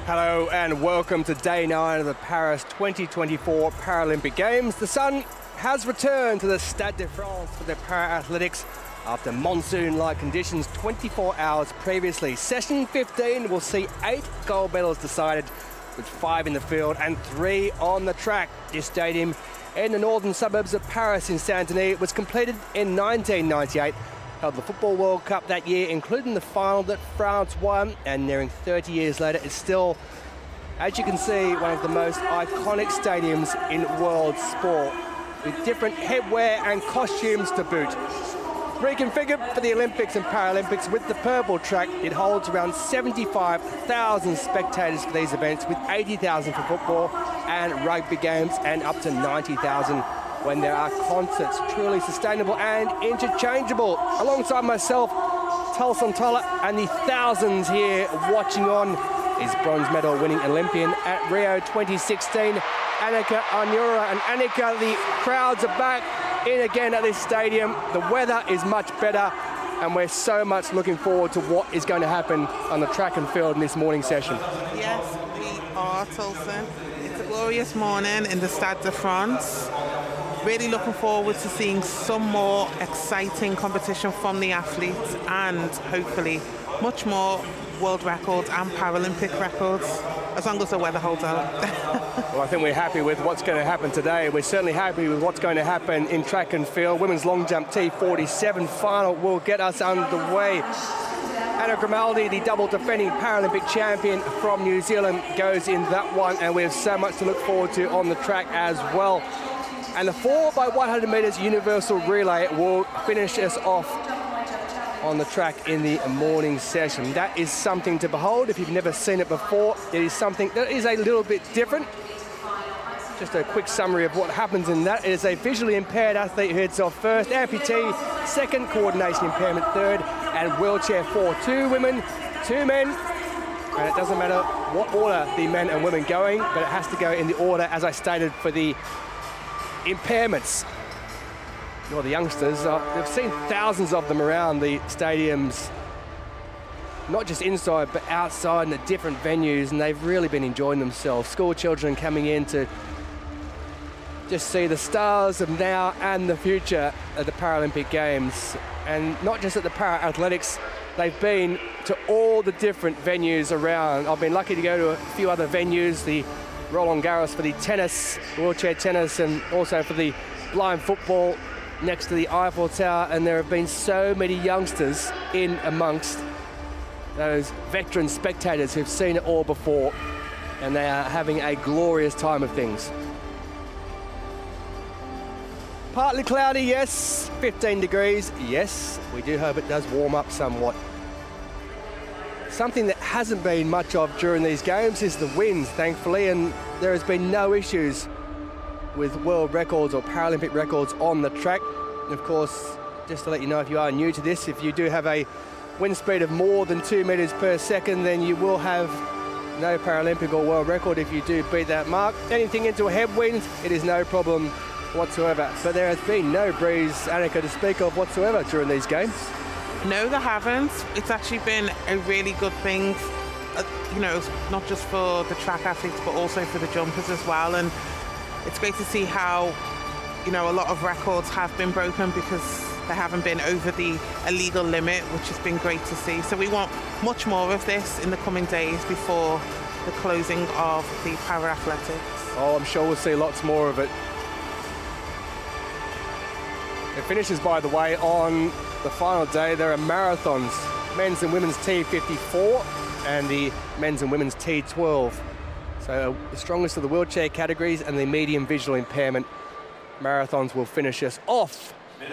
Hello and welcome to day 9 of the Paris 2024 Paralympic Games. The sun has returned to the Stade de France for the para-athletics after monsoon-like conditions 24 hours previously. Session 15 will see 8 gold medals decided, with 5 in the field and 3 on the track. This stadium in the northern suburbs of Paris in Saint-Denis was completed in 1998. Held the Football World Cup that year, including the final that France won, and nearing 30 years later, it's still, as you can see, one of the most iconic stadiums in world sport, with different headwear and costumes to boot. Reconfigured for the Olympics and Paralympics with the purple track, it holds around 75,000 spectators for these events, with 80,000 for football and rugby games, and up to 90,000 when there are concerts. Truly sustainable and interchangeable. Alongside myself, Talson Toller, and the thousands here watching on is bronze medal winning Olympian at Rio 2016, Annika Arnura. And Annika, the crowds are back in again at this stadium. The weather is much better, and we're so much looking forward to what is going to happen on the track and field in this morning session. Yes, we are, Tolson. It's a glorious morning in the Stade de France. Really looking forward to seeing some more exciting competition from the athletes, and hopefully much more world records and Paralympic records, as long as the weather holds out. Well, I think we're happy with what's going to happen today. We're certainly happy with what's going to happen in track and field. Women's long jump T47 final will get us underway. Anna Grimaldi, the double defending Paralympic champion from New Zealand, goes in that one, and we have so much to look forward to on the track as well. And the 4x100 metres universal relay will finish us off on the track in the morning session. That is something to behold. If you've never seen it before, it is something that is a little bit different. Just a quick summary of what happens in that. It is a visually impaired athlete who heads off first, amputee second, coordination impairment third, and wheelchair 4. 2 women, 2 men. And it doesn't matter what order the men and women going, but it has to go in the order, as I stated, for the impairments. Well, the youngsters, they've seen thousands of them around the stadiums, not just inside but outside in the different venues, and they've really been enjoying themselves. School children coming in to just see the stars of now and the future of the Paralympic Games. And not just at the para-athletics, they've been to all the different venues around. I've been lucky to go to a few other venues, the Roland-Garros for the tennis, wheelchair tennis, and also for the blind football next to the Eiffel Tower, and there have been so many youngsters in amongst those veteran spectators who've seen it all before, and they are having a glorious time of things. Partly cloudy, yes. 15 degrees, yes. We do hope it does warm up somewhat. Something that hasn't been much of during these games is the wind, thankfully, and there has been no issues with world records or Paralympic records on the track. And of course, just to let you know, if you are new to this, if you do have a wind speed of more than 2 meters per second, then you will have no Paralympic or world record if you do beat that mark. Anything into a headwind, it is no problem whatsoever. But there has been no breeze, Annika, to speak of whatsoever during these games. No, there haven't. It's actually been a really good thing, you know, not just for the track athletes, but also for the jumpers as well. And it's great to see how, you know, a lot of records have been broken because they haven't been over the illegal limit, which has been great to see. So we want much more of this in the coming days before the closing of the para-athletics. Oh, I'm sure we'll see lots more of it. It finishes, by the way, on the final day. There are marathons, men's and women's T54 and the men's and women's T12. So the strongest of the wheelchair categories and the medium visual impairment marathons will finish us off in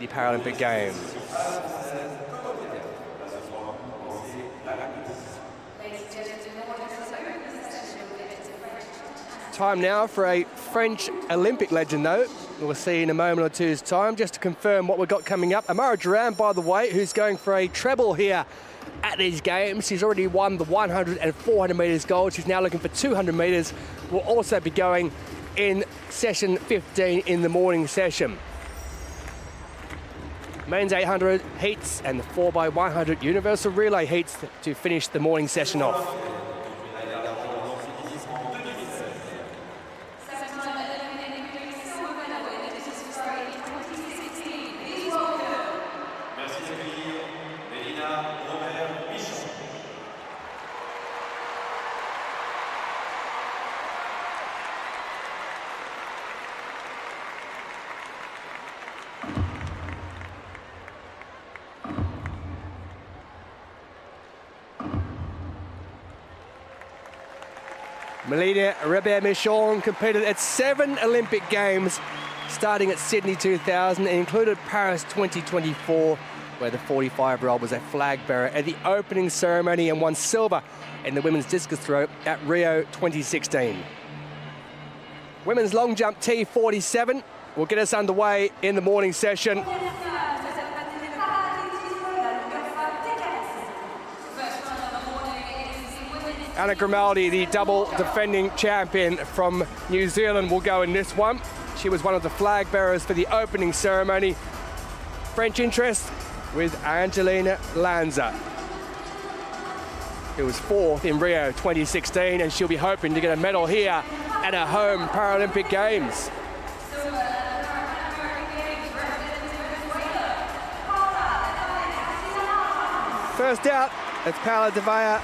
the Paralympic Games. Time now for a French Olympic legend, though. We'll see in a moment or two's time. Just to confirm what we've got coming up, Amara Duran, by the way, who's going for a treble here at these games. She's already won the 100 and 400 metres gold. She's now looking for 200 metres. Will also be going in session 15 in the morning session. Men's 800 heats and the 4x100 universal relay heats to finish the morning session off. Melina Rebert-Michon competed at 7 Olympic Games, starting at Sydney 2000, and included Paris 2024, where the 45-year-old was a flag bearer at the opening ceremony and won silver in the women's discus throw at Rio 2016. Women's long jump T47 will get us underway in the morning session. Anna Grimaldi, the double defending champion from New Zealand, will go in this one. She was one of the flag bearers for the opening ceremony. French interest with Angelina Lanza, who was 4th in Rio 2016, and she'll be hoping to get a medal here at her home Paralympic Games. First out, it's Paula de Vella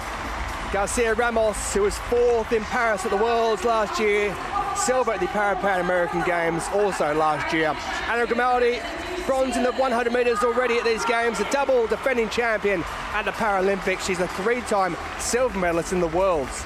Garcia Ramos, who was 4th in Paris at the Worlds last year, silver at the Pan American Games also last year. Anna Grimaldi, bronze in the 100 metres already at these games, a double defending champion at the Paralympics. She's a 3-time silver medalist in the Worlds.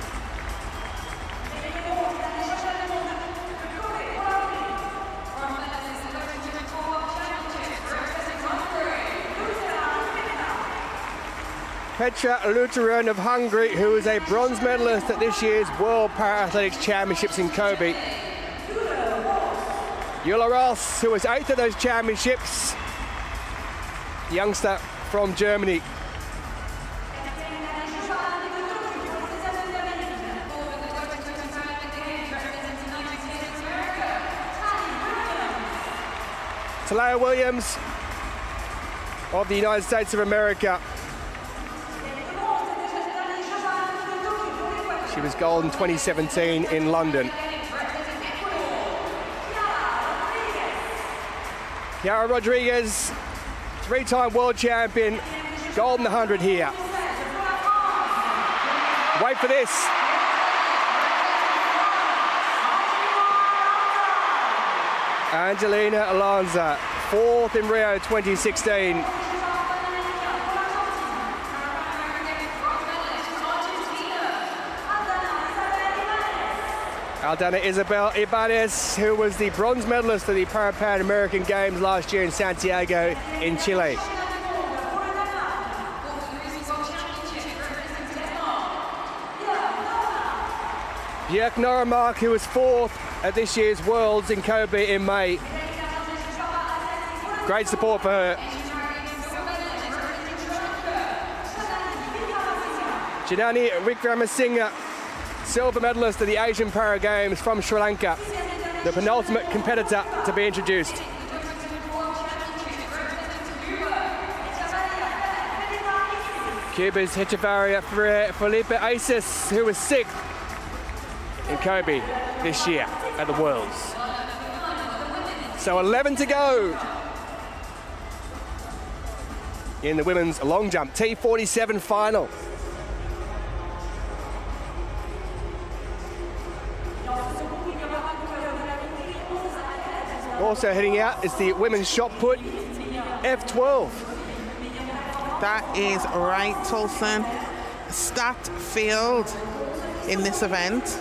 Petra Luteran of Hungary, who is a bronze medalist at this year's World Para-Athletics Championships in Kobe. Jula Ross, who was 8th at those championships, youngster from Germany. Talaya Williams of the United States of America. She was gold in 2017 in London. Yara Rodriguez, 3-time world champion, gold in the 100 here. Wait for this. Angelina Lanza, 4th in Rio 2016. Aldana Isabel Ibanez, who was the bronze medalist at the Pan American Games last year in Santiago in Chile. Björk Noremark, who was 4th at this year's Worlds in Kobe in May. Great support for her. Janani Wickramasinghe, silver medalist at the Asian Para Games from Sri Lanka, the penultimate competitor to be introduced. Cuba's Hechavarria Felipe Aces, who was 6th in Kobe this year at the Worlds. So 11 to go in the women's long jump T47 final. Also heading out is the women's shot put F12. That is right, Tolson. Stacked field in this event.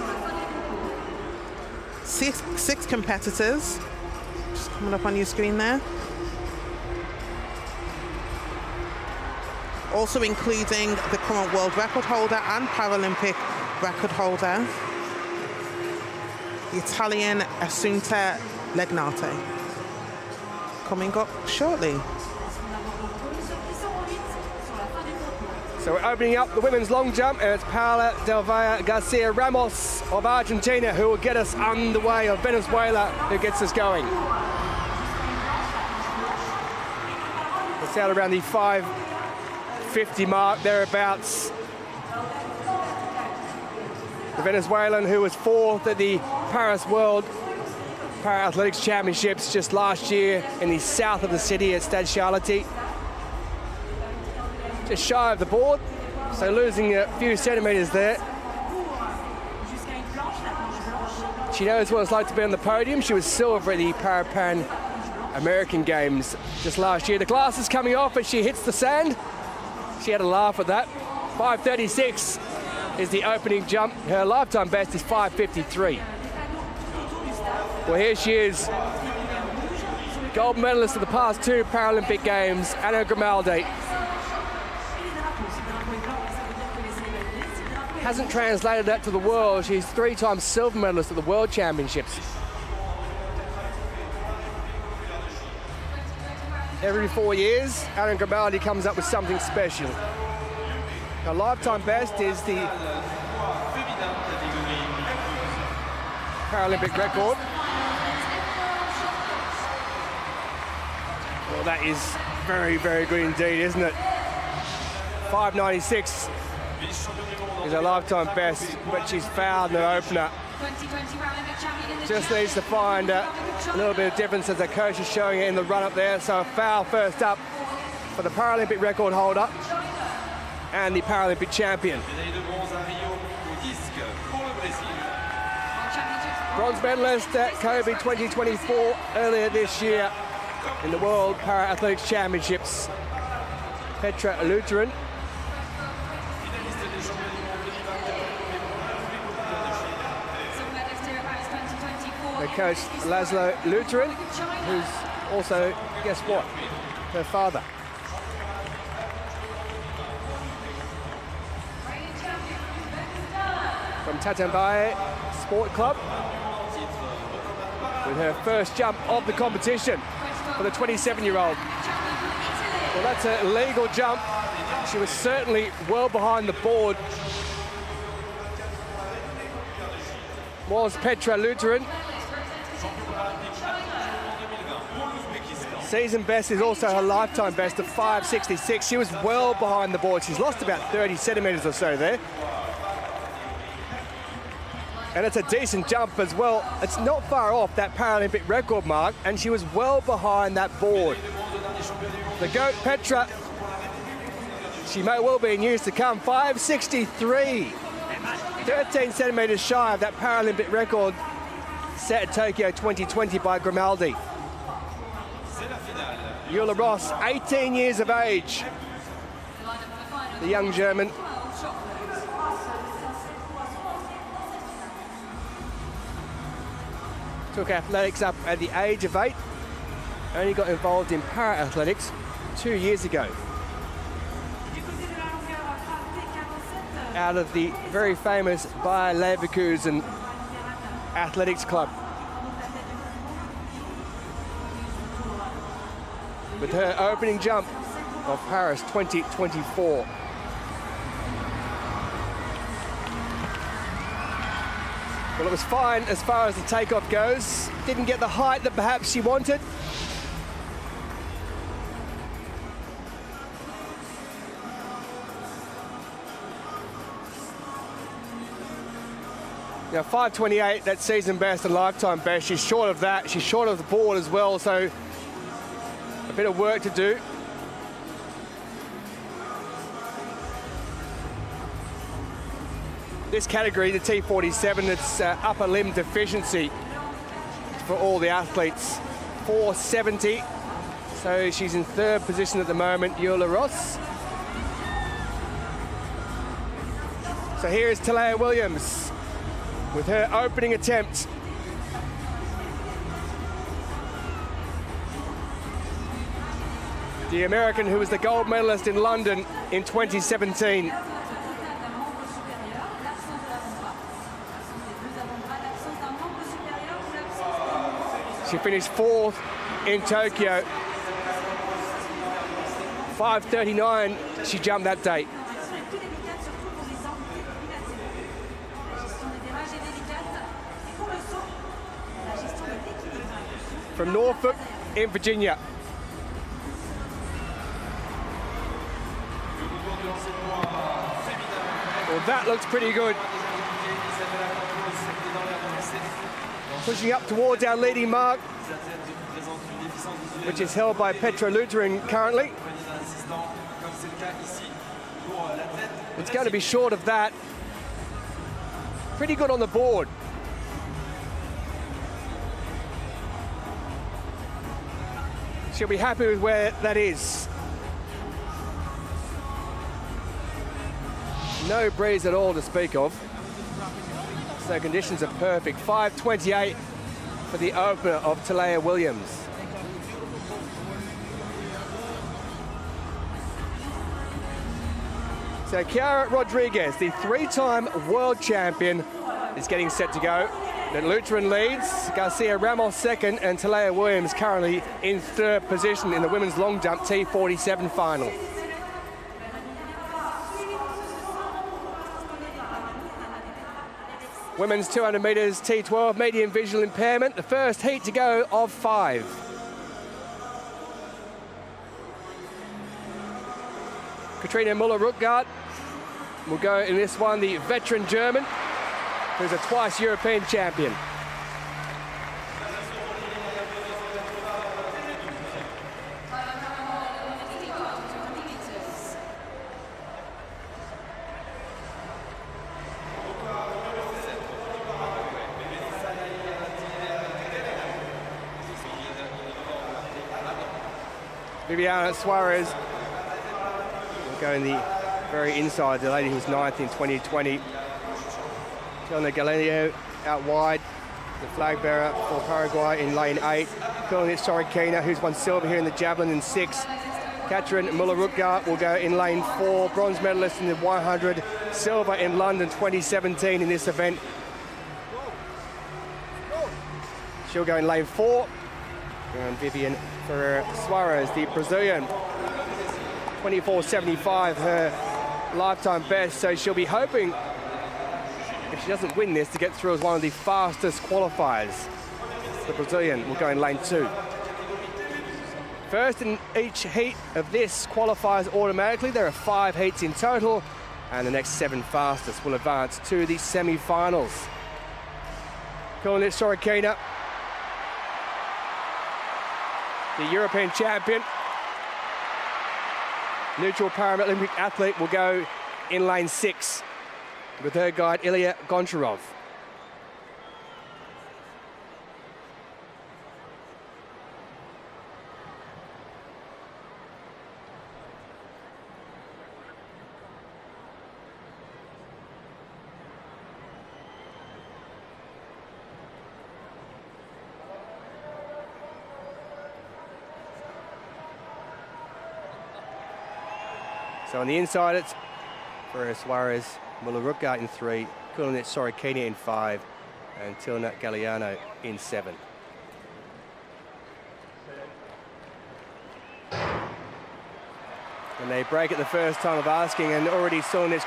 Six competitors. Just coming up on your screen there. Also including the current world record holder and Paralympic record holder, the Italian Assunta Legnate, coming up shortly. So we're opening up the women's long jump, and it's Paula de Vella Garcia Ramos of Argentina who will get us underway, of Venezuela who gets us going. It's out around the 5:50 mark, thereabouts. The Venezuelan, who was 4th at the Paris World Para-Athletics Championships just last year in the south of the city at Stade Charlotte. Just shy of the board, so losing a few centimetres there. She knows what it's like to be on the podium. She was silver at the Pan American Games just last year. The glass is coming off as she hits the sand. She had a laugh at that. 5:36 is the opening jump. Her lifetime best is 5:53. Well, here she is. Gold medalist of the past 2 Paralympic Games, Anna Grimaldi. Hasn't translated that to the world. She's 3-time silver medalist at the World Championships. Every 4 years, Anna Grimaldi comes up with something special. Her lifetime best is the Paralympic record. Well, that is very, very good indeed, isn't it? 5:96 is her lifetime best, but she's fouled in her opener. Just needs to find a little bit of difference as the coach is showing it in the run up there. So a foul first up for the Paralympic record holder and the Paralympic champion. Bronze medalist at Kobe 2024 earlier this year in the World Para-Athletics Championships, Petra Lutheran. Her coach Laszlo Lutheran, who's also, guess what, her father. From Tatambaye Sport Club, with her first jump of the competition for the 27-year-old. Well, that's a legal jump. She was certainly well behind the board. Was Petra Lutheran. Season best is also her lifetime best of 5:66. She was well behind the board. She's lost about 30 centimetres or so there. And it's a decent jump as well. It's not far off that Paralympic record mark, and she was well behind that board. The GOAT, Petra, she may well be in years to come. 5:63, 13 centimetres shy of that Paralympic record set at Tokyo 2020 by Grimaldi. Eula Ross, 18 years of age, the young German. Took athletics up at the age of 8. Only got involved in para-athletics 2 years ago. Out of the very famous Bayer Leverkusen Athletics Club. With her opening jump of Paris 2024. Well, it was fine as far as the takeoff goes. Didn't get the height that perhaps she wanted. Now, 5:28, that season best and lifetime best. She's short of that. She's short of the board as well, so a bit of work to do. This category, the T47, it's upper limb deficiency for all the athletes. 470, so she's in 3rd position at the moment, Eula Ross. So here is Talaya Williams with her opening attempt. The American who was the gold medalist in London in 2017. She finished 4th in Tokyo. 5:39 she jumped that day. From Norfolk in Virginia. Well, that looks pretty good. Pushing up towards our leading mark, which is held by Petra Lutheran currently. It's going to be short of that. Pretty good on the board. She'll be happy with where that is. No breeze at all to speak of. So conditions are perfect. 5:28 for the opener of Talia Williams. So Chiara Rodriguez, the three-time world champion, is getting set to go. The Lutheran leads, Garcia Ramos second, and Talia Williams currently in third position in the women's long jump T47 final. Women's 200 metres T12, medium visual impairment, the first heat to go of 5. Katrina Müller-Ruttgart will go in this one, the veteran German, who's a twice European champion. Viviana Suarez will go in the very inside, the lady who was 9th in 2020. Tilna Galeno out wide, the flag bearer for Paraguay in lane 8. Kulnit Sorokina, who's won silver here in the Javelin in 6. Katrin Müller-Ruttgart will go in lane 4, bronze medalist in the 100, silver in London 2017 in this event. She'll go in lane 4. And Vivian Ferreira Suarez, the Brazilian, 24.75, her lifetime best. So she'll be hoping, if she doesn't win this, to get through as one of the fastest qualifiers. The Brazilian will go in lane 2. First in each heat of this qualifies automatically. There are 5 heats in total, and the next 7 fastest will advance to the semi-finals. Kulnit Sorokina, the European champion, neutral Paralympic athlete, will go in lane 6 with her guide Ilya Goncharov. So on the inside, it's Ferreira Suarez, Müller-Ruttgart in 3, Kulnit Sorokina in 5, and Tilna Galliano in 7. And they break it the first time of asking, and already Kulnit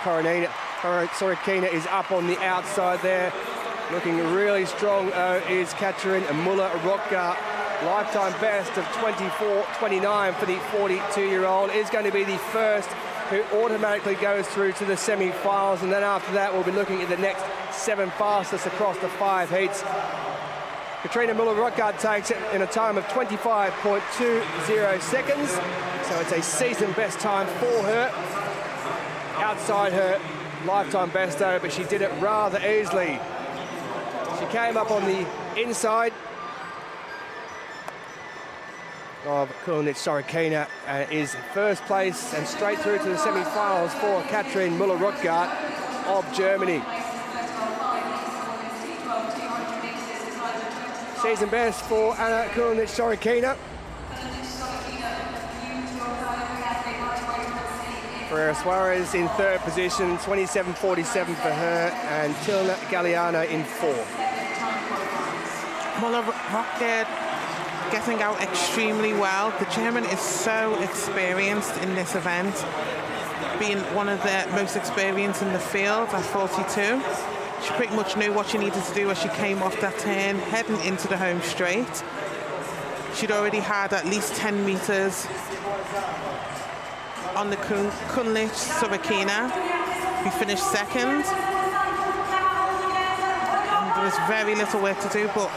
Sorokina is up on the outside there. Looking really strong is Katrin Müller-Ruttgart. Lifetime best of 24.29 for the 42-year-old, is going to be the first who automatically goes through to the semi-finals, and then after that we'll be looking at the next 7 fastest across the 5 heats. Katrina Müller-Ruttgart takes it in a time of 25.20 seconds, so it's a season best time for her. Outside her lifetime best though, but she did it rather easily. She came up on the inside of Kulnit Sorokina and is first place and straight through to the semi-finals for Katrin Müller-Ruttgart of Germany. Season best for Anna Kulnit Sorokina. Ferreira Suarez in third position, 27.47 for her, and Tilna Galliano in 4. Müller-Ruttgart getting out extremely well. The German is so experienced in this event, being one of the most experienced in the field at 42. She pretty much knew what she needed to do as she came off that turn, heading into the home straight. She'd already had at least 10 meters on the Kulnit Sorokina, who finished second. And there was very little work to do, but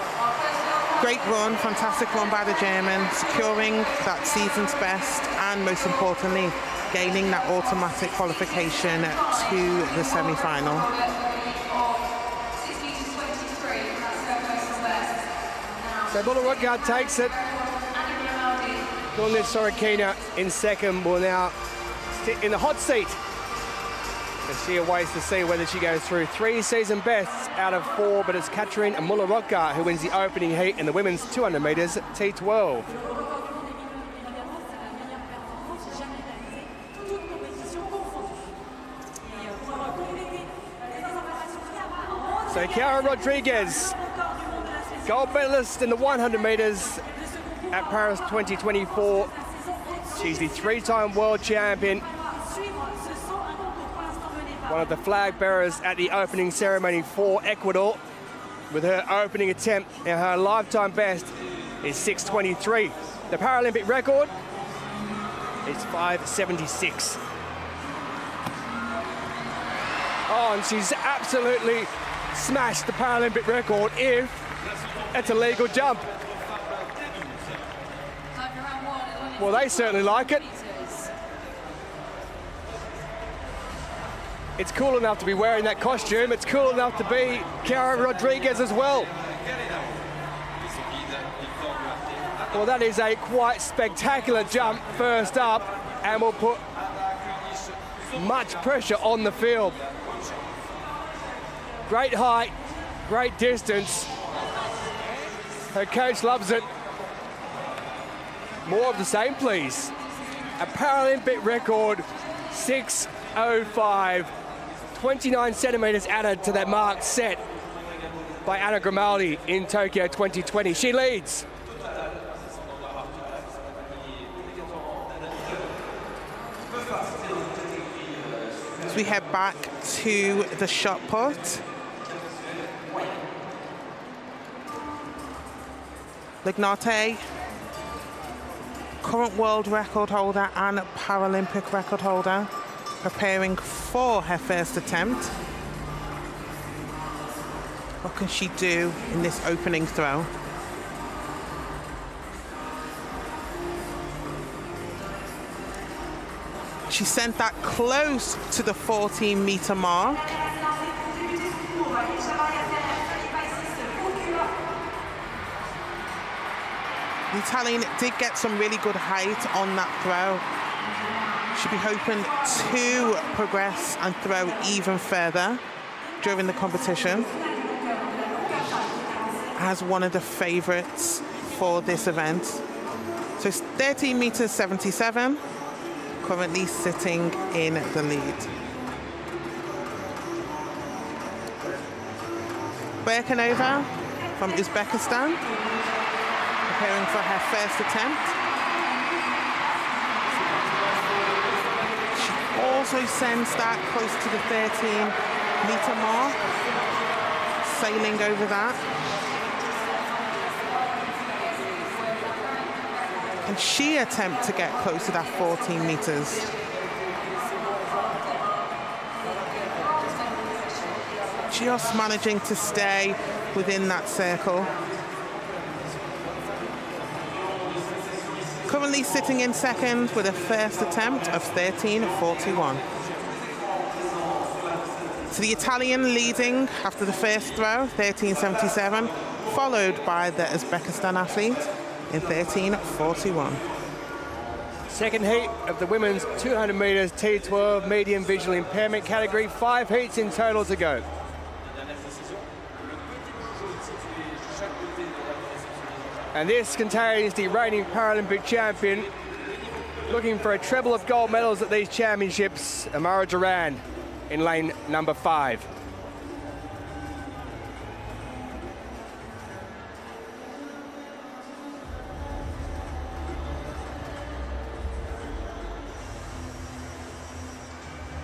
great run, fantastic run by the German, securing that season's best and, most importantly, gaining that automatic qualification to the semi-final. So Müller-Ruttgart takes it. Kulnit Sorokina in second will now sit in the hot seat But she awaits to see whether she goes through. 3 season bests out of 4, but it's Katarina Muller-Rothgart who wins the opening heat in the women's 200 metres T12. So Chiara Rodriguez, gold medalist in the 100 metres at Paris 2024. She's the 3-time world champion. One of the flag bearers at the opening ceremony for Ecuador. With her opening attempt, and her lifetime best is 6:23. The Paralympic record is 5:76. Oh, and she's absolutely smashed the Paralympic record if it's a legal jump. Well, they certainly like it. It's cool enough to be wearing that costume. It's cool enough to be Chiara Rodriguez as well. Well, that is a quite spectacular jump first up, and will put much pressure on the field. Great height, great distance. Her coach loves it. More of the same, please. A Paralympic record, 6:05. 29 centimetres added to that mark set by Anna Grimaldi in Tokyo 2020. She leads. As we head back to the shot put, Lignate, current world record holder and Paralympic record holder, preparing for her first attempt. What can she do in this opening throw? She sent that close to the 14-meter mark. The Italian did get some really good height on that throw. She'll be hoping to progress and throw even further during the competition as one of the favorites for this event. So it's 13 meters 77, currently sitting in the lead. Berkanova from Uzbekistan, preparing for her first attempt. Also sends that close to the 13-meter mark, sailing over that. And she attempts to get close to that 14 meters. Just managing to stay within that circle. Currently sitting in second with a first attempt of 13:41. So the Italian leading after the first throw, 13:77, followed by the Uzbekistan athlete in 13:41. Second heat of the women's 200 metres T12 medium visual impairment category. 5 heats in total to go. And this contains the reigning Paralympic champion, looking for a treble of gold medals at these championships, Amara Durand in lane number 5.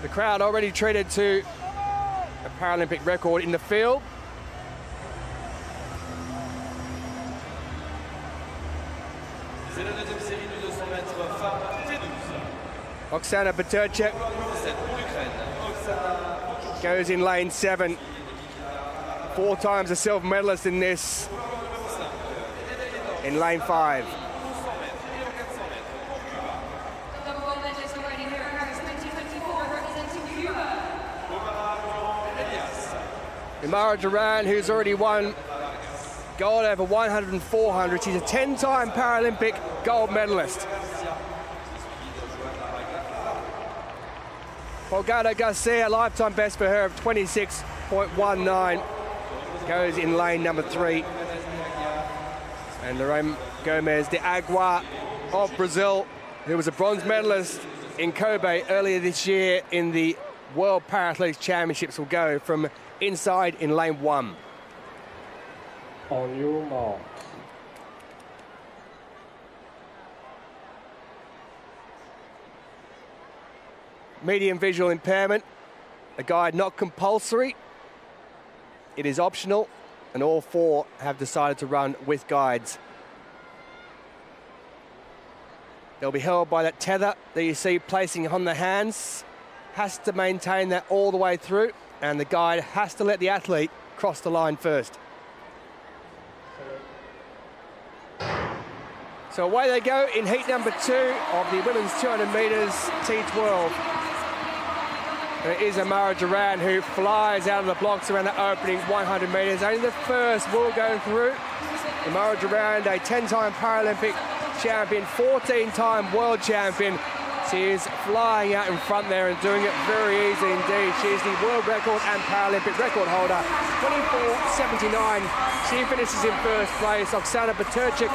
The crowd already treated to a Paralympic record in the field. Oksana Baturchek goes in lane 7. 4 times a silver medalist in this, in lane 5. Amara Durand, who's already won gold over 100 and 400. She's a 10-time Paralympic gold medalist. Folgado Garcia, lifetime best for her of 26.19. Goes in lane number 3. And Lorraine Gomez de Agua of Brazil, who was a bronze medalist in Kobe earlier this year in the World Paralympic Championships, will go from inside in lane 1. On your mark. Medium visual impairment, a guide not compulsory. It is optional, and all 4 have decided to run with guides. They'll be held by that tether that you see placing on the hands. Has to maintain that all the way through, and the guide has to let the athlete cross the line first. So away they go in heat number 2 of the women's 200 metres T12. And it is Amara Duran who flies out of the blocks around the opening 100 metres. Only the first will go through. Amara Duran, a 10-time Paralympic champion, 14-time world champion. She is flying out in front there and doing it very easy indeed. She is the world record and Paralympic record holder. 24.79. She finishes in first place. Oksana Baturchik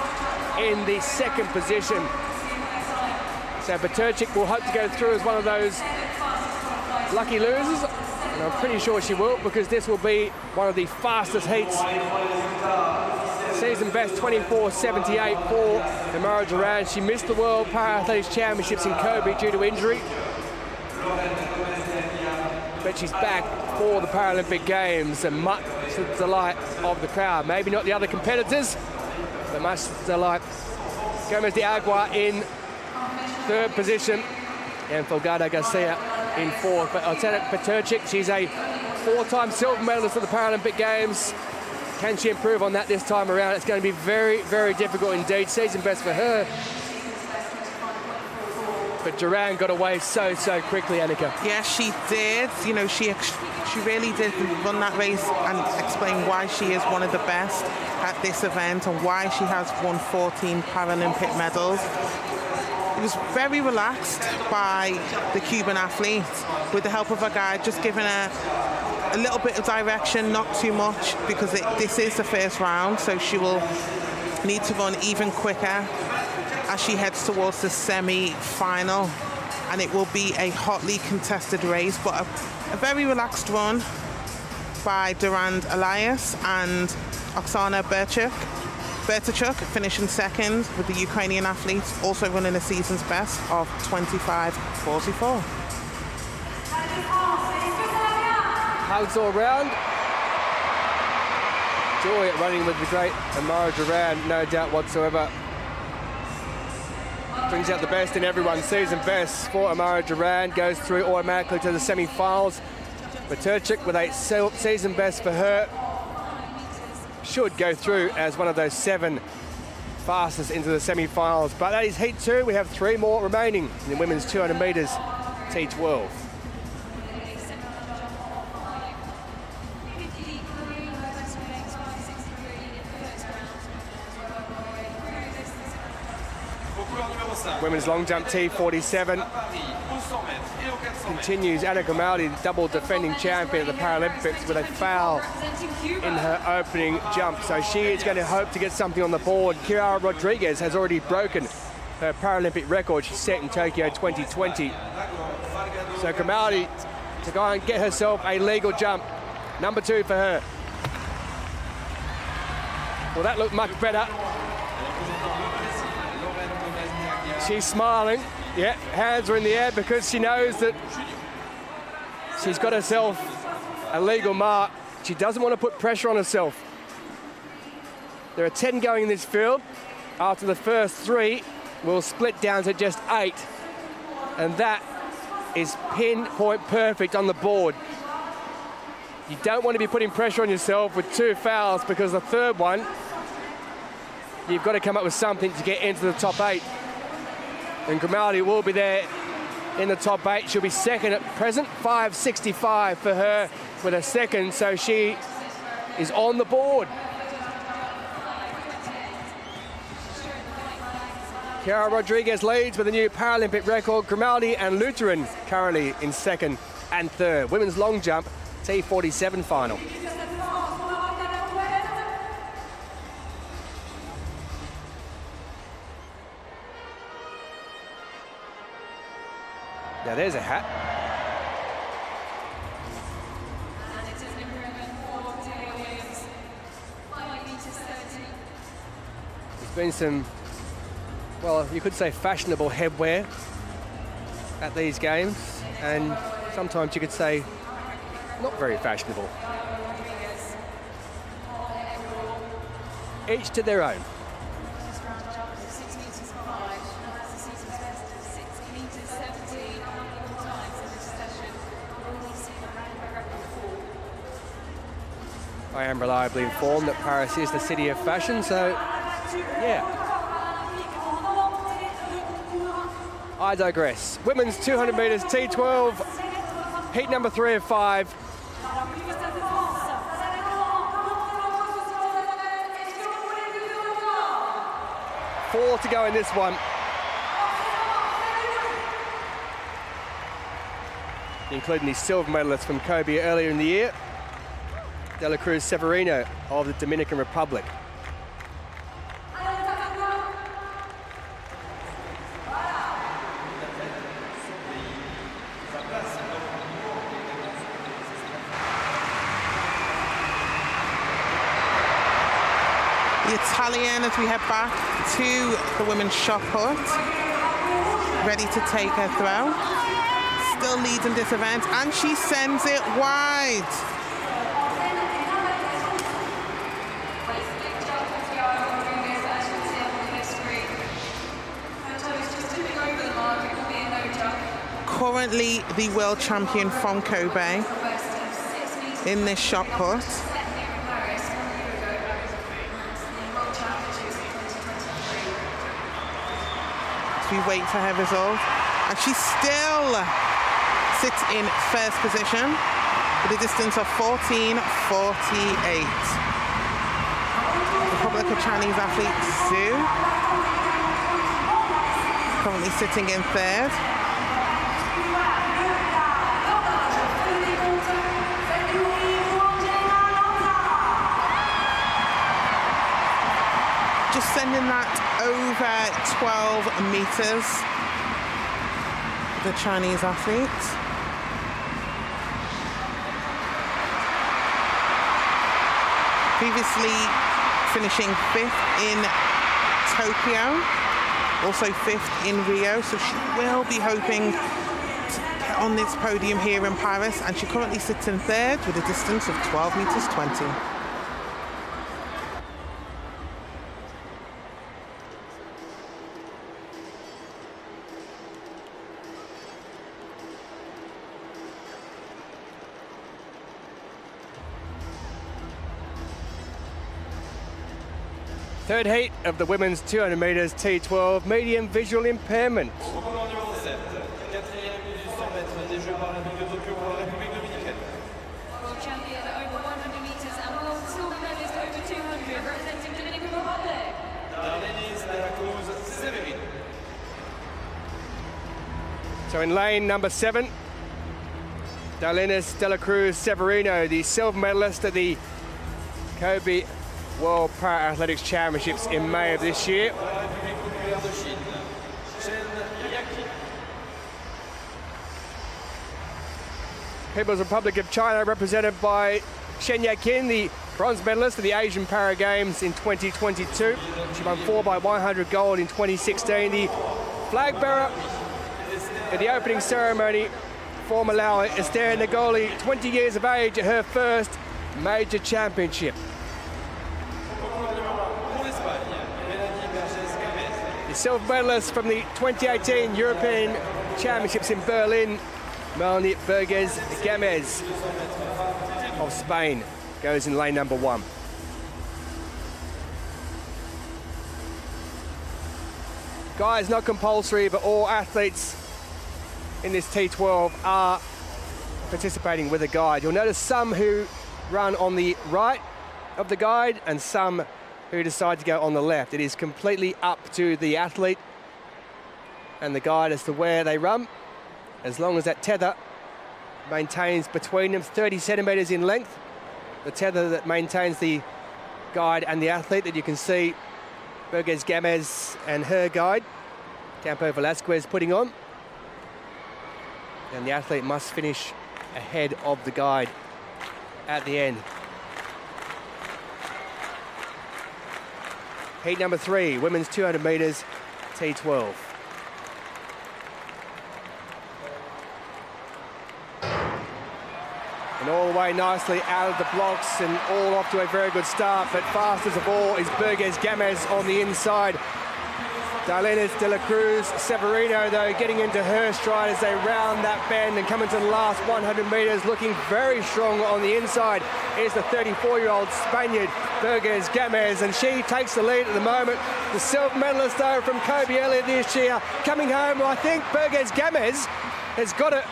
in the second position. So Baturchik will hope to go through as one of those lucky losers. And I'm pretty sure she will, because this will be one of the fastest heats. Season best 24.78 for Amara Duran. She missed the World Paralympic Championships in Kobe due to injury. But she's back for the Paralympic Games, and much to the delight of the crowd. Maybe not the other competitors, but much to the delight. Gomez de Agua in third position, and Folgado Garcia in 4th. But Oksana Baturchik, she's a 4-time silver medalist at the Paralympic Games. Can she improve on that this time around? It's going to be very, very difficult indeed. Season best for her. But Duran got away so quickly, Annika. Yeah, she did. You know, she really did run that race and explain why she is one of the best at this event and why she has won 14 Paralympic medals. It was very relaxed by the Cuban athlete, with the help of a guide, just giving her a little bit of direction, not too much, because this is the first round, so she will need to run even quicker as she heads towards the semi-final. And it will be a hotly contested race, but a very relaxed run by Durand Elias and Oksana Bertachuk finishing second, with the Ukrainian athletes also running a season's best of 25.44. Hugs all round. Joy at running with the great Amara Duran, no doubt whatsoever. Brings out the best in everyone. Season best for Amara Duran, goes through automatically to the semi-finals. Baturchik with a season best for her should go through as one of those 7 fastest into the semi-finals. But that is heat 2. We have 3 more remaining in the women's 200 metres T12. Women's long jump T47 continues. Anna Grimaldi, the double defending champion of the Paralympics, with a foul in her opening jump. So she is going to hope to get something on the board. Kiara Rodriguez has already broken her Paralympic record she set in Tokyo 2020. So Grimaldi to go and get herself a legal jump. Number 2 for her. Well, that looked much better. She's smiling. Yeah, hands are in the air because she knows that she's got herself a legal mark. She doesn't want to put pressure on herself. There are 10 going in this field. After the first 3, we'll split down to just 8. And that is pinpoint perfect on the board. You don't want to be putting pressure on yourself with 2 fouls, because the third one, you've got to come up with something to get into the top 8. And Grimaldi will be there in the top 8. She'll be second at present, 5.65 for her with a second, so she is on the board. Chiara Rodriguez leads with a new Paralympic record. Grimaldi and Lutheran currently in second and third. Women's long jump, T47 final. Now there's a hat. There's been some, well, you could say fashionable headwear at these games, and sometimes you could say not very fashionable. Each to their own. I am reliably informed that Paris is the city of fashion, so yeah. I digress. Women's 200 metres T12, heat number 3 of 5. 4 to go in this one. Including the silver medalist from Kobe earlier in the year, De La Cruz Severino of the Dominican Republic. The Italian, as we head back to the women's shot put, ready to take her throw. Still leads in this event, and she sends it wide. Currently the world champion from Kobe in this shot put. We wait for her result, and she still sits in first position with a distance of 14:48. Republic of Chinese athlete Zhu currently sitting in third. Just sending that over 12 meters, the Chinese athlete. Previously finishing 5th in Tokyo, also 5th in Rio, so she will be hoping to get on this podium here in Paris, and she currently sits in third with a distance of 12 meters 20. Third heat of the women's 200 metres T12, medium visual impairment. So in lane number 7, Darlenis De La Cruz Severino, the silver medalist at the Kobe World Para-Athletics Championships in May of this year. People's Republic of China, represented by Shen Yakin, the bronze medalist at the Asian Para Games in 2022. She won 4x100 gold in 2016. The flag bearer at the opening ceremony for Malawi, Esther Ngoli, 20 years of age at her first major championship. The silver medalist from the 2018 European Championships in Berlin, Melanie Burgues-Gamez of Spain, goes in lane number 1. Guys, not compulsory, but all athletes in this T12 are participating with a guide. You'll notice some who run on the right of the guide and some who decide to go on the left. It is completely up to the athlete and the guide as to where they run, as long as that tether maintains between them 30 centimetres in length. The tether that maintains the guide and the athlete that you can see Burgess Gamez and her guide, Campo Velasquez, putting on. And the athlete must finish ahead of the guide at the end. Heat number 3, women's 200 metres, T12. And all the way nicely out of the blocks and all off to a very good start, but fastest of all is Burgess Gamez on the inside. Darlenes de la Cruz Severino, though, getting into her stride as they round that bend and come into the last 100 metres, looking very strong on the inside. Here's the 34-year-old Spaniard, Burgess Gamez, and she takes the lead at the moment. The silver medalist, though, from Kobe earlier this year, coming home. I think Burgess Gamez has got it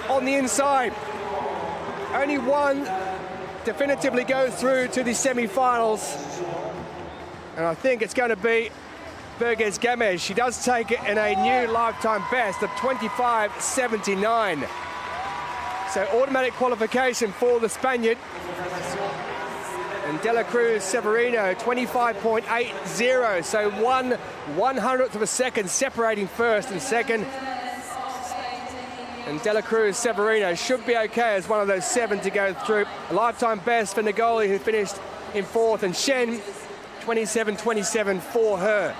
on the inside. Only one definitively goes through to the semi-finals, and I think it's going to be Burgess Gamez. She does take it in a new lifetime best of 25.79. So automatic qualification for the Spaniard. And De La Cruz Severino, 25.80. So 1/100th of a second separating first and second. And De La Cruz Severino should be okay as one of those 7 to go through. A lifetime best for Nagoli, who finished in 4th, and Shen, 27.27 for her.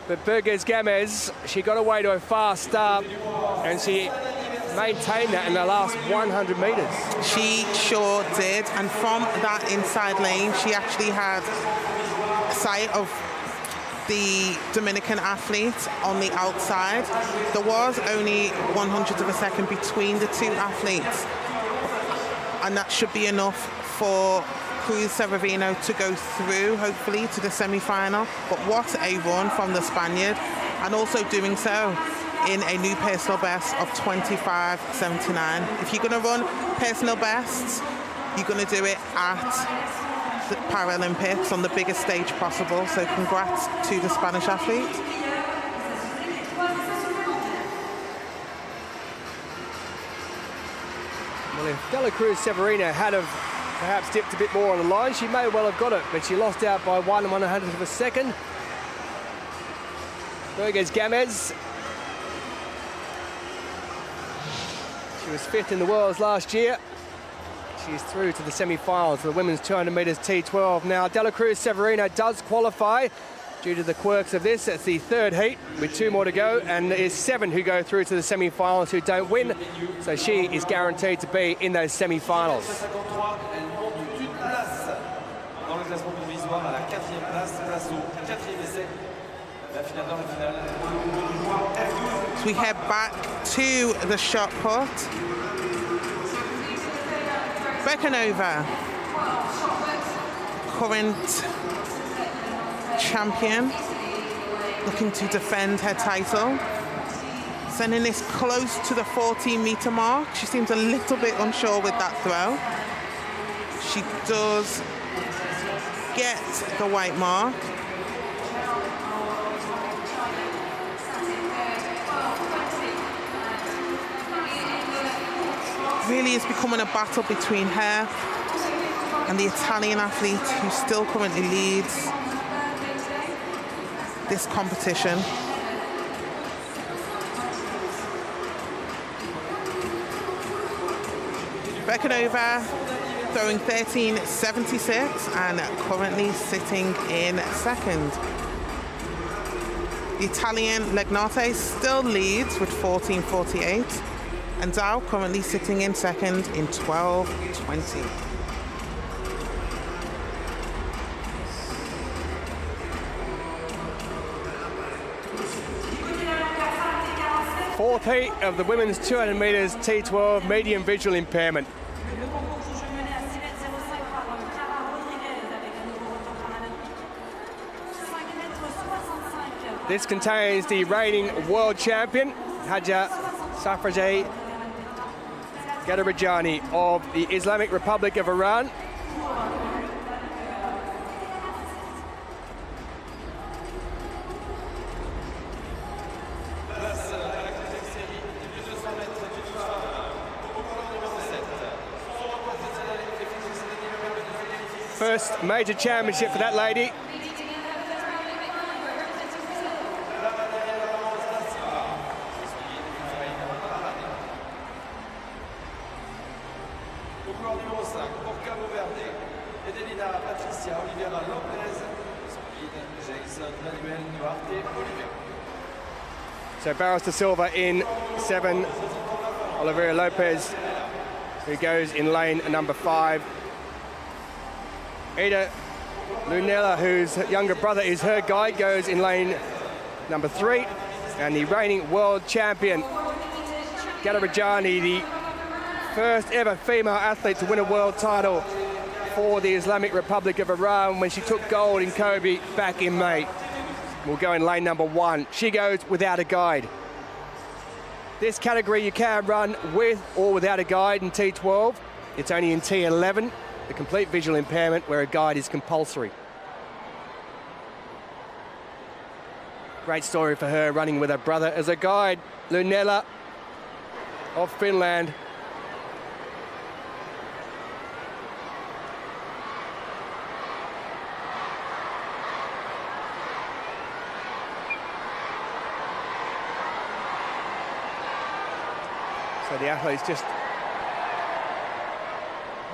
But Burgess Gamez, she got away to a fast start, and she maintained that in the last 100 metres. She sure did, and from that inside lane, she actually had sight of the Dominican athlete on the outside. There was only 1/100th of a second between the two athletes, and that should be enough for Cruz Severino to go through, hopefully, to the semi-final. But what a run from the Spaniard, and also doing so in a new personal best of 25.79. If you're going to run personal bests, you're going to do it at the Paralympics on the biggest stage possible. So congrats to the Spanish athlete. Well, if De La Cruz Severino had have perhaps dipped a bit more on the line, she may well have got it, but she lost out by 1/100th of a second. Burgess Gamez, she was 5th in the world last year. She's through to the semi-finals for the women's 200 metres T12. Now, De La Cruz Severino does qualify due to the quirks of this. It's the 3rd heat with 2 more to go, and there's 7 who go through to the semi-finals who don't win. So she is guaranteed to be in those semi-finals. So we head back to the shot put. Bekanova, current champion, looking to defend her title. Sending this close to the 14-meter mark. She seems a little bit unsure with that throw. She does get the white mark. Really is becoming a battle between her and the Italian athlete who still currently leads this competition. Bekanova throwing 13.76 and currently sitting in 2nd. The Italian Legnate still leads with 14.48. And Zhao currently sitting in 2nd in 12.20. Fourth heat of the women's 200 metres T12, medium visual impairment. This contains the reigning world champion, Haja Safrajeh Gadarajani of the Islamic Republic of Iran. First major championship for that lady. So Barros de Silva in 7, Oliveira Lopez, who goes in lane number 5. Ada Lunella, whose younger brother is her guide, goes in lane number 3. And the reigning world champion, Gaddarajani, the first ever female athlete to win a world title for the Islamic Republic of Iran when she took gold in Kobe back in May. We'll go in lane number 1. She goes without a guide. This category you can run with or without a guide in T12. It's only in T11, the complete visual impairment, where a guide is compulsory. Great story for her, running with her brother as a guide. Lunella of Finland. So the athlete's just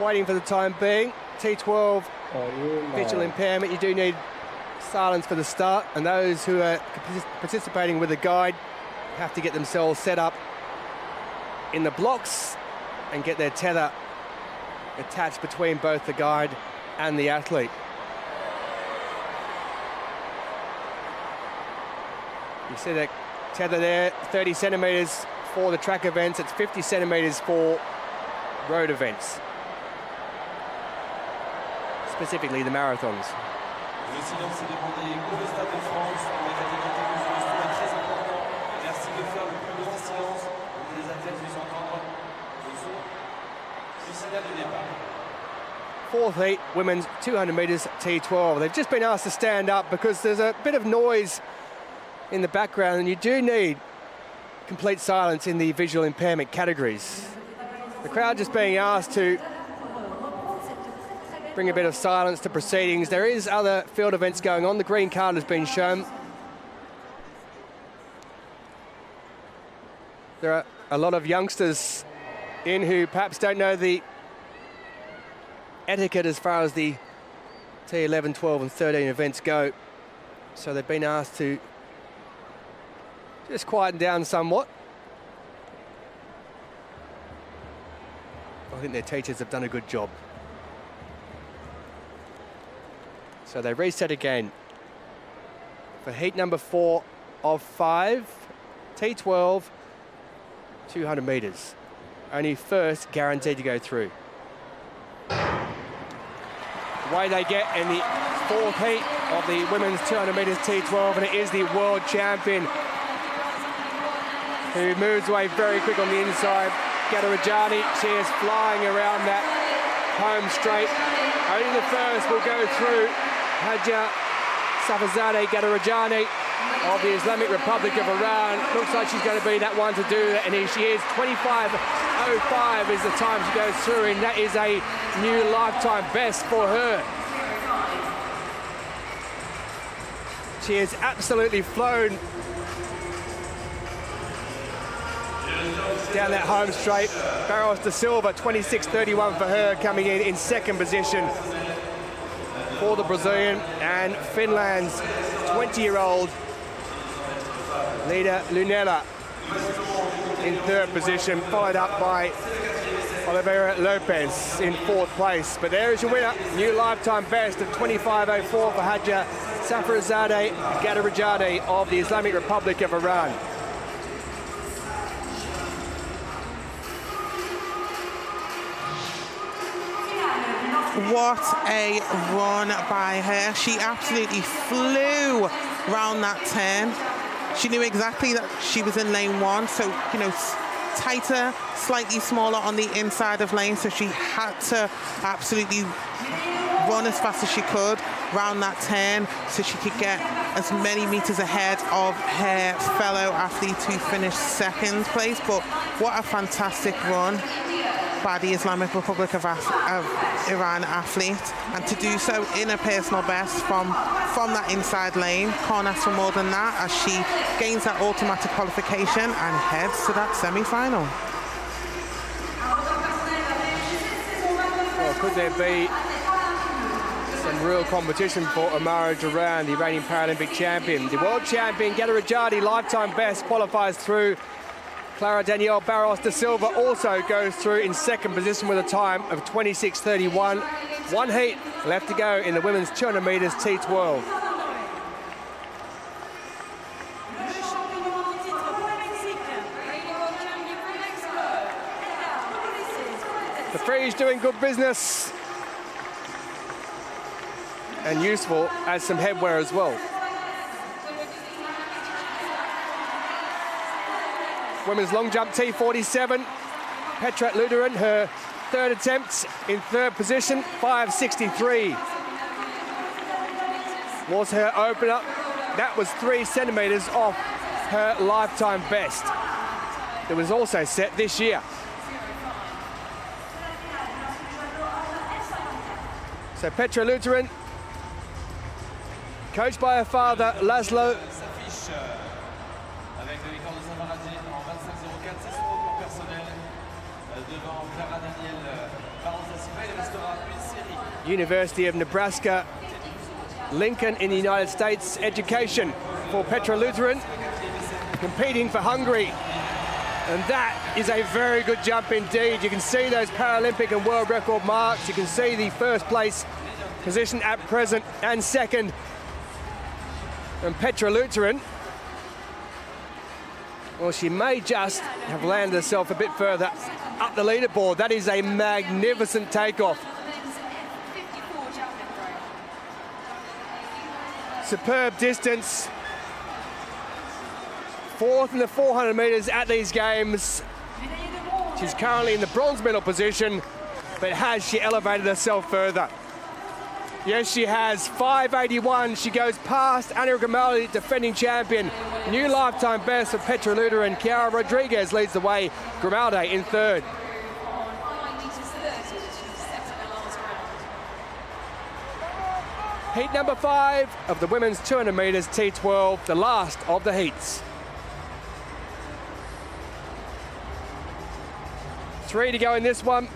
waiting for the time being. T12 visual impairment, you do need silence for the start, and those who are participating with a guide have to get themselves set up in the blocks and get their tether attached between both the guide and the athlete. You see that tether there, 30 centimetres for the track events, it's 50 centimetres for road events, specifically the marathons. Le silence est demandé pour le Stade de France, pour les athlètes qui nous instrument très important. Merci de faire le plus grand silence pour que les athlètes puissent entendre le son du signal du départ. Fourth heat, women's 200 metres T12. They've just been asked to stand up because there's a bit of noise in the background, and you do need complete silence in the visual impairment categories. The crowd just being asked to bring a bit of silence to proceedings. There is other field events going on. The green card has been shown. There are a lot of youngsters in who perhaps don't know the etiquette as far as the T11, 12 and 13 events go. So they've been asked to just quieten down somewhat. I think their teachers have done a good job. So they reset again for heat number 4 of 5, T12, 200 metres. Only first guaranteed to go through. Away they get in the 4th heat of the women's 200 metres T12, and it is the world champion who moves away very quick on the inside. Gaddarajani, she is flying around that home straight. Only the first will go through. Haja Safarzadeh Gaddarajani of the Islamic Republic of Iran. Looks like she's going to be that one to do that, and here she is. 25:05 is the time she goes through, and that is a new lifetime best for her. She has absolutely flown down that home straight. Barros de Silva, 26:31 for her, coming in second position for the Brazilian, and Finland's 20-year-old leader Lunella in 3rd position, followed up by Oliveira Lopez in 4th place. But there is your winner, new lifetime best of 25:04 for Haja Safarzadeh Gaddarajani of the Islamic Republic of Iran. What a run by her. She absolutely flew round that turn. She knew exactly that she was in lane 1, so, you know, tighter, slightly smaller on the inside of lane, so she had to absolutely run as fast as she could round that turn so she could get as many meters ahead of her fellow athlete who finished 2nd place. But what a fantastic run. by the Islamic Republic of Iran athlete, and to do so in a personal best from that inside lane. Can't ask for more than that as she gains that automatic qualification and heads to that semi-final. Well, could there be some real competition for Amara Duran, the Iranian Paralympic champion? The world champion, Gada Rajadi, lifetime best, qualifies through. Clara Danielle Barros da Silva also goes through in second position with a time of 26:31. One heat left to go in the women's 200 metres T12. The free's doing good business and useful as some headwear as well. Women's long jump T47, Petra Luderin, her third attempt in third position, 5:63 was her opener. That was 3 centimetres off her lifetime best. It was also set this year. So Petra Luderin, coached by her father, Laszlo. University of Nebraska, Lincoln in the United States. Education for Petra Luderin, competing for Hungary. And that is a very good jump indeed. You can see those Paralympic and world record marks. You can see the first place position at present and second. And Petra Luderin, well, she may just have landed herself a bit further up the leaderboard. That is a magnificent takeoff. Superb distance. Fourth in the 400 metres at these games. She's currently in the bronze medal position, but has she elevated herself further? Yes, she has. 5:81. She goes past Anna Grimaldi, defending champion. New lifetime best for Petra Luderin. Chiara Rodriguez leads the way. Grimaldi in third. Heat number 5 of the women's 200 metres T12, the last of the heats. 3 to go in this one.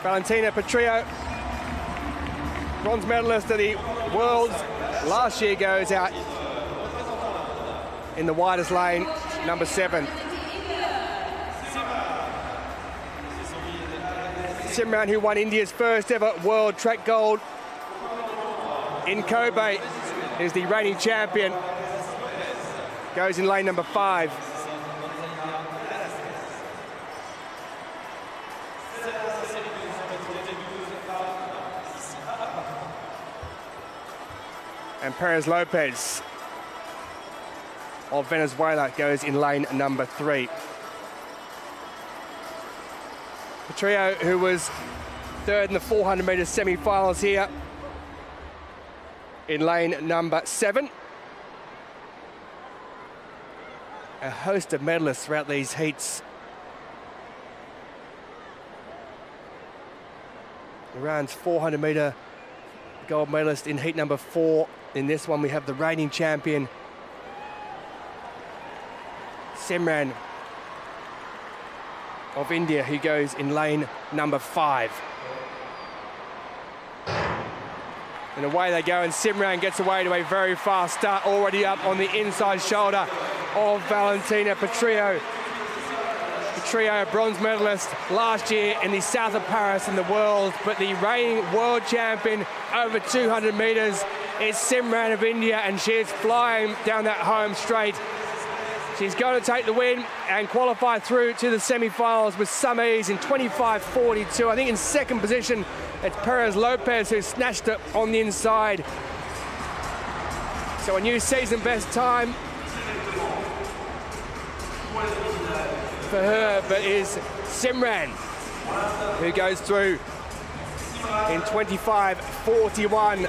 Valentina Petrillo, bronze medalist at the Worlds last year, goes out in the widest lane, number 7. Simran, who won India's first ever World Track Gold in Kobe, is the reigning champion, goes in lane number 5. And Perez Lopez of Venezuela goes in lane number 3. Petrillo, who was third in the 400 metres semi-finals here, in lane number 7. A host of medalists throughout these heats. Iran's 400 metre gold medalist in heat number 4. In this one, we have the reigning champion, Simran of India, who goes in lane number 5. And away they go, and Simran gets away to a very fast start, already up on the inside shoulder of Valentina Petrillo. Petrillo, bronze medalist last year in the south of Paris in the World, but the reigning world champion over 200 metres is Simran of India, and she is flying down that home straight. She's going to take the win and qualify through to the semi-finals with some ease in 25:42. I think in second position, it's Perez Lopez who snatched it on the inside. So a new season best time for her, but is Simran who goes through in 25:41.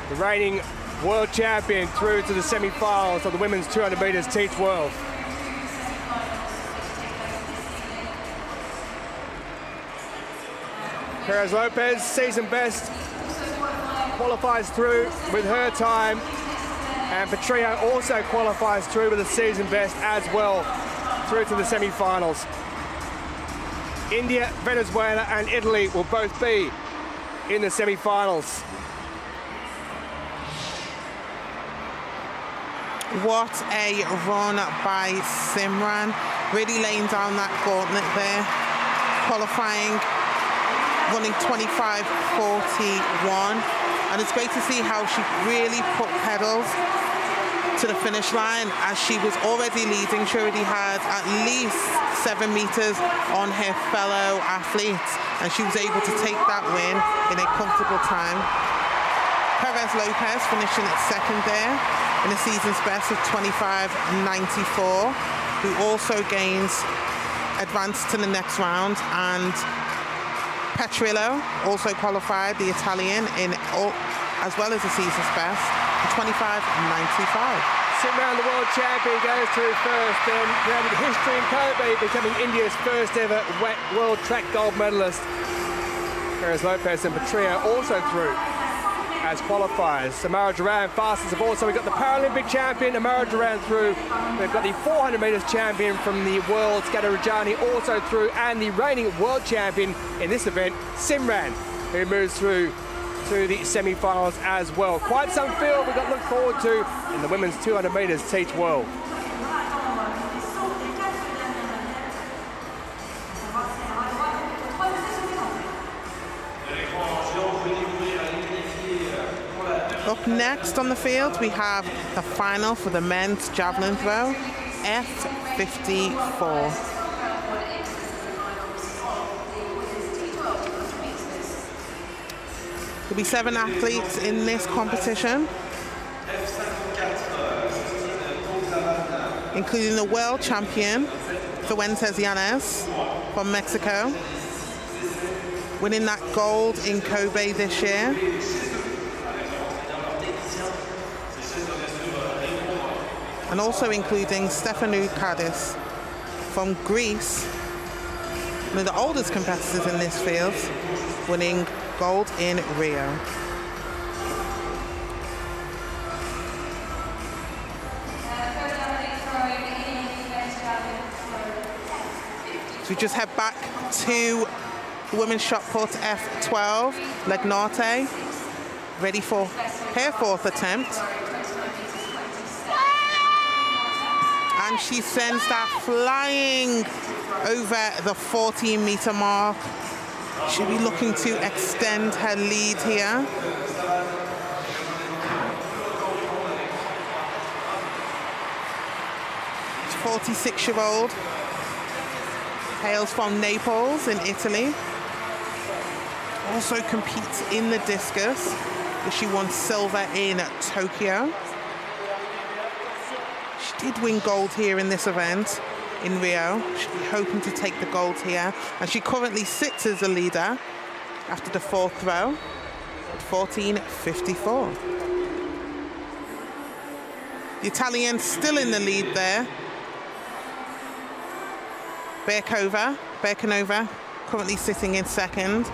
The reigning world champion through to the semi-finals of the women's 200 metres teach world. Perez Lopez, season best, qualifies through with her time, and Petrillo also qualifies through with a season best as well through to the semi-finals. India, Venezuela and Italy will both be in the semi-finals. What a run by Simran, really laying down that gauntlet there, qualifying, running 25:41, and it's great to see how she really put pedals to the finish line as she was already leading. She already had at least 7 meters on her fellow athletes, and she was able to take that win in a comfortable time. Perez Lopez finishing at second there in a season's best of 25:94, who also gains advance to the next round, and Petrillo also qualified, the Italian, as well as a season's best for 25:95. Simran, the world champion, goes through first, then created history in Kobe, becoming India's first ever world track gold medalist. Perez Lopez and Petrillo also through as qualifiers. Samara Duran, fastest of all. So we've got the Paralympic champion, Amara Duran, through. We've got the 400 metres champion from the world, Scada Rajani, also through, and the reigning world champion in this event, Simran, who moves through to the semi-finals as well. Quite some field we've got to look forward to in the women's 200 metres teach world. Up next on the field, we have the final for the men's javelin throw, F54. There'll be 7 athletes in this competition, including the world champion, Fuentes Yanez from Mexico, winning that gold in Kobe this year. And also including Stefanou Kadis from Greece, one of the oldest competitors in this field, winning gold in Rio. So we just head back to the women's shot put F12, Legnate, ready for her 4th attempt. And she sends that flying over the 14-meter mark. She'll be looking to extend her lead here. She's 46-year-old, hails from Naples in Italy. Also competes in the discus, where she won silver in Tokyo. Did win gold here in this event in Rio. She'll be hoping to take the gold here, and she currently sits as a leader after the 4th throw at 14:54. The Italian still in the lead there. Berkanova currently sitting in second.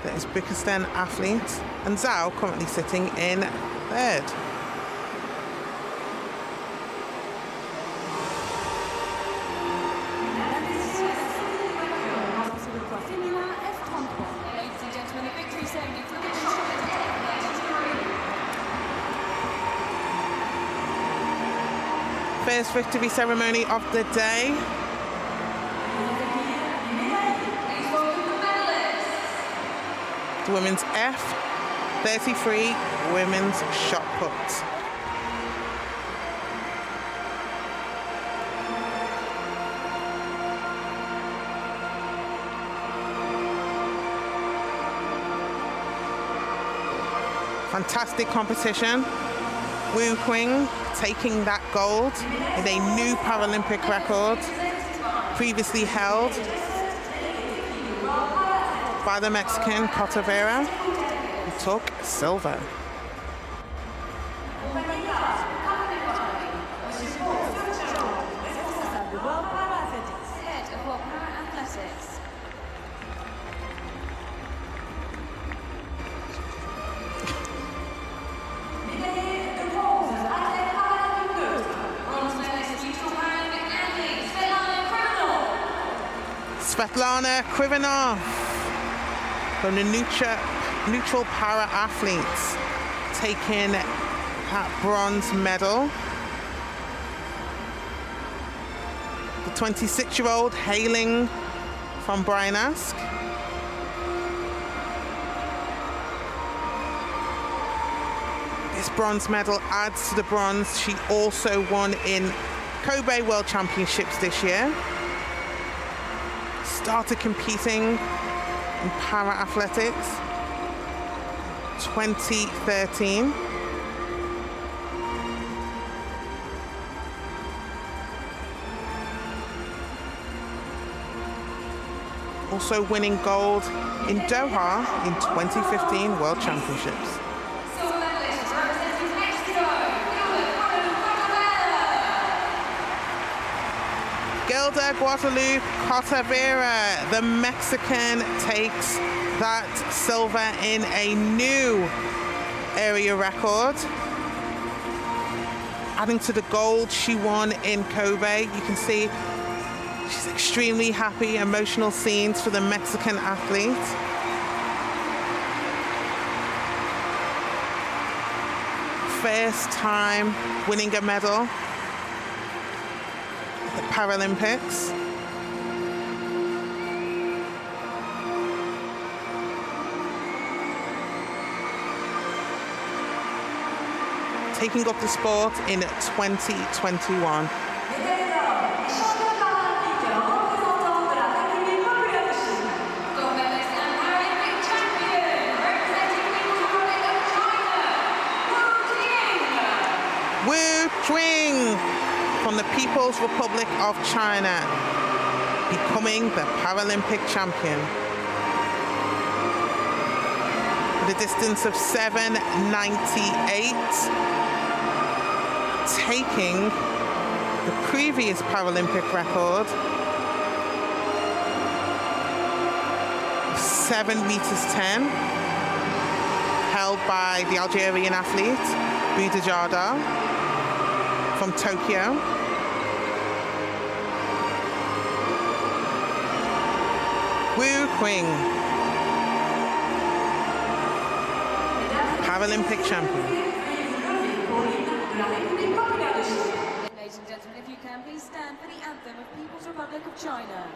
That is Bukistan athlete, and Zhao currently sitting in third. First victory ceremony of the day. The women's F33 women's shot put. Fantastic competition. Wu Qing taking that gold with a new Paralympic record, previously held by the Mexican Chateau, who took silver. Svetlana Krivanov from the neutral para athletes taking that bronze medal. The 26-year-old hailing from Bryansk. This bronze medal adds to the bronze she also won in Kobe World Championships this year. Started competing in para-athletics 2013. Also winning gold in Doha in 2015 World Championships. Gilda Guadalupe Cortavera, the Mexican, takes that silver in a new area record. Adding to the gold she won in Kobe, you can see she's extremely happy, emotional scenes for the Mexican athlete. First time winning a medal at the Paralympics. Taking up the sport in 2021. From the People's Republic of China, becoming the Paralympic champion. With a distance of 7:98, taking the previous Paralympic record of 7:10, held by the Algerian athlete Boudijada from Tokyo. Wu Qing, Paralympic champion. Ladies and gentlemen, if you can, please stand for the anthem of People's Republic of China.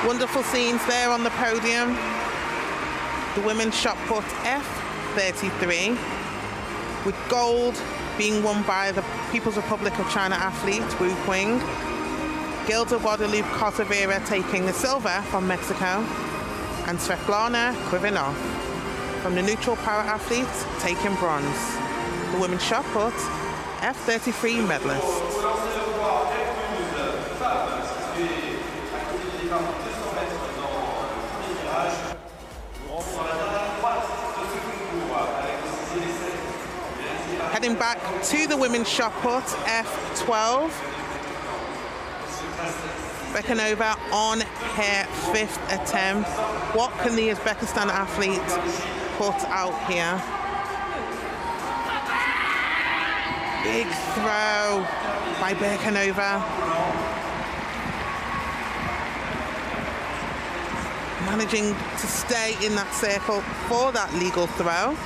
Wonderful scenes there on the podium. The women's shot put F33, with gold being won by the People's Republic of China athlete Wu Qing. Gilda Guadalupe Cortavera taking the silver from Mexico, and Svetlana Krivanov from the neutral para athletes taking bronze. The women's shot put F33 medalists. Heading back to the women's shot put, F12. Bekanova on her 5th attempt. What can the Uzbekistan athlete put out here? Big throw by Birkenova. Managing to stay in that circle for that legal throw.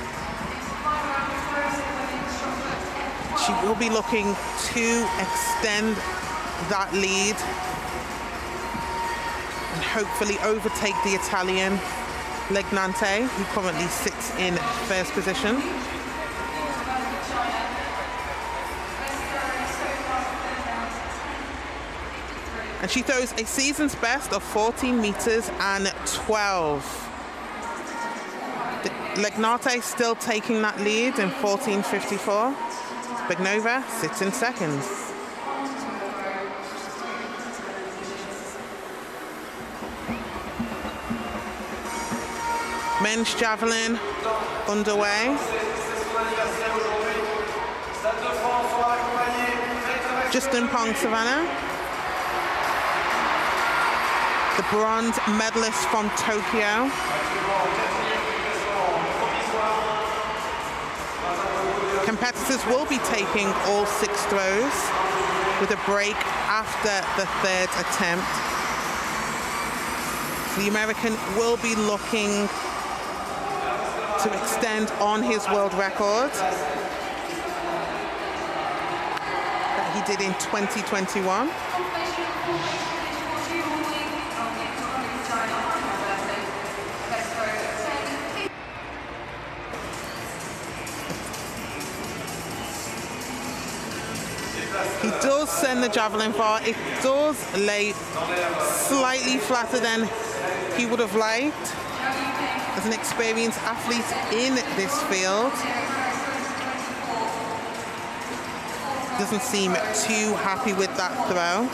She will be looking to extend that lead and hopefully overtake the Italian Legnante, who currently sits in first position. And she throws a season's best of 14 meters and 12. Legnate still taking that lead in 14.54. Birkenova sits in second. Men's javelin underway. Justin Pong Savannah, the bronze medalist from Tokyo. Competitors will be taking all 6 throws with a break after the 3rd attempt. The American will be looking to extend on his world record that he did in 2021. He does send the javelin far. It does lay slightly flatter than he would have liked. As an experienced athlete in this field, doesn't seem too happy with that throw.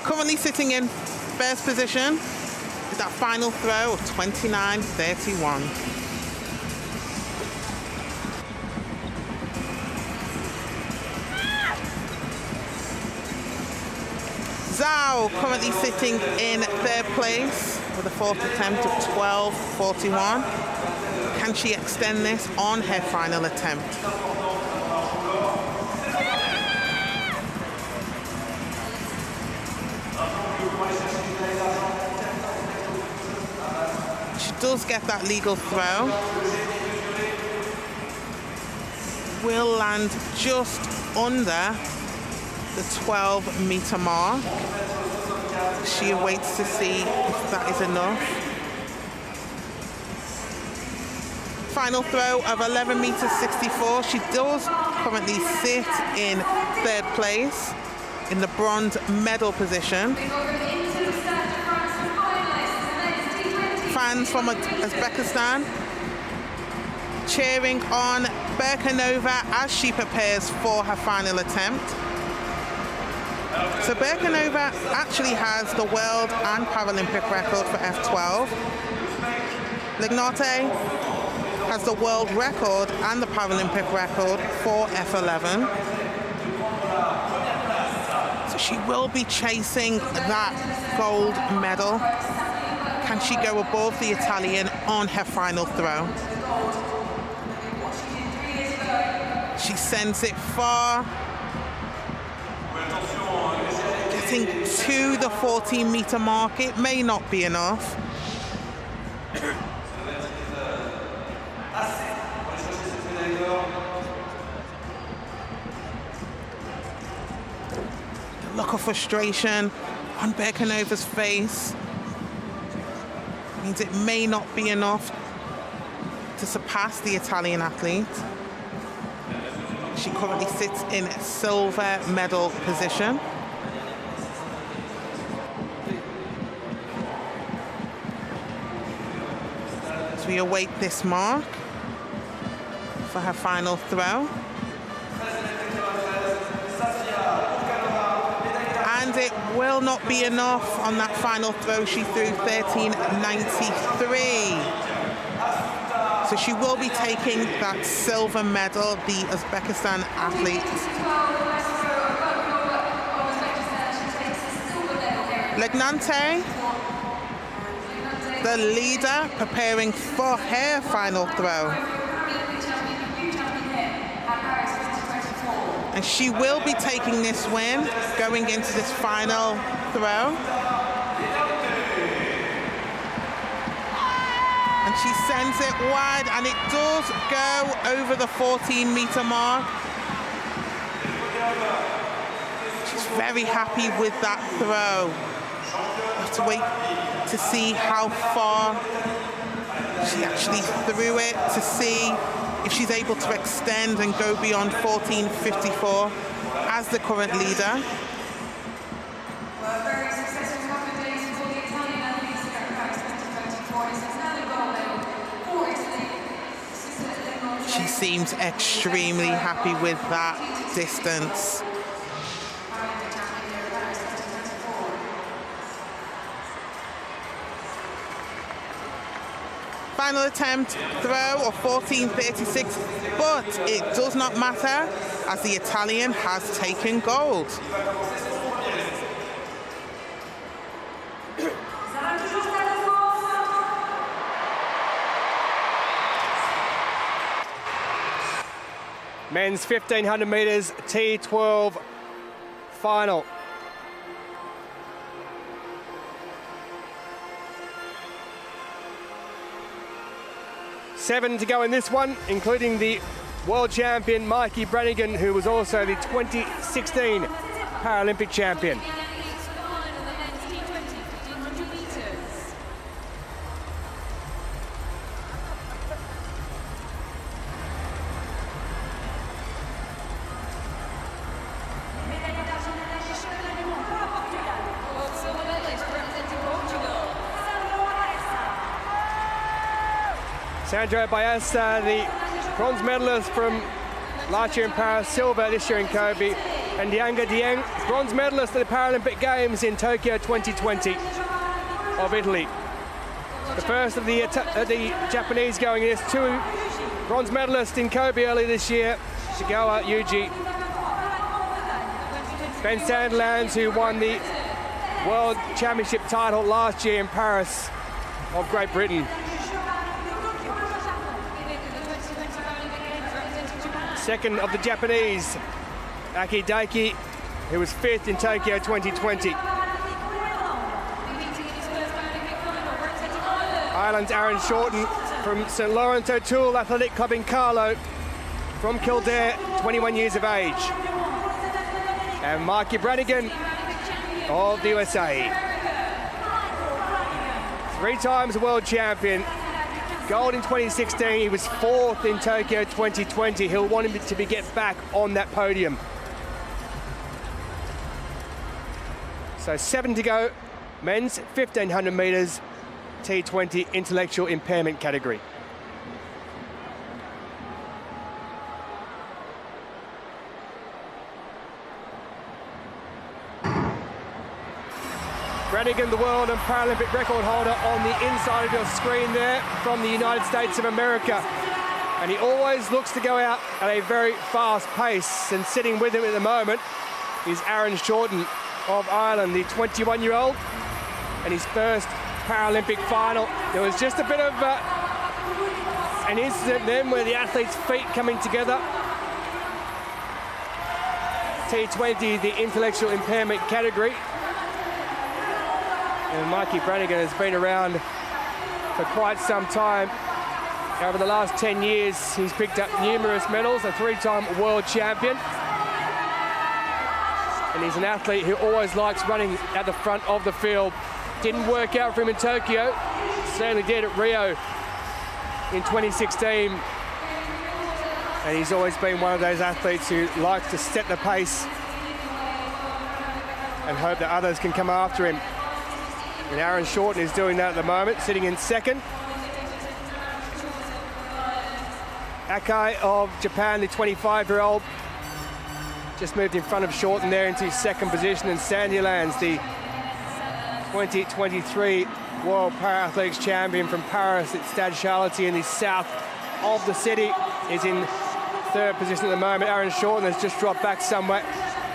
Currently sitting in first position with that final throw of 29.31. Zhao currently sitting in 3rd place with a 4th attempt of 12.41. Can she extend this on her final attempt? She does get that legal throw. Will land just under the 12-meter mark. She awaits to see if that is enough. Final throw of 11 meters 64. She does currently sit in 3rd place in the bronze medal position. Fans from Uzbekistan cheering on Birkenova as she prepares for her final attempt. So Birkenova actually has the world and Paralympic record for F12. Legnate has the world record and the Paralympic record for F11. So she will be chasing that gold medal. Can she go above the Italian on her final throw? She sends it far. Getting to the 14-meter mark, it may not be enough. The look of frustration on Birkenova's face means it may not be enough to surpass the Italian athlete. She currently sits in silver medal position. So we await this mark for her final throw. And it will not be enough on that final throw. She threw 13.93. So she will be taking that silver medal, the Uzbekistan athlete. Legnante the leader preparing for her final throw. And she will be taking this win going into this final throw. And she sends it wide, and it does go over the 14-meter mark. She's very happy with that throw. We'll have to wait to see how far she actually threw it, to see if she's able to extend and go beyond 14.54 as the current leader. She seems extremely happy with that distance. Final attempt throw of 14.36, but it does not matter as the Italian has taken gold. Men's 1500 metres T12 final. Seven to go in this one, including the world champion Mikey Brannigan, who was also the 2016 Paralympic champion. Sandro Baessa, the bronze medalist from last year in Paris, silver this year in Kobe, and Dianga Dieng, bronze medalist at the Paralympic Games in Tokyo 2020 of Italy. The first of the Japanese going is two bronze medalists in Kobe early this year, Shigeru Yuji, Ben Sandilands, who won the World Championship title last year in Paris of Great Britain. Second of the Japanese, Aki Daiki, who was fifth in Tokyo 2020. Ireland's Aaron Shorten from St Lawrence O'Toole Athletic Club in Carlow, from Kildare, 21 years of age. And Mikey Brannigan of the USA. Three times world champion. Gold in 2016, he was fourth in Tokyo 2020. He'll want him to get back on that podium. So 7 to go, men's 1500 metres, T20 intellectual impairment category. Brannigan, the world and Paralympic record holder, on the inside of your screen there from the United States of America. And he always looks to go out at a very fast pace. And sitting with him at the moment is Aaron Shorten of Ireland, the 21-year-old, and his first Paralympic final. There was just a bit of an incident then where the athlete's feet coming together. T20, the intellectual impairment category. And Mikey Brannigan has been around for quite some time. Over the last 10 years, he's picked up numerous medals, a three-time world champion. And he's an athlete who always likes running at the front of the field. Didn't work out for him in Tokyo, certainly did at Rio in 2016. And he's always been one of those athletes who likes to set the pace and hope that others can come after him. And Aaron Shorten is doing that at the moment, sitting in second. Akai of Japan, the 25-year-old, just moved in front of Shorten there into second position. And Sandilands, the 2023 World Para-Athletics champion from Paris at Stade Charlotte in the south of the city, is in third position at the moment. Aaron Shorten has just dropped back somewhat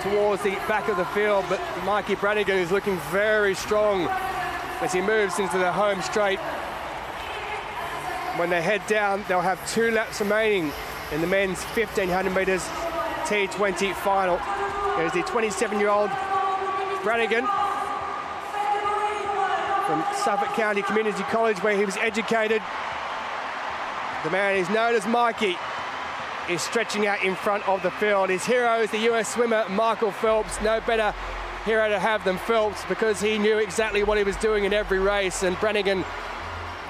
towards the back of the field, but Mikey Brannigan is looking very strong as he moves into the home straight When they head down, they'll have 2 laps remaining in the men's 1500 metres T20 final. There's the 27-year-old Brannigan from Suffolk County Community College, where he was educated. The man is known as Mikey, is stretching out in front of the field. His hero is the US swimmer Michael Phelps. No better hero to have than Phelps, because he knew exactly what he was doing in every race, and Brannigan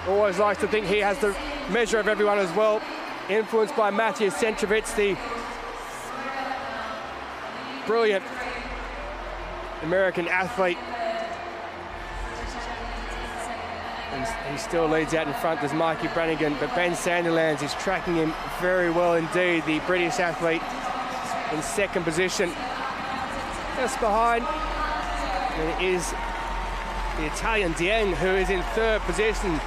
always likes to think he has the measure of everyone as well. Influenced by Matthew Centrovitz, the brilliant American athlete. And he still leads out in front. There's Mikey Brannigan, but Ben Sandilands is tracking him very well indeed. The British athlete in second position. Just behind is the Italian Dieng, who is in third position.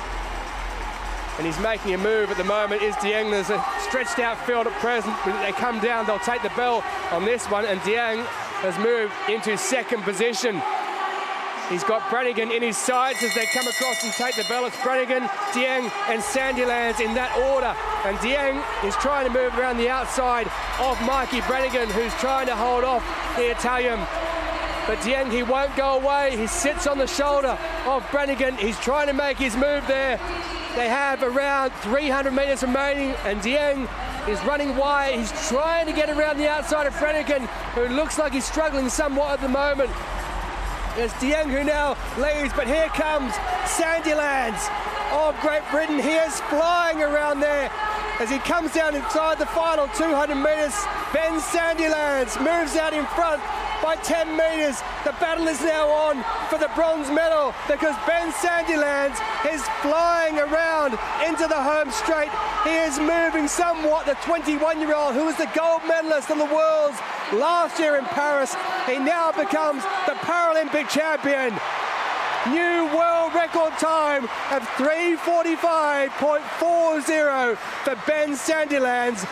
And he's making a move at the moment. Is Dieng. There's a stretched out field at present. When they come down, they'll take the bell on this one, and Dieng has moved into second position. He's got Brannigan in his sights as they come across and take the bell. It's Brannigan, Dieng and Sandilands in that order. And Dieng is trying to move around the outside of Mikey Brannigan, who's trying to hold off the Italian. But Dieng, he won't go away. He sits on the shoulder of Brannigan. He's trying to make his move there. They have around 300 metres remaining, and Dieng is running wide. He's trying to get around the outside of Brannigan, who looks like he's struggling somewhat at the moment. It's Dieng who now leads, but here comes Sandilands of Great Britain. He is flying around there as he comes down inside the final 200 metres. Ben Sandilands moves out in front by 10 metres. The battle is now on for the bronze medal, because Ben Sandilands is flying around into the home straight. He is moving somewhat. The 21-year-old who was the gold medalist in the Worlds last year in Paris, he now becomes the Paralympic champion. New world record time of 3:45.40 for Ben Sandilands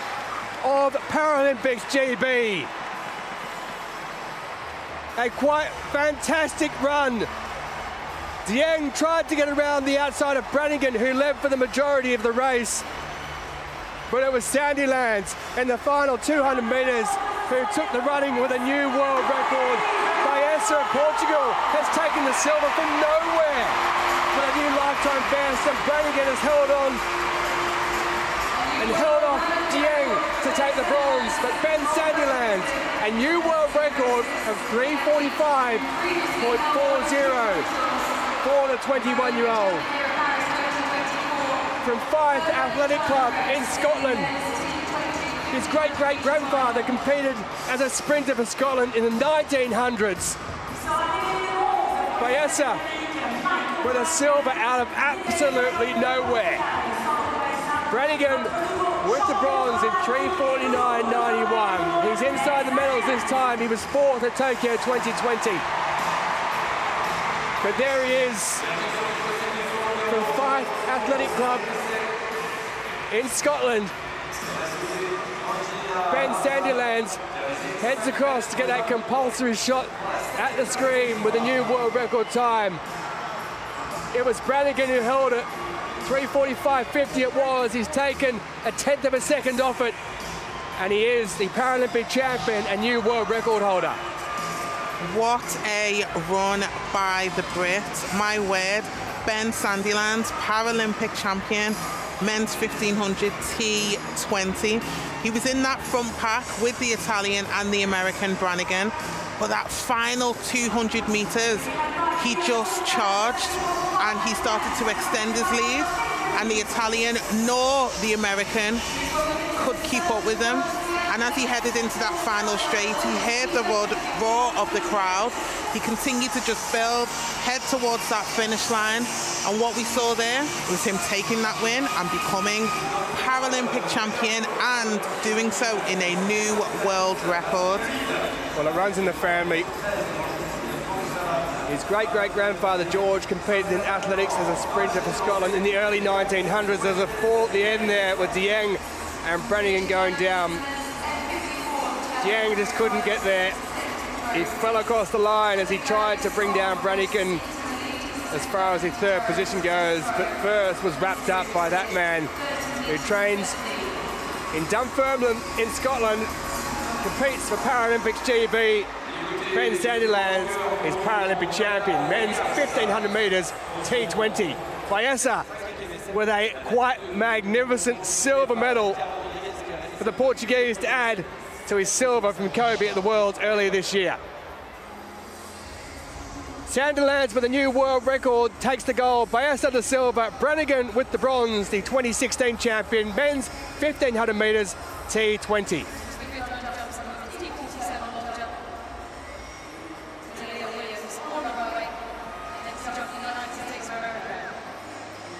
of Paralympics GB. A quite fantastic run. Dieng tried to get around the outside of Brannigan, who led for the majority of the race. But it was Sandilands in the final 200 metres who took the running with a new world record. Baeza of Portugal has taken the silver from nowhere for a new lifetime best, and Brannigan has held on and held off Dieng to take the bronze. But Ben Sandilands, a new world record of 3:45.40 for the 21-year-old. From Fife Athletic Club in Scotland. His great-great-grandfather competed as a sprinter for Scotland in the 1900s. Baeza with a silver out of absolutely nowhere. Brannigan with the bronze in 3:49.91. He's inside the medals this time. He was fourth at Tokyo 2020. But there he is from Fife Athletic Club in Scotland. Ben Sandilands heads across to get that compulsory shot at the screen with a new world record time. It was Brannigan who held it. 3:45.50 it was. He's taken a tenth of a second off it, and he is the Paralympic champion and new world record holder. What a run by the Brits. My word, Ben Sandilands, Paralympic champion, men's 1500 T20. He was in that front pack with the Italian and the American Brannigan, but that final 200 metres, he just charged and he started to extend his lead, and the Italian nor the American could keep up with him. And as he headed into that final straight, he heard the roar of the crowd. He continued to just build, head towards that finish line. And what we saw there was him taking that win and becoming Paralympic champion, and doing so in a new world record. Well, it runs in the family. His great-great-grandfather George competed in athletics as a sprinter for Scotland in the early 1900s. There's a fall at the end there with Dieng and Brannigan going down. Dieng just couldn't get there. He fell across the line as he tried to bring down Brannigan. as far as the third position goes, but first was wrapped up by that man who trains in Dunfermline in Scotland, competes for Paralympics GB. Ben Sandilands is Paralympic champion, men's 1500 metres T20. Baessa with a quite magnificent silver medal for the Portuguese to add to his silver from Kobe at the Worlds earlier this year. Sandilands with a new world record takes the gold. Baessa the silver. Brannigan with the bronze, the 2016 champion, men's 1500 metres T20.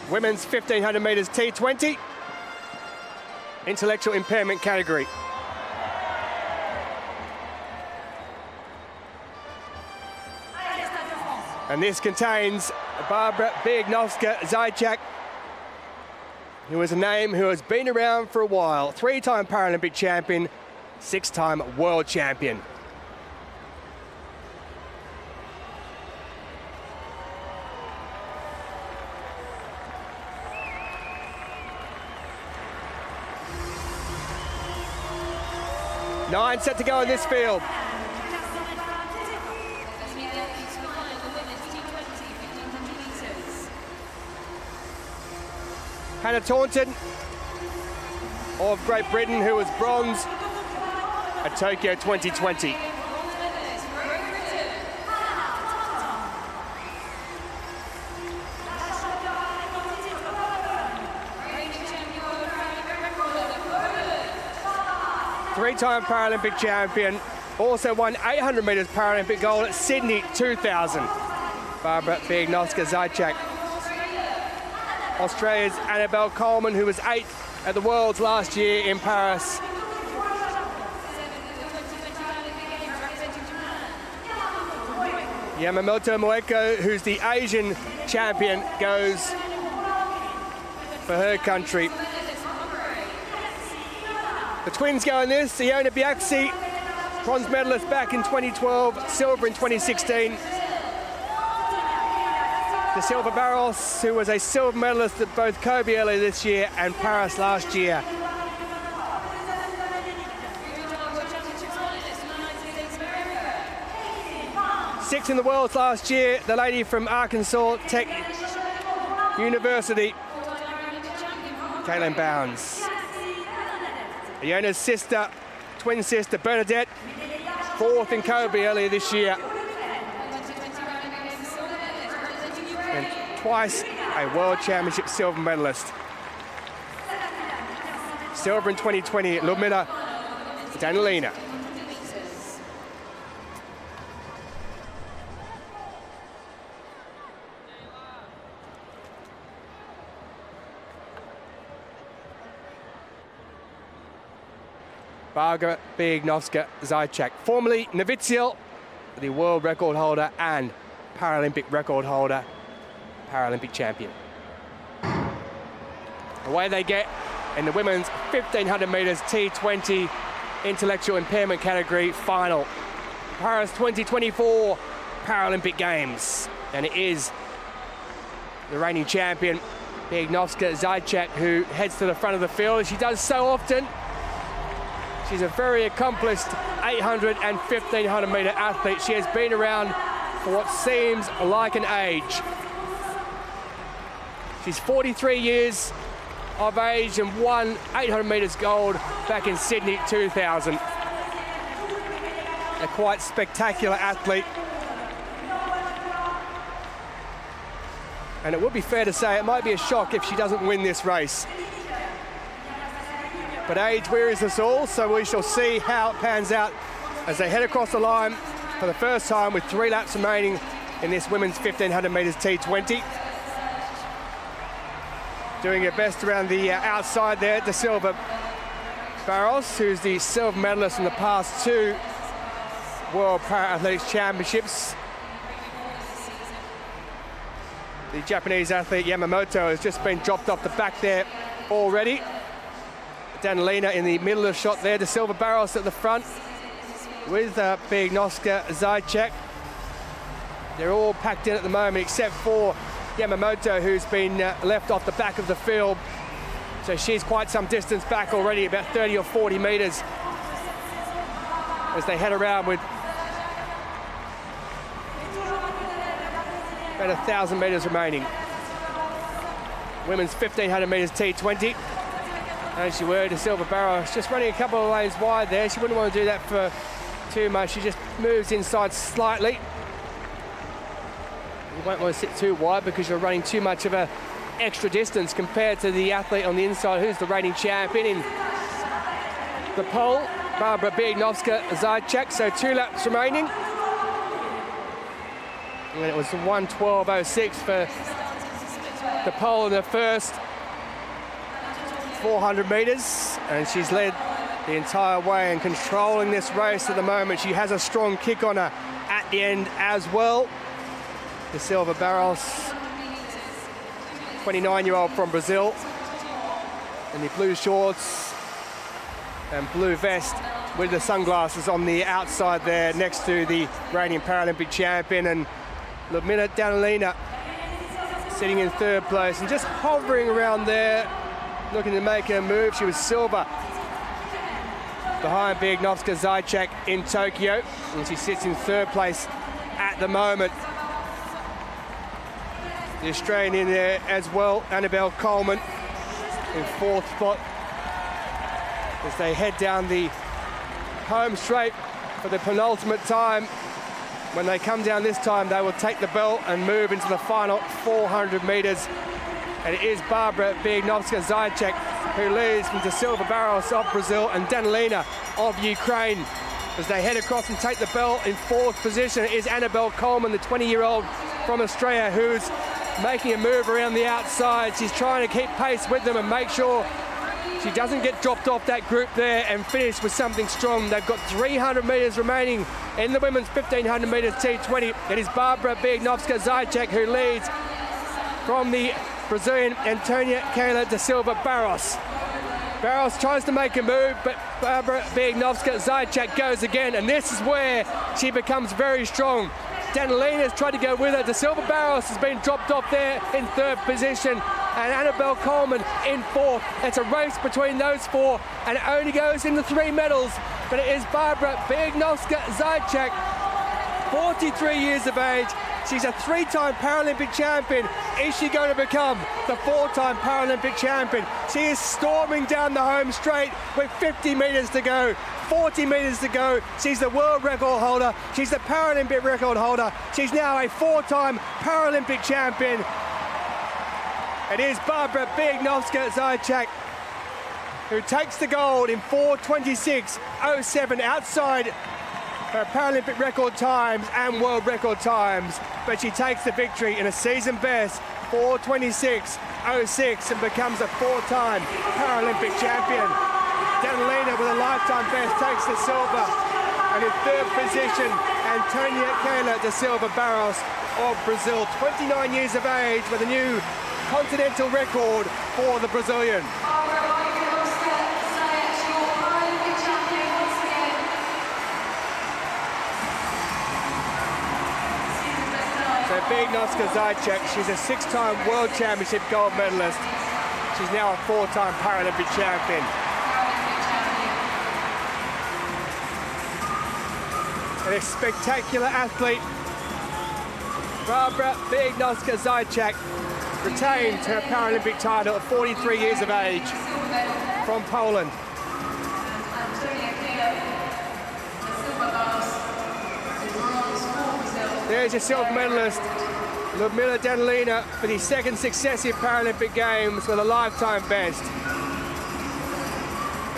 Women's 1500 metres T20, intellectual impairment category. And this contains Barbara Biegnovska-Zajac, who is a name who has been around for a while. 3-time Paralympic champion, 6-time world champion. Nine set to go in this field. Hannah Taunton of Great Britain, who was bronze at Tokyo 2020. Three-time Paralympic champion, also won 800 metres Paralympic gold at Sydney 2000. Barbara Biegnovska-Zajac. Australia's Annabelle Coleman, who was 8th at the Worlds last year in Paris. Yamamoto Moeko, who's the Asian champion, goes for her country. The twins go in this. Iona Biaxi, bronze medalist back in 2012, silver in 2016. De Silva Barros, who was a silver medalist at both Kobe earlier this year and Paris last year. Sixth in the Worlds last year, the lady from Arkansas Tech University, Caitlin Bounds. Iona's sister, twin sister Bernadette, fourth in Kobe earlier this year. And twice a World Championship silver medalist. Silver in 2020 at Ludmila Danilina. Barbara Biegnovska-Zajac, formerly Noviciel, the world record holder and Paralympic record holder, Paralympic champion. Away they get in the women's 1500 metres T20 intellectual impairment category final. Paris 2024 Paralympic Games. And it is the reigning champion, Biegnovska-Zajac, who heads to the front of the field, as she does so often. She's a very accomplished 800 and 1500 metre athlete. She has been around for what seems like an age. She's 43 years of age and won 800 metres gold back in Sydney 2000. A quite spectacular athlete. And it would be fair to say it might be a shock if she doesn't win this race. But age wearies us all, so we shall see how it pans out as they head across the line for the first time with 3 laps remaining in this women's 1500 metres T20. Doing her best around the outside there, De Silva Barros, who's the silver medalist in the past 2 World Para-Athletics Championships. The Japanese athlete Yamamoto has just been dropped off the back there already. Danilina in the middle of the shot there. De Silva Barros at the front with Biegnovska-Zajac. They're all packed in at the moment, except for Yamamoto, who's been left off the back of the field. So she's quite some distance back already, about 30 or 40 metres, as they head around with about 1,000 metres remaining. Women's 1,500 metres T20. And she were De Silva Barros just running a couple of lanes wide there. She wouldn't want to do that for too much. She just moves inside slightly. You won't want to sit too wide because you're running too much of a extra distance compared to the athlete on the inside, who's the reigning champion in the pole, Barbara Biegnovska-Zajac. So 2 laps remaining. And it was 1:12.06 for the pole in the first 400 metres, and she's led the entire way and controlling this race at the moment. She has a strong kick on her at the end as well. De Silva Barros, 29-year-old from Brazil, in the blue shorts and blue vest with the sunglasses on the outside there, next to the reigning Paralympic champion, and Ludmila Danilina sitting in 3rd place and just hovering around there, looking to make her move. She was silver behind Biegnovska-Zajac in Tokyo, and she sits in 3rd place at the moment. The Australian in there as well, Annabelle Coleman, in 4th spot, as they head down the home straight for the penultimate time. When they come down this time, they will take the belt and move into the final 400 metres. And it is Barbara Biegnovska-Zajac who leads from De Silva Barros of Brazil and Danilina of Ukraine. As they head across and take the belt in 4th position, it is Annabelle Coleman, the 20-year-old from Australia, who's making a move around the outside. She's trying to keep pace with them and make sure she doesn't get dropped off that group there and finish with something strong. They've got 300 metres remaining in the women's 1,500 metres T20. It is Barbara Biegnovska-Zajac who leads from the Brazilian Antonia Kayla De Silva Barros. Barros tries to make a move, but Barbara Biegnovska-Zajac goes again, and this is where she becomes very strong. Danilina's tried to go with her. De Silva Barros has been dropped off there in 3rd position, and Annabelle Coleman in 4th. It's a race between those 4, and it only goes into 3 medals, but it is Barbara Biegnovska-Zajac, 43 years of age. She's a 3-time Paralympic champion. Is she going to become the 4-time Paralympic champion? She is storming down the home straight with 50 metres to go, 40 metres to go. She's the world record holder. She's the Paralympic record holder. She's now a 4-time Paralympic champion. It is Barbara Biegnovska-Zajac who takes the gold in 4:26.07, outside her Paralympic record times and world record times, but she takes the victory in a season best 4:26.06 and becomes a 4-time Paralympic champion. Danilina with a lifetime best takes the silver, and in 3rd position Antonia Kayla De Silva Barros of Brazil, 29 years of age, with a new continental record for the Brazilian. Biegnovska-Zajac, she's a 6-time World Championship gold medalist. She's now a 4-time Paralympic champion. And a spectacular athlete, Barbara Biegnovska-Zajac retained her Paralympic title at 43 years of age from Poland. There's your silver medalist, Ludmila Danilina, for the 2nd successive Paralympic Games with a lifetime best.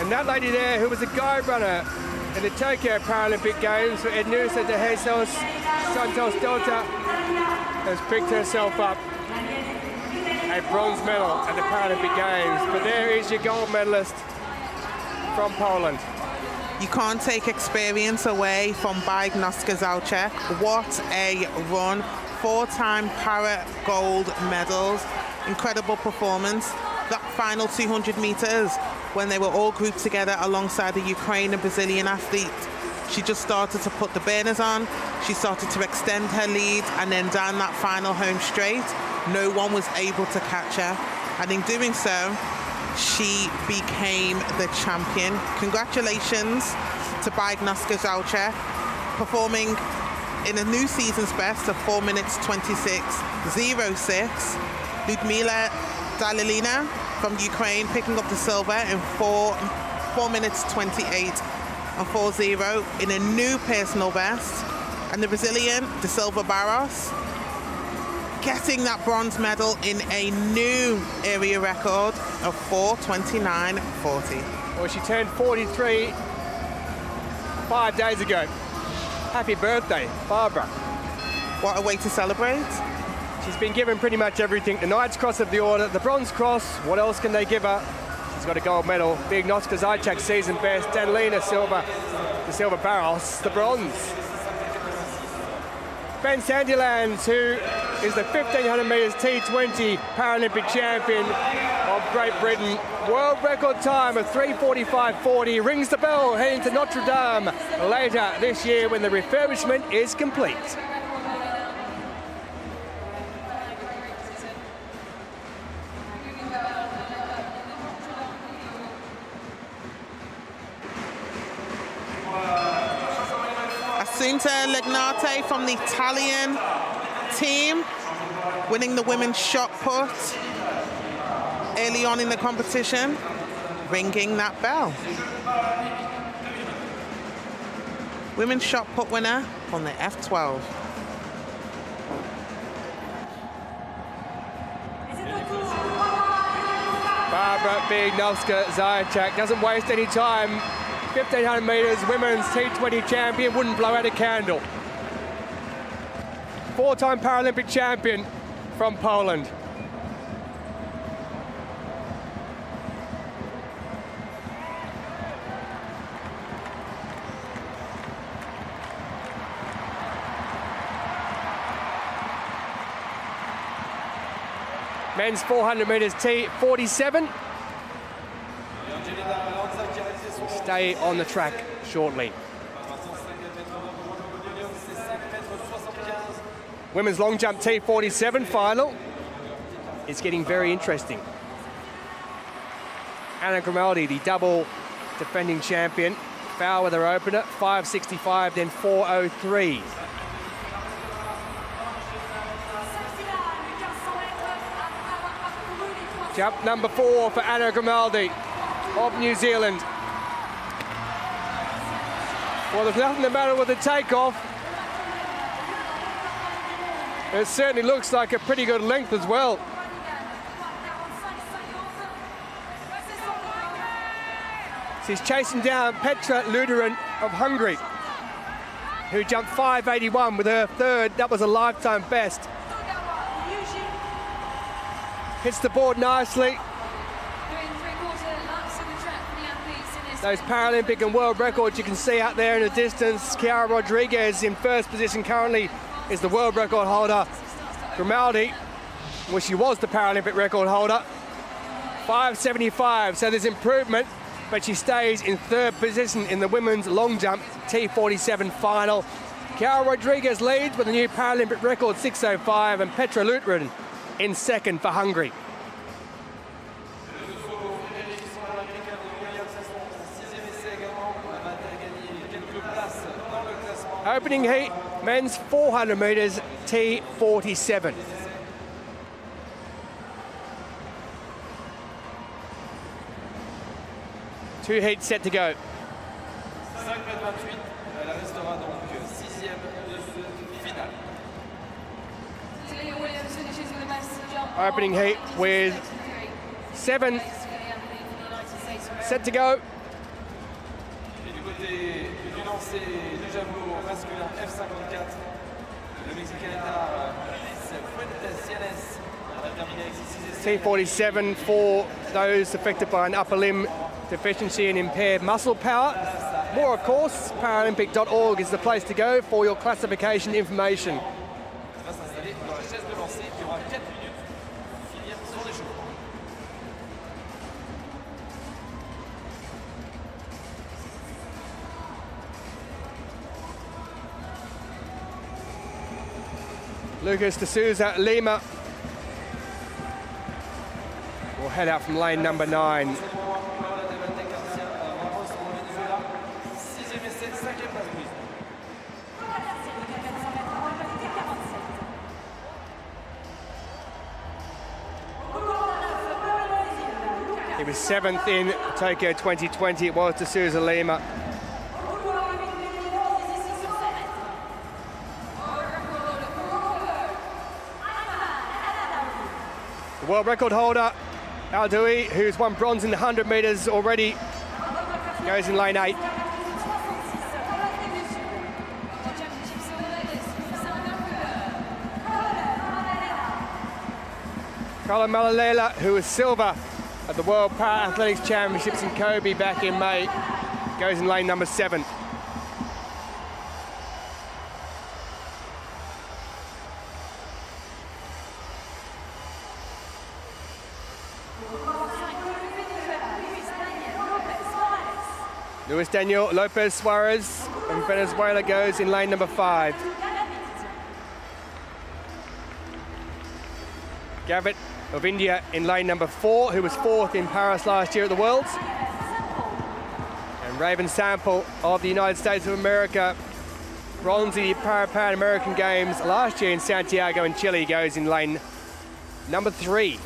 And that lady there, who was a guide runner in the Tokyo Paralympic Games for Ednusa de Jesus Santos Dota, has picked herself up a bronze medal at the Paralympic Games. But there is your gold medalist from Poland. You can't take experience away from Biegnovska-Zajac. What a run. 4-time para gold medals. Incredible performance. That final 200 metres, when they were all grouped together alongside the Ukrainian and Brazilian athletes, she just started to put the burners on. she started to extend her lead, and then down that final home straight, no one was able to catch her. And in doing so, she became the champion. Congratulations to Agnieszka Zaujczak, performing in a new season's best of 4 minutes 26.06. Ludmila Dalilina from Ukraine picking up the silver in 4 minutes 28.40 in a new personal best. And the Brazilian, De Silva Barros, getting that bronze medal in a new area record of 4:29.40. Well, she turned 43 5 days ago. Happy birthday, Barbara. What a way to celebrate. She's been given pretty much everything. The Knight's Cross of the Order, the Bronze Cross. What else can they give her? She's got a gold medal. Agnieszka Zaujczak, season best. Danilina Silva, the Silva Barros, the bronze. Ben Sandilands, who is the 1500 metres T20 Paralympic champion of Great Britain. World record time of 3:45.40. Rings the bell heading to Notre Dame later this year when the refurbishment is complete. Assunta Legnate from the Italian team, winning the women's shot put early on in the competition, ringing that bell. Women's shot put winner on the F12. Barbara Agnieszka Zaujczak doesn't waste any time. 1500 metres women's T20 champion, wouldn't blow out a candle. 4-time Paralympic champion from Poland. Men's 400 metres T47. Stay on the track shortly. Women's long jump T47 final. It's getting very interesting. Anna Grimaldi, the double defending champion, foul with her opener, 5:65, then 4:03. Jump number 4 for Anna Grimaldi of New Zealand. Well, there's nothing the matter with the takeoff. It certainly looks like a pretty good length as well. She's chasing down Petra Luderin of Hungary, who jumped 5:81 with her third. That was a lifetime best. Hits the board nicely. Those Paralympic and world records you can see out there in the distance. Chiara Rodriguez in first position currently is the world record holder. Grimaldi, well, she was the Paralympic record holder. 5:75, so there's improvement, but she stays in third position in the women's long jump T47 final. Chiara Rodriguez leads with a new Paralympic record 6:05, and Petra Luderin in second for Hungary. Opening heat, men's 400 metres T47. Two heats set to go. 5:28, elle restera donc 6e de ce final. Opening heat with 7 set to go. Et du côté du lancer du javelot masculin F54, le Mexicain Fuentes Yanes a terminé avec 6 T47 for those affected by an upper limb deficiency and impaired muscle power. More, of course, Paralympic.org is the place to go for your classification information. Elle va s'installer dans la chaise de lancer qui aura 4 minutes pour finir son échauffement. Lucas de Souza Lima will head out from lane number 9. He was 7th in Tokyo 2020. It was de Souza Lima. The world record holder, Al-Doui, who's won bronze in the 100 metres already, goes in lane 8. Colin Malalela, who was silver at the World Para-Athletics Championships in Kobe back in May, goes in lane number 7. Luis Daniel Lopez Suarez from Venezuela goes in lane number 5. Gavit of India in lane number 4, who was 4th in Paris last year at the Worlds. And Raven Sample of the United States of America, bronze in the Pan American Games last year in Santiago in Chile, goes in lane number 3.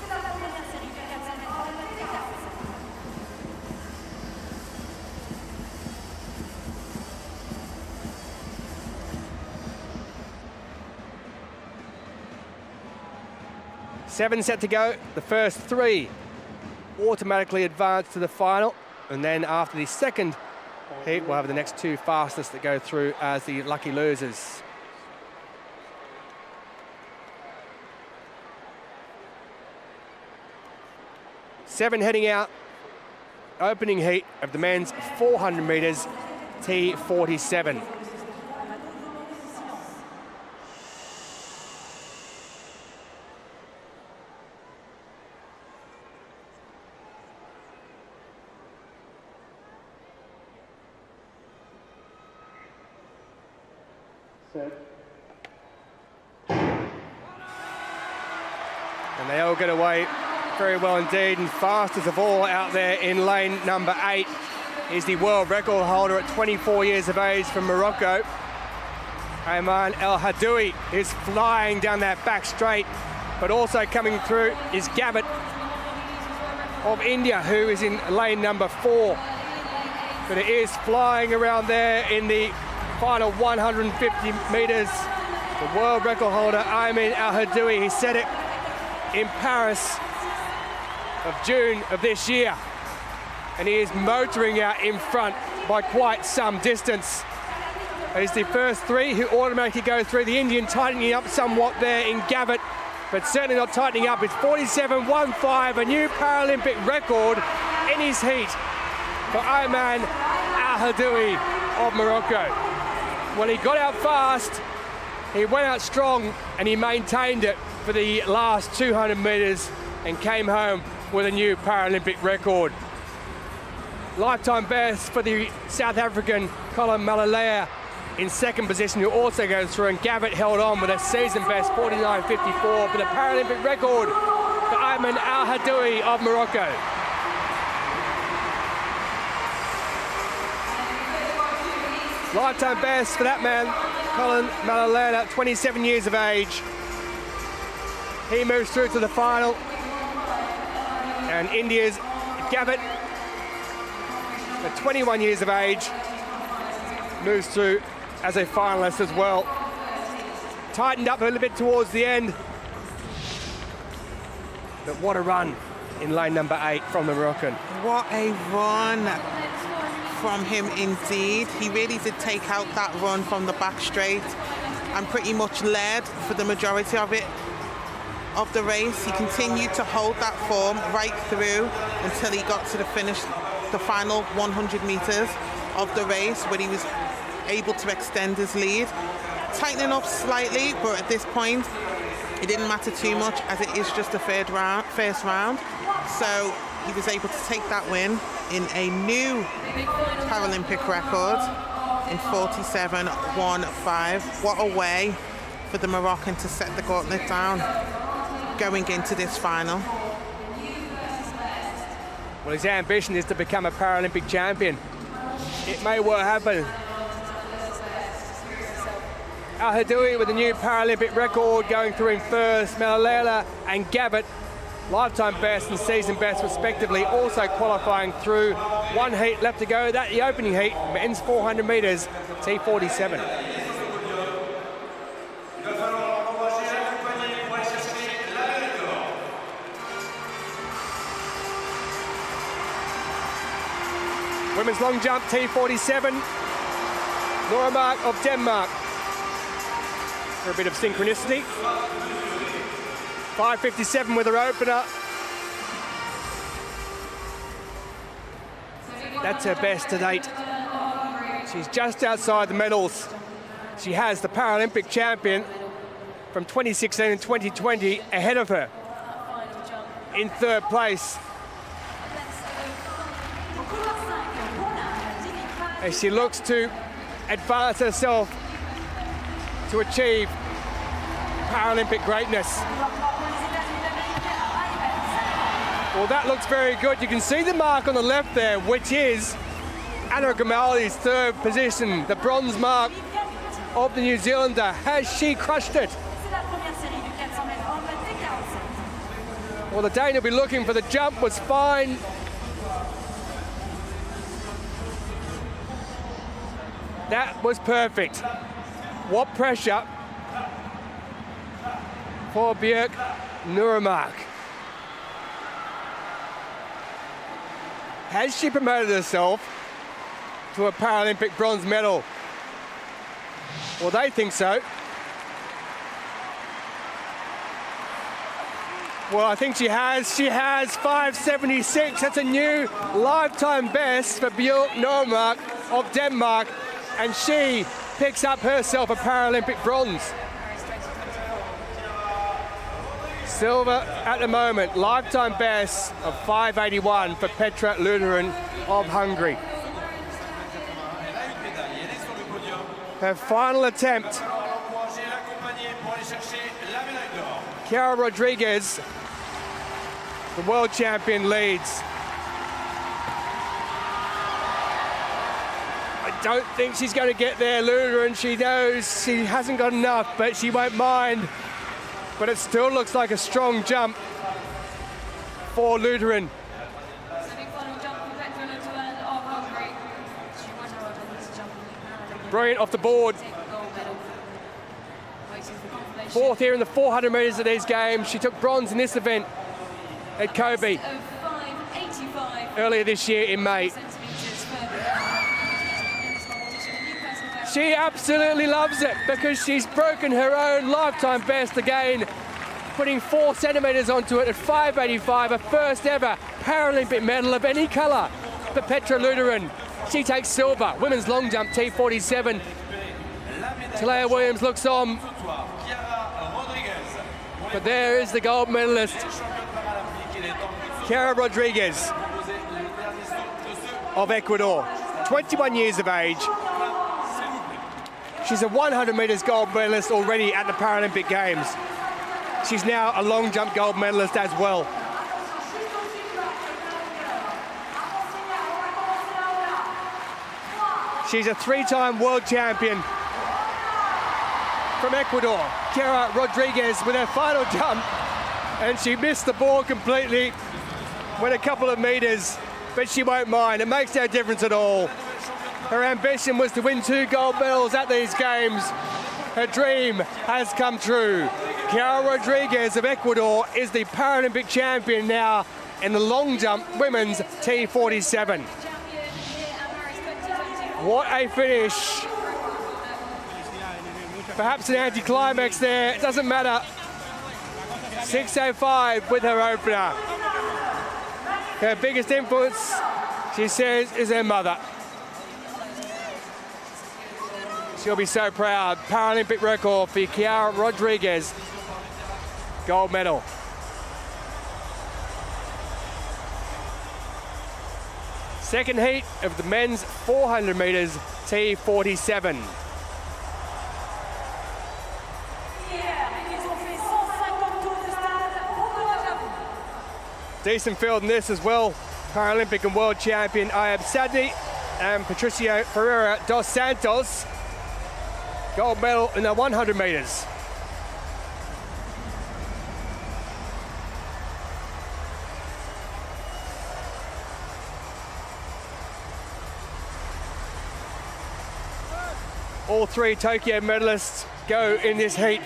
Seven set to go. The first 3 automatically advance to the final, and then after the second heat, we'll have the next 2 fastest that go through as the lucky losers. Seven heading out. Opening heat of the men's 400 metres, T47. And they all get away very well indeed, and fastest of all out there in lane number 8 is the world record holder at 24 years of age from Morocco. Ayman El Hadoui is flying down that back straight, but also coming through is Gavit of India, who is in lane number 4. But it is flying around there in the final 150 metres. The world record holder, Ayman El Hadoui, he set it in Paris of June of this year, and he is motoring out in front by quite some distance. He's the first 3 who automatically go through. The Indian tightening up somewhat there in Gavit, but certainly not tightening up. It's 47.15, a new Paralympic record in his heat for Ayman El Hadoui of Morocco. Well, he got out fast, he went out strong, and he maintained it for the last 200 metres and came home with a new Paralympic record. Lifetime best for the South African Colin Malalela in second position, who also goes through, and Gavit held on with a season best 49.54 for the Paralympic record for Ayman El Hadoui of Morocco. Lifetime best for that man, Colin Malalela, 27 years of age. He moves through to the final, and India's Gavit, at 21 years of age, moves through as a finalist as well. Tightened up a little bit towards the end, but what a run in lane number 8 from the Moroccan. What a run from him indeed. He really did take out that run from the back straight and pretty much led for the majority of it. Of the race, he continued to hold that form right through until he got to the finish, the final 100 meters of the race, where he was able to extend his lead, tightening up slightly, but at this point it didn't matter too much as it is just the first round. So he was able to take that win in a new Paralympic record in 47.15. What a way for the Moroccan to set the gauntlet down going into this final. Well, his ambition is to become a Paralympic champion. It may well happen. Al Hadoui with a new Paralympic record going through in first. Malalela and Gavitt, lifetime best and season best respectively, also qualifying through. One heat left to go. That the opening heat, men's 400 meters, T47. Women's long jump, T47. Nordmark of Denmark. For a bit of synchronicity. 5:57 with her opener. That's her best to date. She's just outside the medals. She has the Paralympic champion from 2016 and 2020 ahead of her in third place. As she looks to advance herself to achieve Paralympic greatness. Well, that looks very good. You can see the mark on the left there, which is Anna Grimaldi's third position, the bronze mark of the New Zealander. Has she crushed it? Well, the Dane will be looking for the jump, was fine. That was perfect. What pressure for Björk Nurmark. Has she promoted herself to a Paralympic bronze medal? Well, they think so. Well, I think she has. She has 5:76. That's a new lifetime best for Björk Nurmark of Denmark. And she picks up herself a Paralympic bronze. Silver at the moment, lifetime best of 5:81 for Petra Lutheran of Hungary. Her final attempt. Chiara Rodriguez, the world champion, leads. I don't think she's going to get there, Lutheran. She knows she hasn't got enough, but she won't mind. But it still looks like a strong jump for Lutheran. Brilliant off the board. Fourth here in the 400 metres of these games. She took bronze in this event at Kobe earlier this year in May. She absolutely loves it because she's broken her own lifetime best again, putting 4 centimetres onto it at 5:85, a first ever Paralympic medal of any colour for Petra Lutheran. She takes silver. Women's long jump, T47. Talea Williams looks on. But there is the gold medalist, Chiara Rodriguez of Ecuador, 21 years of age. She's a 100 metres gold medalist already at the Paralympic Games. She's now a long jump gold medalist as well. She's a 3-time world champion from Ecuador. Chiara Rodriguez with her final jump, and she missed the ball completely, went a couple of metres, but she won't mind. It makes no difference at all. Her ambition was to win 2 gold medals at these games. Her dream has come true. Chiara Rodriguez of Ecuador is the Paralympic champion now in the long jump women's T47. What a finish. Perhaps an anticlimax there, it doesn't matter. 6:05 with her opener. Her biggest influence, she says, is her mother. She'll be so proud. Paralympic record for Chiara Rodriguez. Gold medal. Second heat of the men's 400 metres T47. Decent field in this as well. Paralympic and world champion Ayab Sadni and Patricio Ferreira dos Santos. Gold medal in the 100 metres. All three Tokyo medalists go in this heat.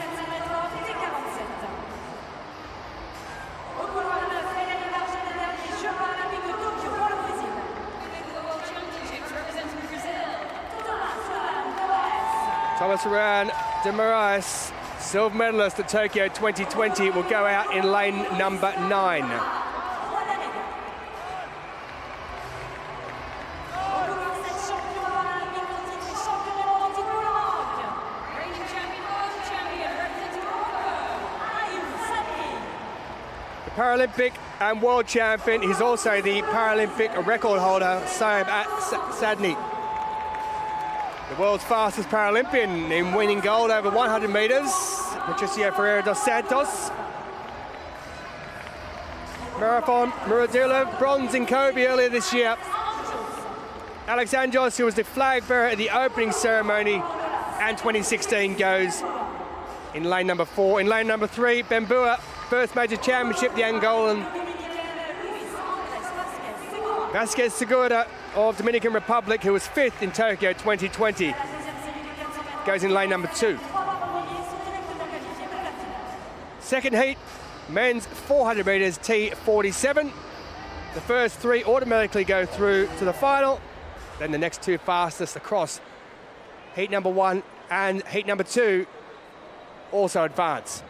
Thomas Ryan de Moraes, silver medalist at Tokyo 2020, will go out in lane number 9. Paralympic and world champion. He's also the Paralympic record holder, Ayab Sadni. The world's fastest Paralympian in winning gold over 100 metres, Patricio Ferreira dos Santos. Marathon, Muradula, bronze in Kobe earlier this year. Alex Anjos, who was the flag bearer at the opening ceremony, and 2016 goes in lane number 4. In lane number 3, Bembua, first major championship, the Angolan. Vasquez Segura of Dominican Republic, who was 5th in Tokyo 2020, goes in lane number 2. Second heat, men's 400 metres T47. The first 3 automatically go through to the final. Then the next 2 fastest across heat number 1 and heat number 2 also advance.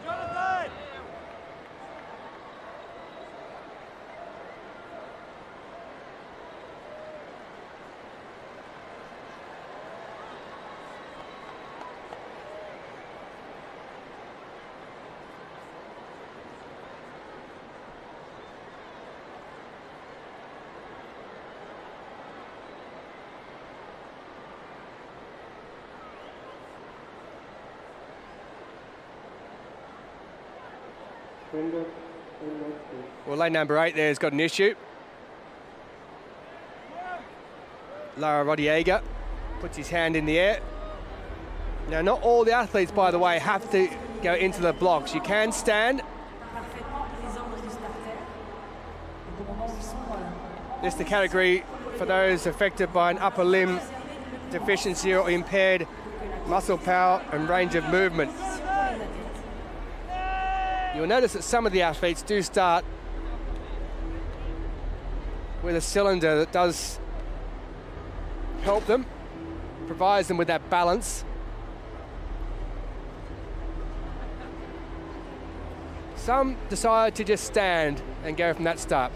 Well, lane number 8 there has got an issue. Lara Rodiega puts his hand in the air. Now, not all the athletes, by the way, have to go into the blocks. You can stand. This is the category for those affected by an upper limb deficiency or impaired muscle power and range of movement. You'll notice that some of the athletes do start with a cylinder that does help them, provides them with that balance. Some decide to just stand and go from that start.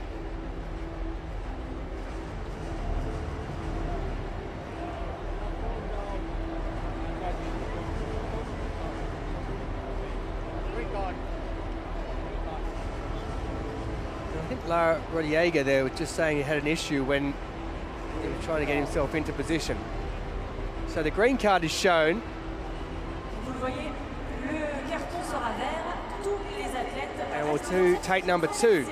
Lara Rodiega there was just saying he had an issue when he was trying to get himself into position. So the green card is shown. And we'll take number 2.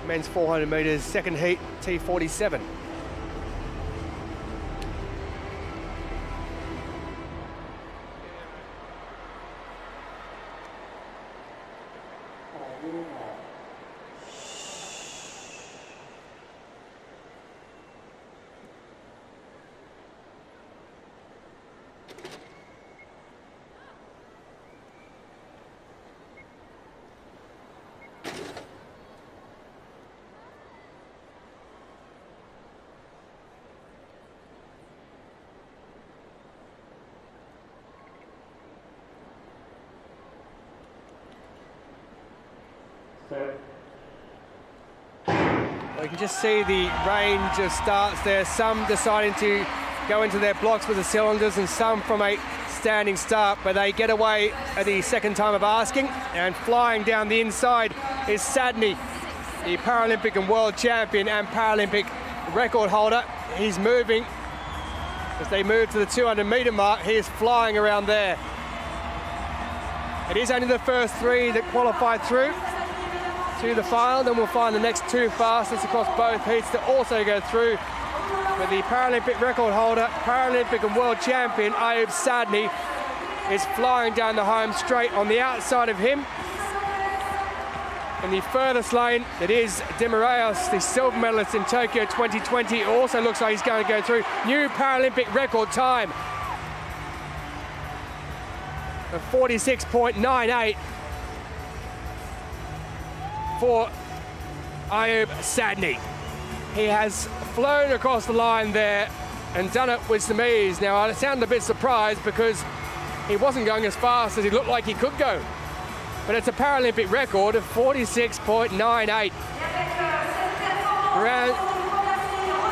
Men's 400 metres, second heat, T47. Well, you can just see the range of starts there. Some deciding to go into their blocks with the cylinders and some from a standing start, but they get away at the second time of asking. And flying down the inside is Sadni, the Paralympic and world champion and Paralympic record holder. He's moving as they move to the 200 metre mark. He is flying around there. It is only the first 3 that qualify through. to the final. Then we'll find the next two fastest across both heats to also go through. But the Paralympic record holder, Paralympic and world champion, Ayoub Sadni, is flying down the home straight. On the outside of him, in the furthest lane, it is De Moraes, the silver medalist in Tokyo 2020. Also looks like he's going to go through. New Paralympic record time of 46.98 for Ayoub Sadni. He has flown across the line there and done it with some ease. Now, I sound a bit surprised because he wasn't going as fast as he looked like he could go. But it's a Paralympic record of 46.98.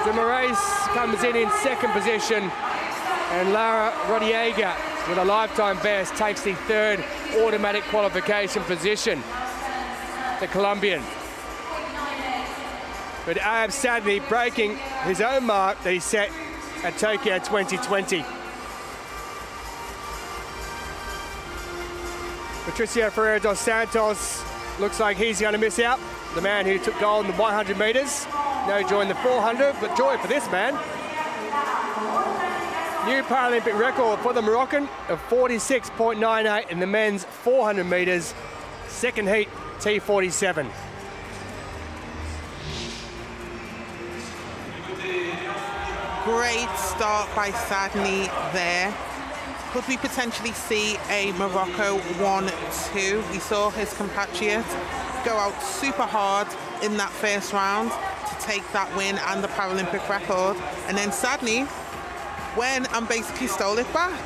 De Moraes comes in second position, and Lara Rodriguez, with a lifetime best, takes the third automatic qualification position, the Colombian. But Ayoub Sadni breaking his own mark that he set at Tokyo 2020. Patricio Ferreira dos Santos looks like he's going to miss out. The man who took gold in the 100 metres. No joy in the 400, but joy for this man. New Paralympic record for the Moroccan of 46.98 in the men's 400 metres. Second heat, T47. Great start by Sadni there. Could we potentially see a Morocco 1-2? We saw his compatriot go out super hard in that first round to take that win and the Paralympic record. And then Sadni went and basically stole it back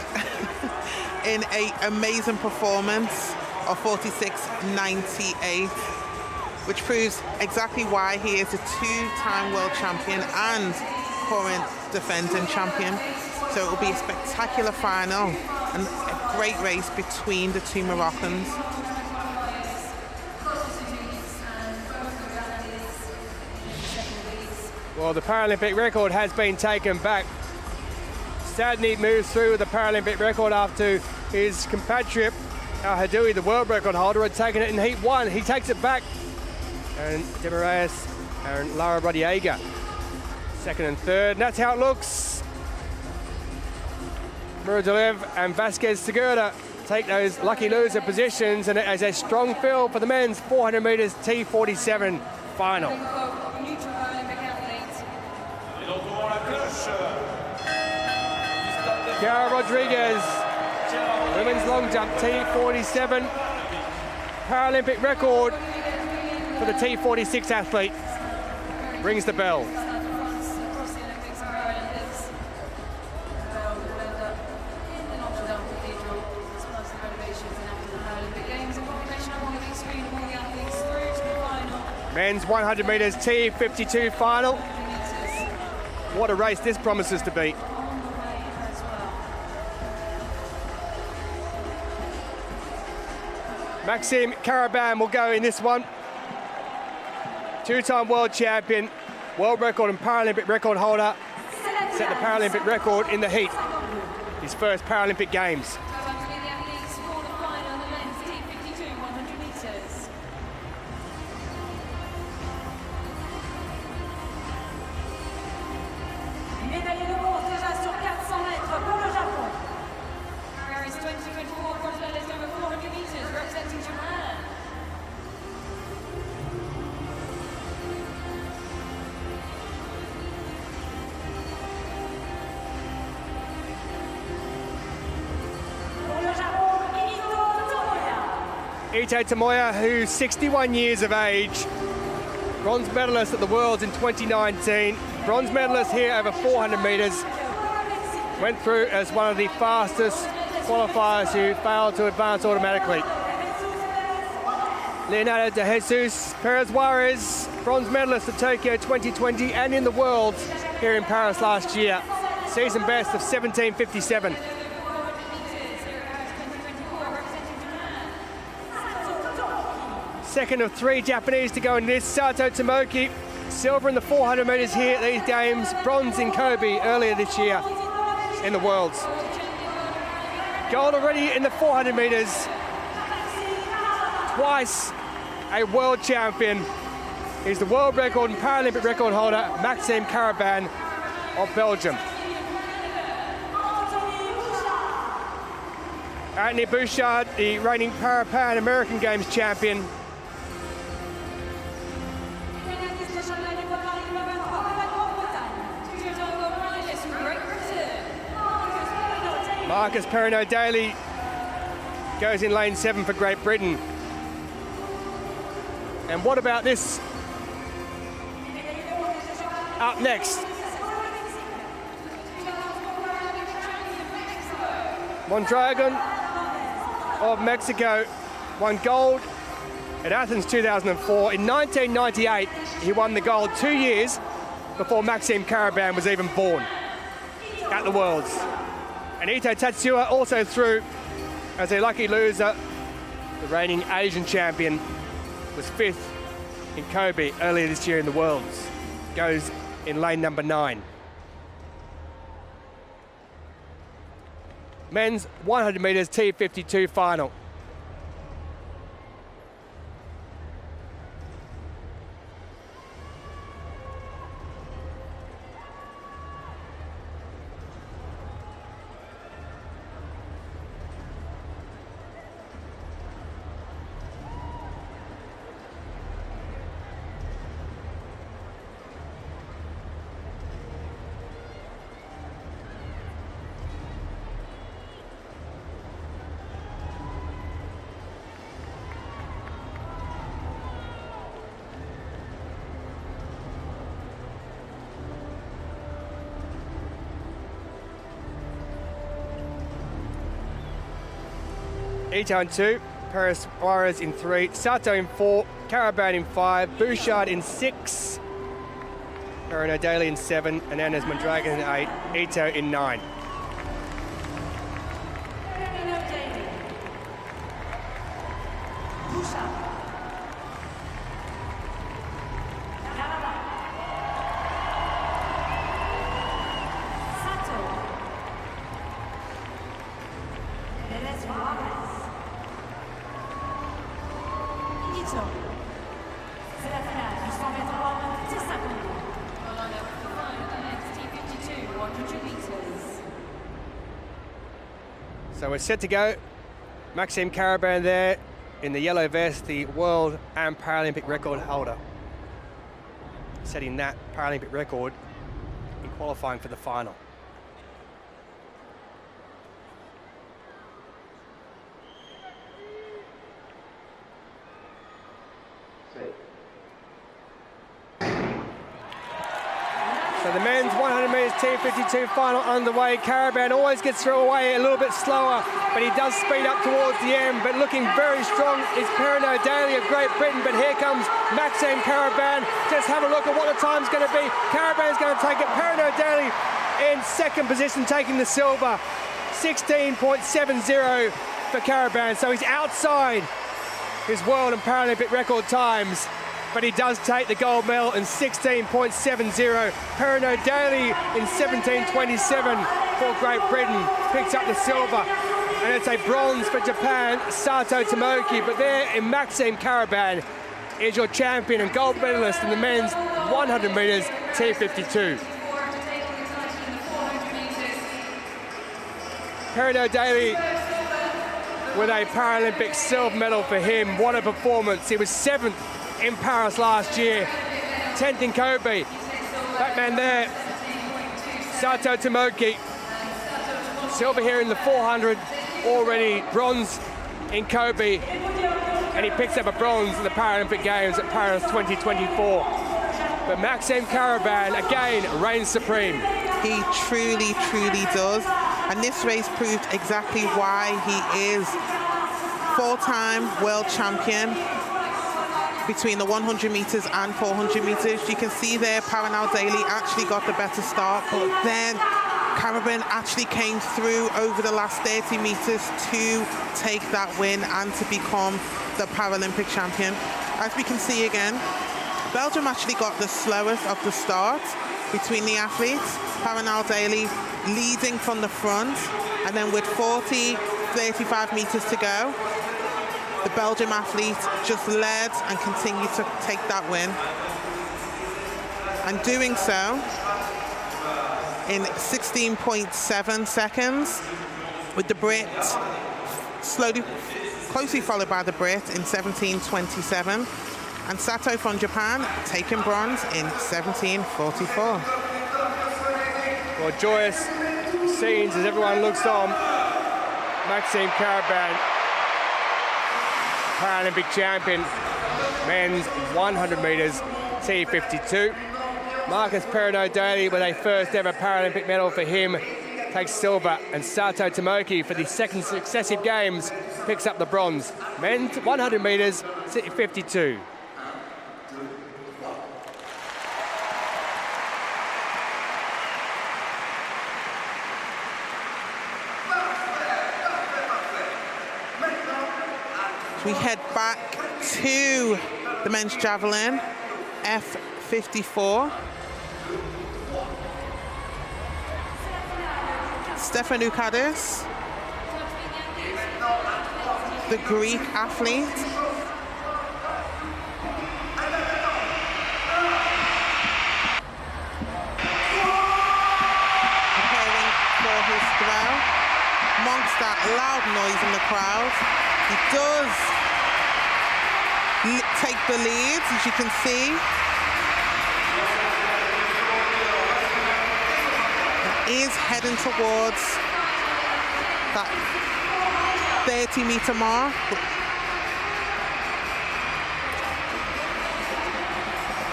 in an amazing performance of 46.98, which proves exactly why he is a two-time world champion and current defending champion. So it will be a spectacular final and a great race between the two Moroccans. Well, the Paralympic record has been taken back. Sadni moves through with the Paralympic record after his compatriot, Al Hadoui, the world record holder, had taken it in heat one. He takes it back. And De Moraes and Lara Rodriguez, second and third. And that's how it looks. Muradalev and Vasquez Segura take those lucky loser positions, and it is a strong field for the men's 400 metres T47 final. Chiara Rodriguez, women's long jump T47, Paralympic record for the T46 athlete, rings the bell. Men's 100 metres T52 final. What a race this promises to be. Maxime Karaban will go in this one. Two-time world champion, world record and Paralympic record holder. Set the Paralympic record in the heat. His first Paralympic Games. Ito Tomoya, who's 61 years of age, bronze medalist at the Worlds in 2019, bronze medalist here over 400 metres, went through as one of the fastest qualifiers who failed to advance automatically. Leonardo de Jesus Perez Juarez, bronze medalist at Tokyo 2020 and in the Worlds here in Paris last year, season best of 17:57. Second of three Japanese to go in this, Sato Tomoki, silver in the 400 metres here at these games, bronze in Kobe earlier this year in the Worlds. Gold already in the 400 metres, twice a world champion. He's the world record and Paralympic record holder, Maxime Carabin of Belgium. Anthony Bouchard, the reigning Pan American Games champion. Marcus Perrin-O'Daly goes in lane 7 for Great Britain. And what about this? Up next. Mondragon of Mexico won gold at Athens 2004. In 1998, he won the gold 2 years before Maxime Carabin was even born at the Worlds. And Ito Tatsua also through as a lucky loser. The reigning Asian champion was 5th in Kobe earlier this year in the Worlds. Goes in lane number 9. Men's 100 metres T52 final. Ito in 2, Perez Suarez in 3, Chateau in 4, Carabin in 5, Bouchard in 6, Perrin-O'Daly in 7, and Anders Mondragon in 8, Ito in 9. So we're set to go. Maxime Carabin there in the yellow vest, the world and Paralympic record holder. Setting that Paralympic record in qualifying for the final. So the men's 100 metres T52 final underway. Carabin always gets through away a little bit slower, but he does speed up towards the end. But looking very strong is Perrin-O'Daly of Great Britain. But here comes Maxime Carabin. Just have a look at what the time's going to be. Carabin's going to take it. Perrin-O'Daly in second position, taking the silver. 16.70 for Carabin. So he's outside his world and Paralympic record times, but he does take the gold medal in 16.70. Perrin-O'Daly in 17.27 for Great Britain, picks up the silver. And it's a bronze for Japan, Sato Tomoki. But there in Maxime Carabin is your champion and gold medalist in the men's 100 metres T52. Perrin-O'Daly with a Paralympic silver medal for him. What a performance. He was 7th in Paris last year, 10th in Kobe. That man there, Sato Tomoki, silver here in the 400, already bronze in Kobe, and he picks up a bronze in the Paralympic Games at Paris 2024. But Maxime Carabin, again, reigns supreme. He truly, truly does. And this race proved exactly why he is 4-time world champion between the 100 metres and 400 metres. You can see there Perrin-O'Daly actually got the better start, but then Carabin actually came through over the last 30 metres to take that win and to become the Paralympic champion. As we can see again, Belgium actually got the slowest of the start between the athletes. Perrin-O'Daly leading from the front, and then with 35 metres to go, the Belgium athlete just led and continued to take that win. And doing so in 16.7 seconds, with the Brit closely followed by the Brit in 17.27, and Chateau from Japan taking bronze in 17.44. Well, joyous scenes as everyone looks on. Maxime Caraban, Paralympic champion, men's 100 metres T52. Marcus Perrin-O'Daly with a first ever Paralympic medal for him takes silver, and Sato Tomoki for the second successive games picks up the bronze. Men's 100 metres T52. We head back to the men's javelin, F54. Stephanoukadis, the Greek athlete. Preparing for his throw. Amongst that loud noise in the crowd, he does take the lead, as you can see. Is heading towards that 30-meter mark.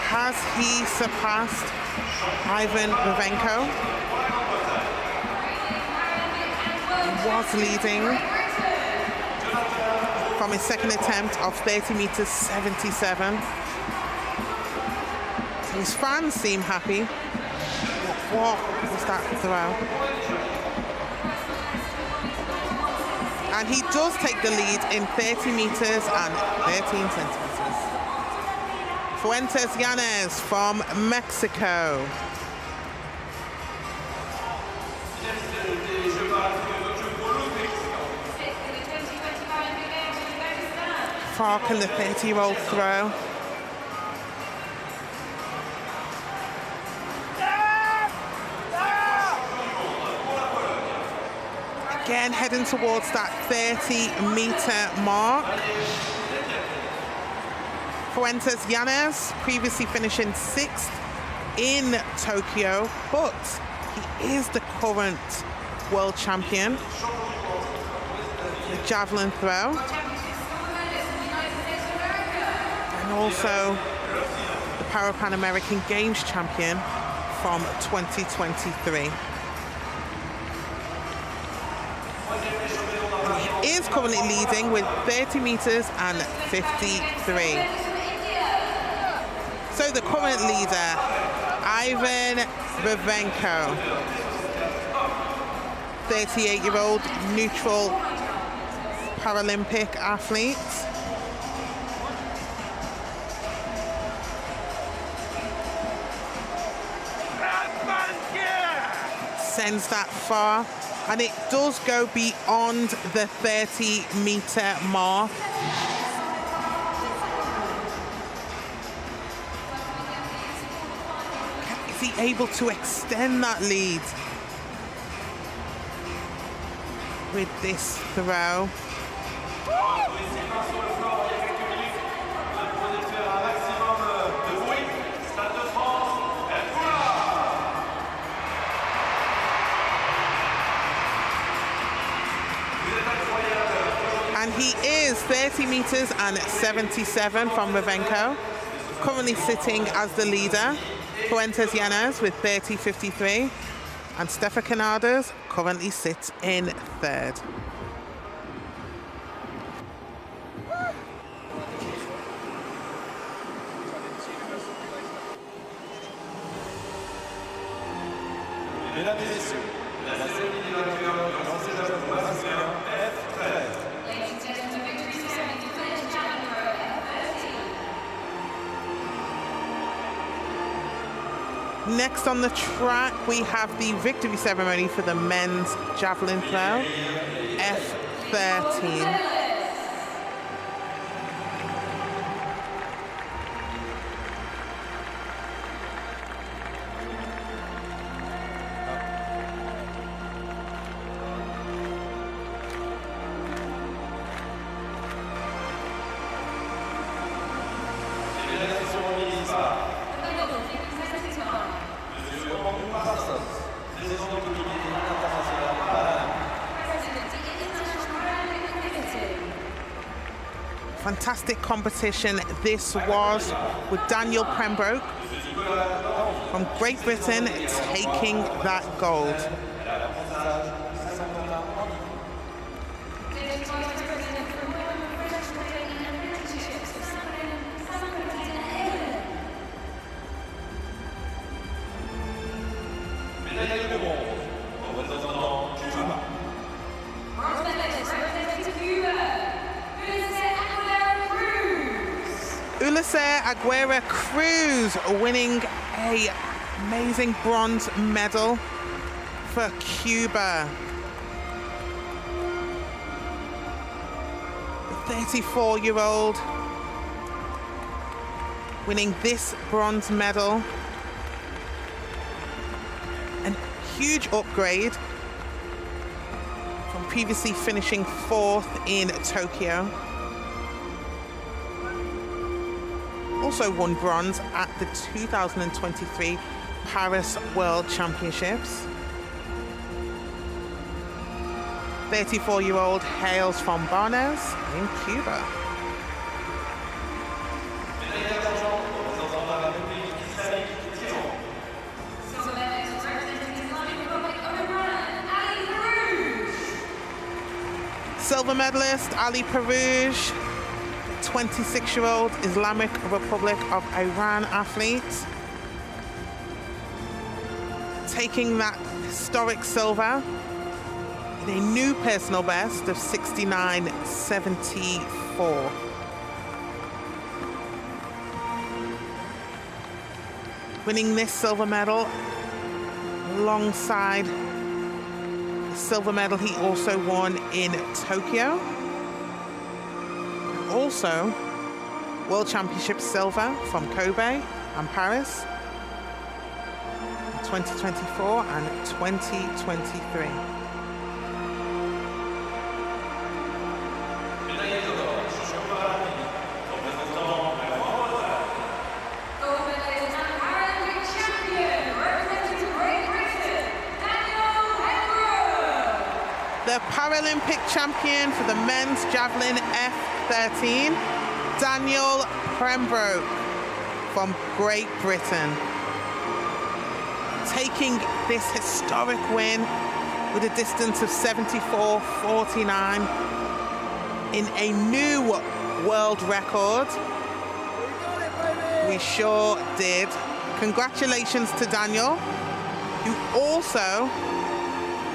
Has he surpassed Ivan Babenko? He was leading from his second attempt of 30 meters 77. So his fans seem happy. What was that throw? And he does take the lead in 30 meters and 13 centimeters. Fuentes Yanez from Mexico. Fark in the 30-year-old throw. Again, heading towards that 30-meter mark. Fuentes Yanez, previously finishing 6th in Tokyo, but he is the current world champion. The javelin throw. And also the Pan American Games champion from 2023. He is currently leading with 30 meters and 53. So the current leader, Ivan Babenko, 38-year-old neutral Paralympic athlete. Sends that far, and it does go beyond the 30-meter mark. Is he able to extend that lead with this throw? And he is 30 meters and 77 from Babenko, currently sitting as the leader. Fuentes Yanez with 30.53, and Stefan Canardes currently sits in 3rd. Mesdames et messieurs, la cérémonie des vainqueurs du lancer javelin masculin F13. Next on the track, we have the victory ceremony for the men's javelin throw, F13. Fantastic competition this was, with Daniel Pembroke from Great Britain taking that gold. Ulises Aguirre Cruz winning an amazing bronze medal for Cuba. The 34-year-old winning this bronze medal. A huge upgrade from previously finishing 4th in Tokyo. Also won bronze at the 2023 Paris World Championships. 34-year-old hails from Barnes in Cuba. Silver medalist Ali Perouge, 26-year-old Islamic Republic of Iran athlete, taking that historic silver in a new personal best of 69.74. Winning this silver medal alongside the silver medal he also won in Tokyo. Also, World Championship silver from Kobe and Paris in 2024 and 2023. The Paralympic champion for the men's javelin F13, Daniel Pembroke from Great Britain, taking this historic win with a distance of 74.49 in a new world record. We sure did. Congratulations to Daniel, who also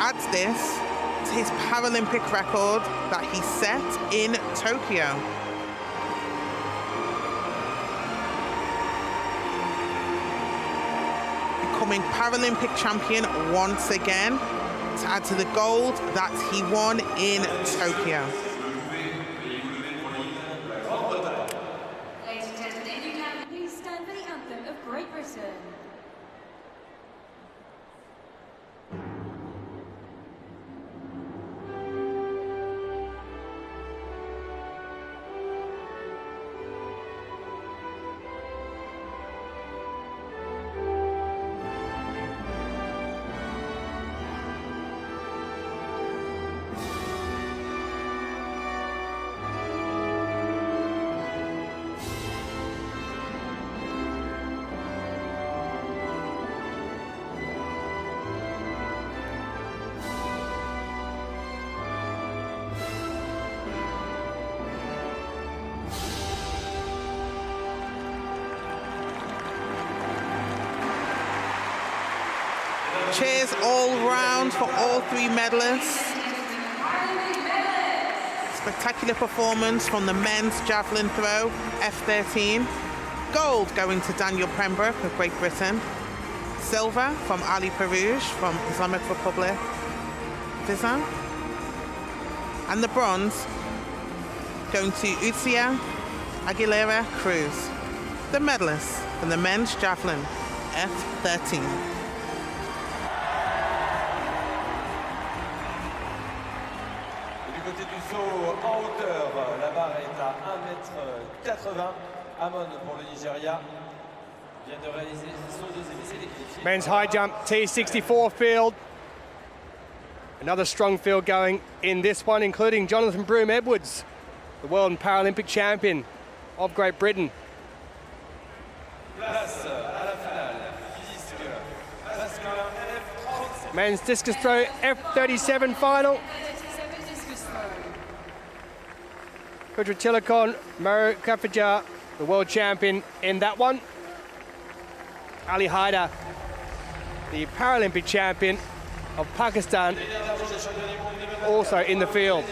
adds this to his Paralympic record that he set in Tokyo. Becoming Paralympic champion once again to add to the gold that he won in Tokyo. Ladies and gentlemen, if you can, please stand for the anthem of Great Britain. Cheers all round for all three medalists. Spectacular performance from the men's javelin throw, F13. Gold going to Daniel Pembroke of Great Britain. Silver from Ali Perouge from Islamic Republic, Versailles. And the bronze going to Ulises Aguilera Cruz, the medalist from the men's javelin, F13. Du côté du saut en hauteur, la barre est à 1,80 m. Amon pour le Nigeria vient de réaliser son deuxième essai d'équipe. Men's high jump T64 field. Another strong field going in this one, including Jonathan Broome Edwards the world and Paralympic champion of Great Britain. Men's discus throw F37 final. Kudratilakon Maro Kafajar, the world champion in that one. Ali Haidar, the Paralympic champion of Pakistan, also in the field.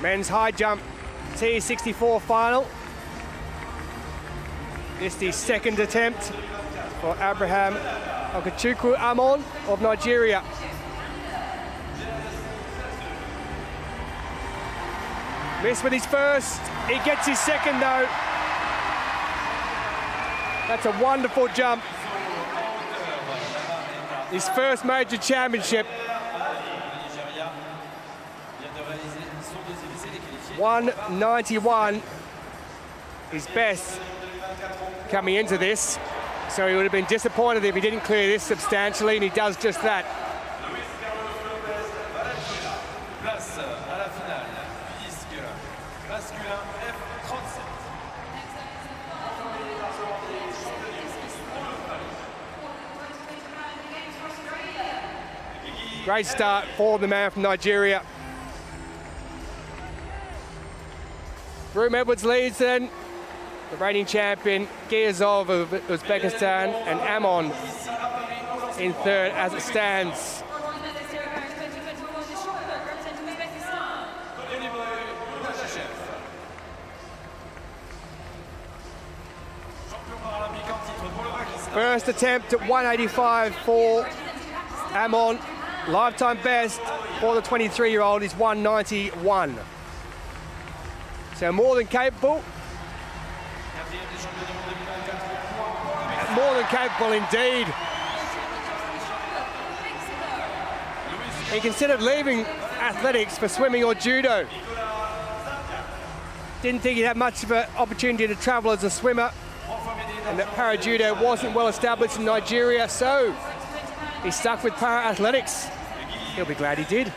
Men's high jump T64 final. This is the second attempt for Abraham Okechukwu Amon of Nigeria. Missed with his first, he gets his second though. That's a wonderful jump. His first major championship. 191 is best coming into this, so he would have been disappointed if he didn't clear this substantially, and he does just that. Great start for the man from Nigeria. Broom Edwards leads then, the reigning champion Giyazov of Uzbekistan, and Amon in third as it stands. First attempt at 185 for Amon. Lifetime best for the 23-year-old is 191. So more than capable. More than capable indeed. He considered leaving athletics for swimming or judo. Didn't think he'd have much of an opportunity to travel as a swimmer, and that para-judo wasn't well established in Nigeria, so he stuck with para-athletics. He'll be glad he did.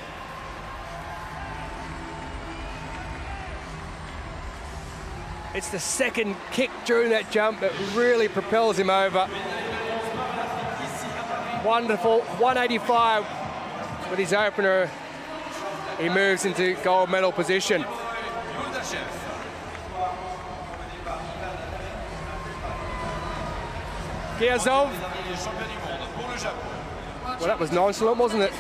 It's the second kick during that jump that really propels him over. Wonderful, 185 with his opener. He moves into gold medal position. Giyazov. Well, that was nonchalant, wasn't it?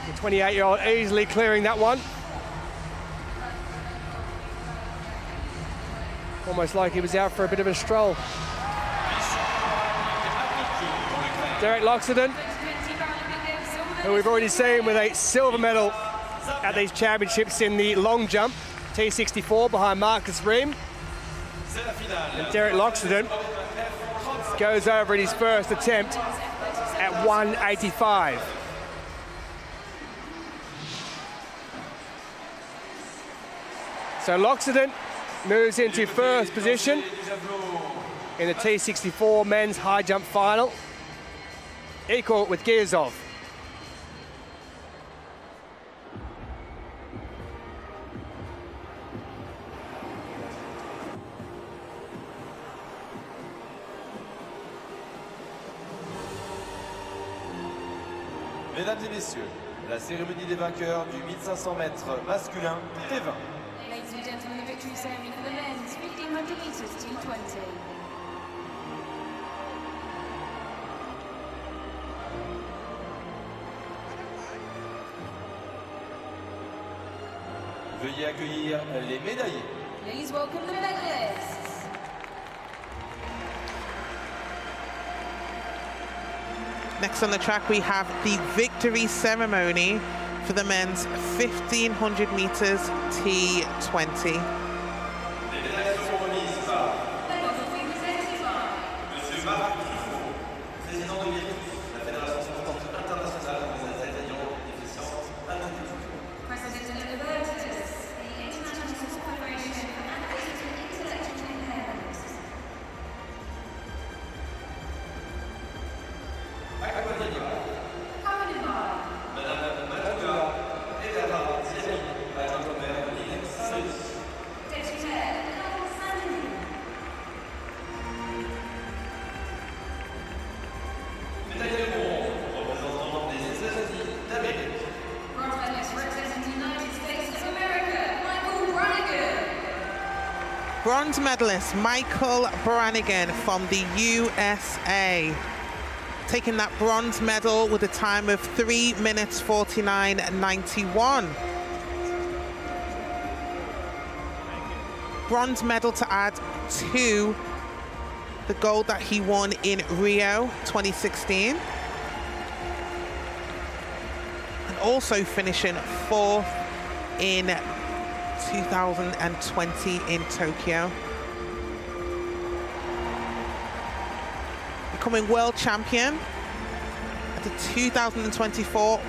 The 28-year-old easily clearing that one. Almost like he was out for a bit of a stroll. Derek Loxodon, who we've already seen with a silver medal at these championships in the long jump, T64 behind Marcus Ream. And Derek Loxodon goes over in his first attempt at 185. So Loxodon moves into first position in the T64 men's high jump final, equal with Giyazov. Mesdames et messieurs, la cérémonie des vainqueurs du 1500 mètres masculin T20. Ladies and gentlemen, the victory ceremony for the men's 1500 meters T20. Veuillez accueillir les médaillés. Please welcome the medalists. Next on the track, we have the victory ceremony for the men's 1500 meters T20. Bronze medalist Michael Brannigan from the USA, taking that bronze medal with a time of 3 minutes 49.91. Bronze medal to add to the gold that he won in Rio 2016. And also finishing 4th in 2020 in Tokyo. Becoming world champion at the 2024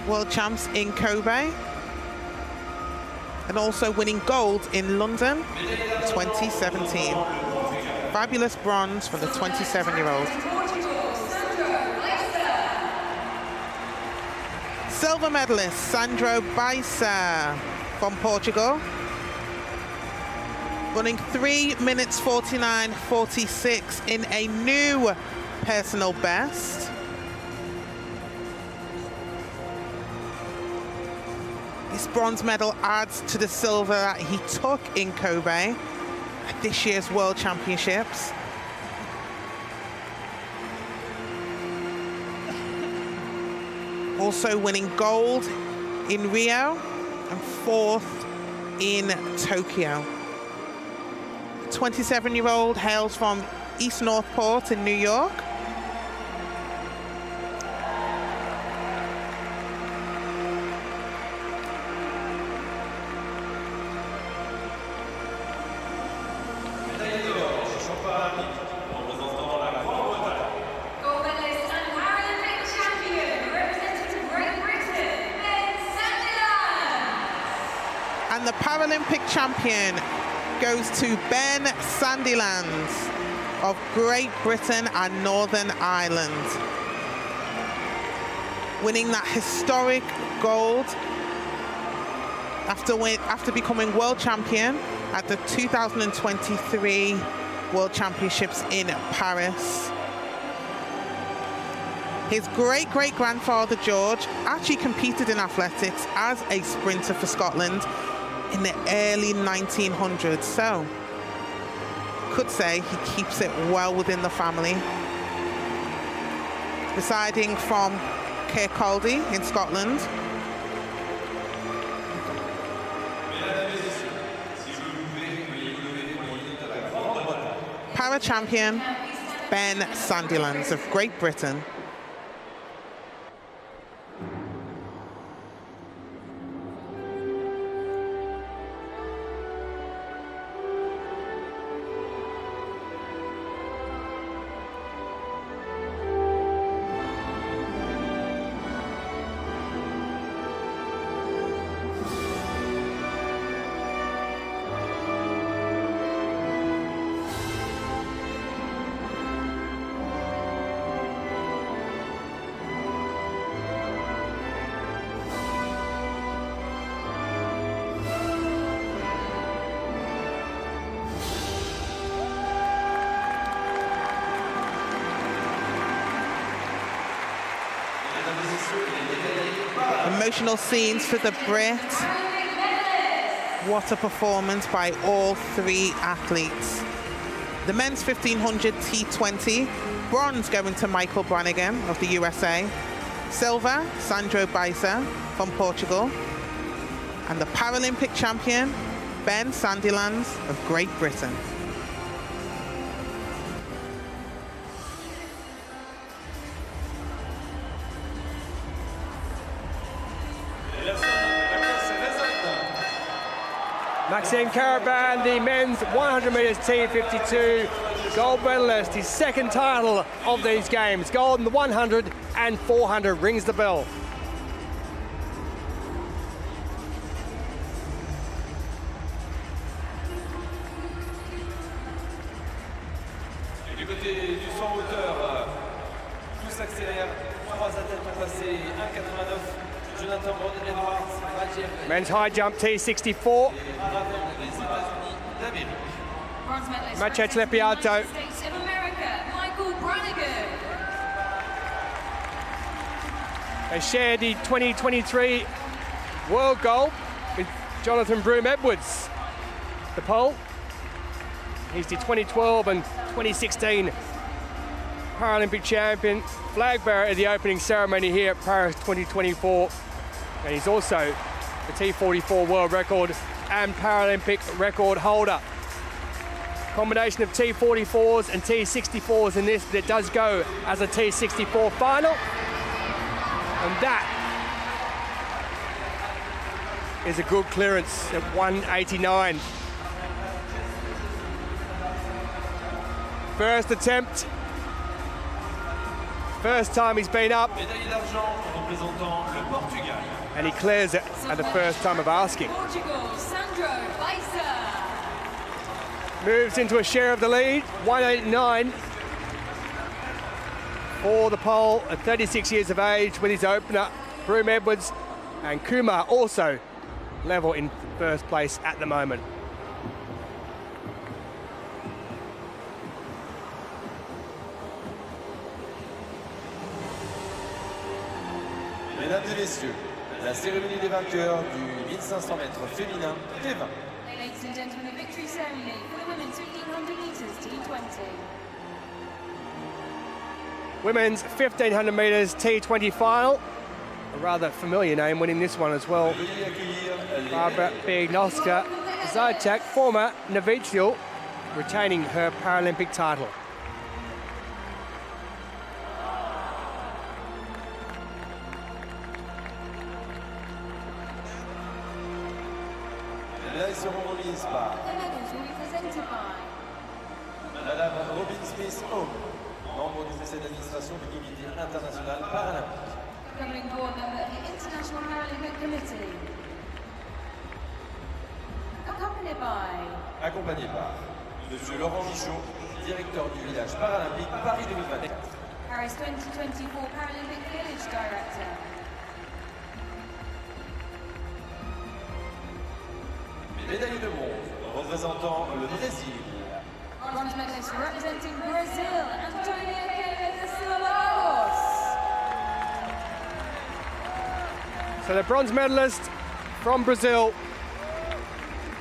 World Champs in Kobe. And also winning gold in London 2017. Fabulous bronze for the 27-year-old. Silver medalist Sandro Baissa from Portugal, running 3 minutes 49.46 in a new personal best. This bronze medal adds to the silver that he took in Kobe at this year's World Championships. Also winning gold in Rio and 4th in Tokyo. 27-year-old hails from East Northport in New York. And the Paralympic champion goes to Ben Sandilands of Great Britain and Northern Ireland, winning that historic gold after becoming world champion at the 2023 World Championships in Paris. His great-great-grandfather George actually competed in athletics as a sprinter for Scotland in the early 1900s, so could say he keeps it well within the family. Residing from Kirkcaldy in Scotland. Para-champion Ben Sandilands of Great Britain. Emotional scenes for the Brit. What a performance by all three athletes. The men's 1500 T20, bronze going to Michael Brannigan of the USA. Silver, Sandro Baissa from Portugal. and the Paralympic champion, Ben Sandilands of Great Britain. Maxime Caravan, the men's 100 metres T52 gold medalist, his second title of these games. Gold in the 100 and 400 rings the bell. Du côté du 100 hauteur, tous accélèrent. 3 athlètes ont passé 1,89. Jonathan Edwards, Men's high jump T64. Machet Lepiato. States of America, Michael Brannigan. They shared the 2023 world gold with Jonathan Broome Edwards, the pole. He's the 2012 and 2016 Paralympic champion, flag bearer at the opening ceremony here at Paris 2024. And he's also the T44 world record and Paralympic record holder. Combination of T44s and T64s in this, but it does go as a T64 final. And that is a good clearance at 189. First attempt. First time he's been up. médaillé d'argent représentant le Portugal. And he clears it at the first time of asking. Portugal, Sandro Weiser. Moves into a share of the lead, 189 for the pole at 36 years of age with his opener, Broome Edwards, and Kumar also level in first place at the moment. Mesdames et messieurs, la cérémonie des vainqueurs du 1500 mètres féminin T20. Ladies and gentlemen, the victory ceremony for the women's 1500 metres T20. Women's 1500 metres T20 final. A rather familiar name winning this one as well. Veuillez accueillir les Barbara Biegnoska Zajac, former Novicial, retaining her Paralympic title. médailles seront remises par The medals will be presented by Madame Robin Smith-Home, membre du conseil d'administration du comité international paralympique. governing board member of the International Paralympic Committee. Accompanied by Accompagné par Monsieur Laurent Michaud, directeur du village paralympique Paris 2024. Paris 2024 Paralympic Village Director. Médaillé de bronze représentant le Brésil. Bronze medalist representing Brazil, Antonia da Silva. So the bronze medalist from Brazil,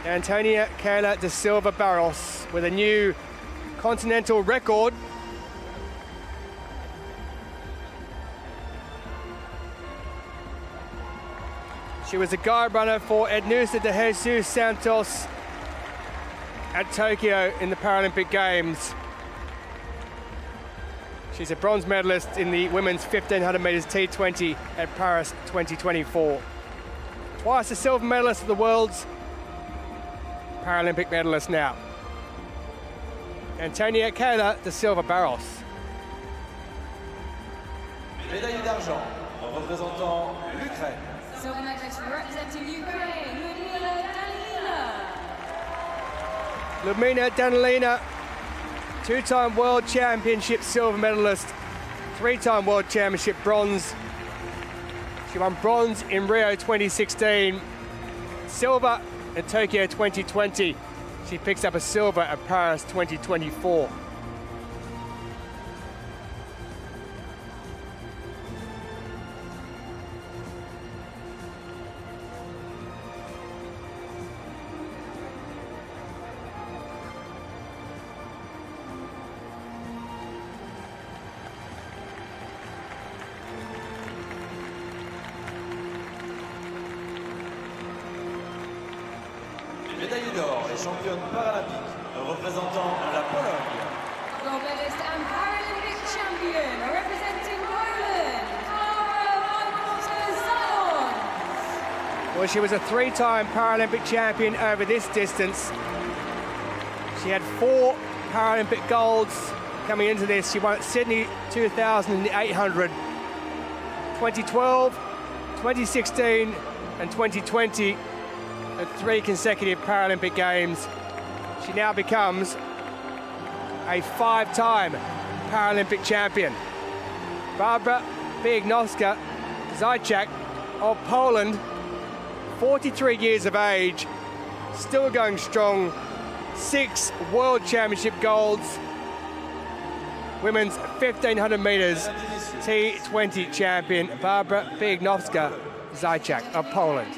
Antonia Keila da Silva Barros, with a new continental record. She was a guide runner for Ednusa de Jesus Santos at Tokyo in the Paralympic Games. She's a bronze medalist in the women's 1500 metres T20 at Paris 2024. Twice a silver medalist of the world's Paralympic medalist now. Antonia Keila da Silva Barros. Médaillé d'argent représentant l'Ukraine. Silver medalist representing Ukraine, Ludmila Danilina. Ludmila Danilina, two-time world championship silver medalist, three-time world championship bronze. She won bronze in Rio 2016, silver in Tokyo 2020. She picks up a silver at Paris 2024. Médaillée d'or et championne paralympique représentant la Pologne. Gold medalist and Paralympic champion representing Poland, Zalon. Well, she was a three-time Paralympic champion over this distance. She had 4 Paralympic golds coming into this. She won at Sydney 2000 in the 800, 2012, 2016 and 2020 at 3 consecutive Paralympic Games. She now becomes a 5-time Paralympic champion. Barbara Biagnowska-Zaitchak of Poland, 43 years of age, still going strong, 6 World Championship golds, women's 1500 meters T20 champion, Barbara Biagnowska-Zaitchak of Poland.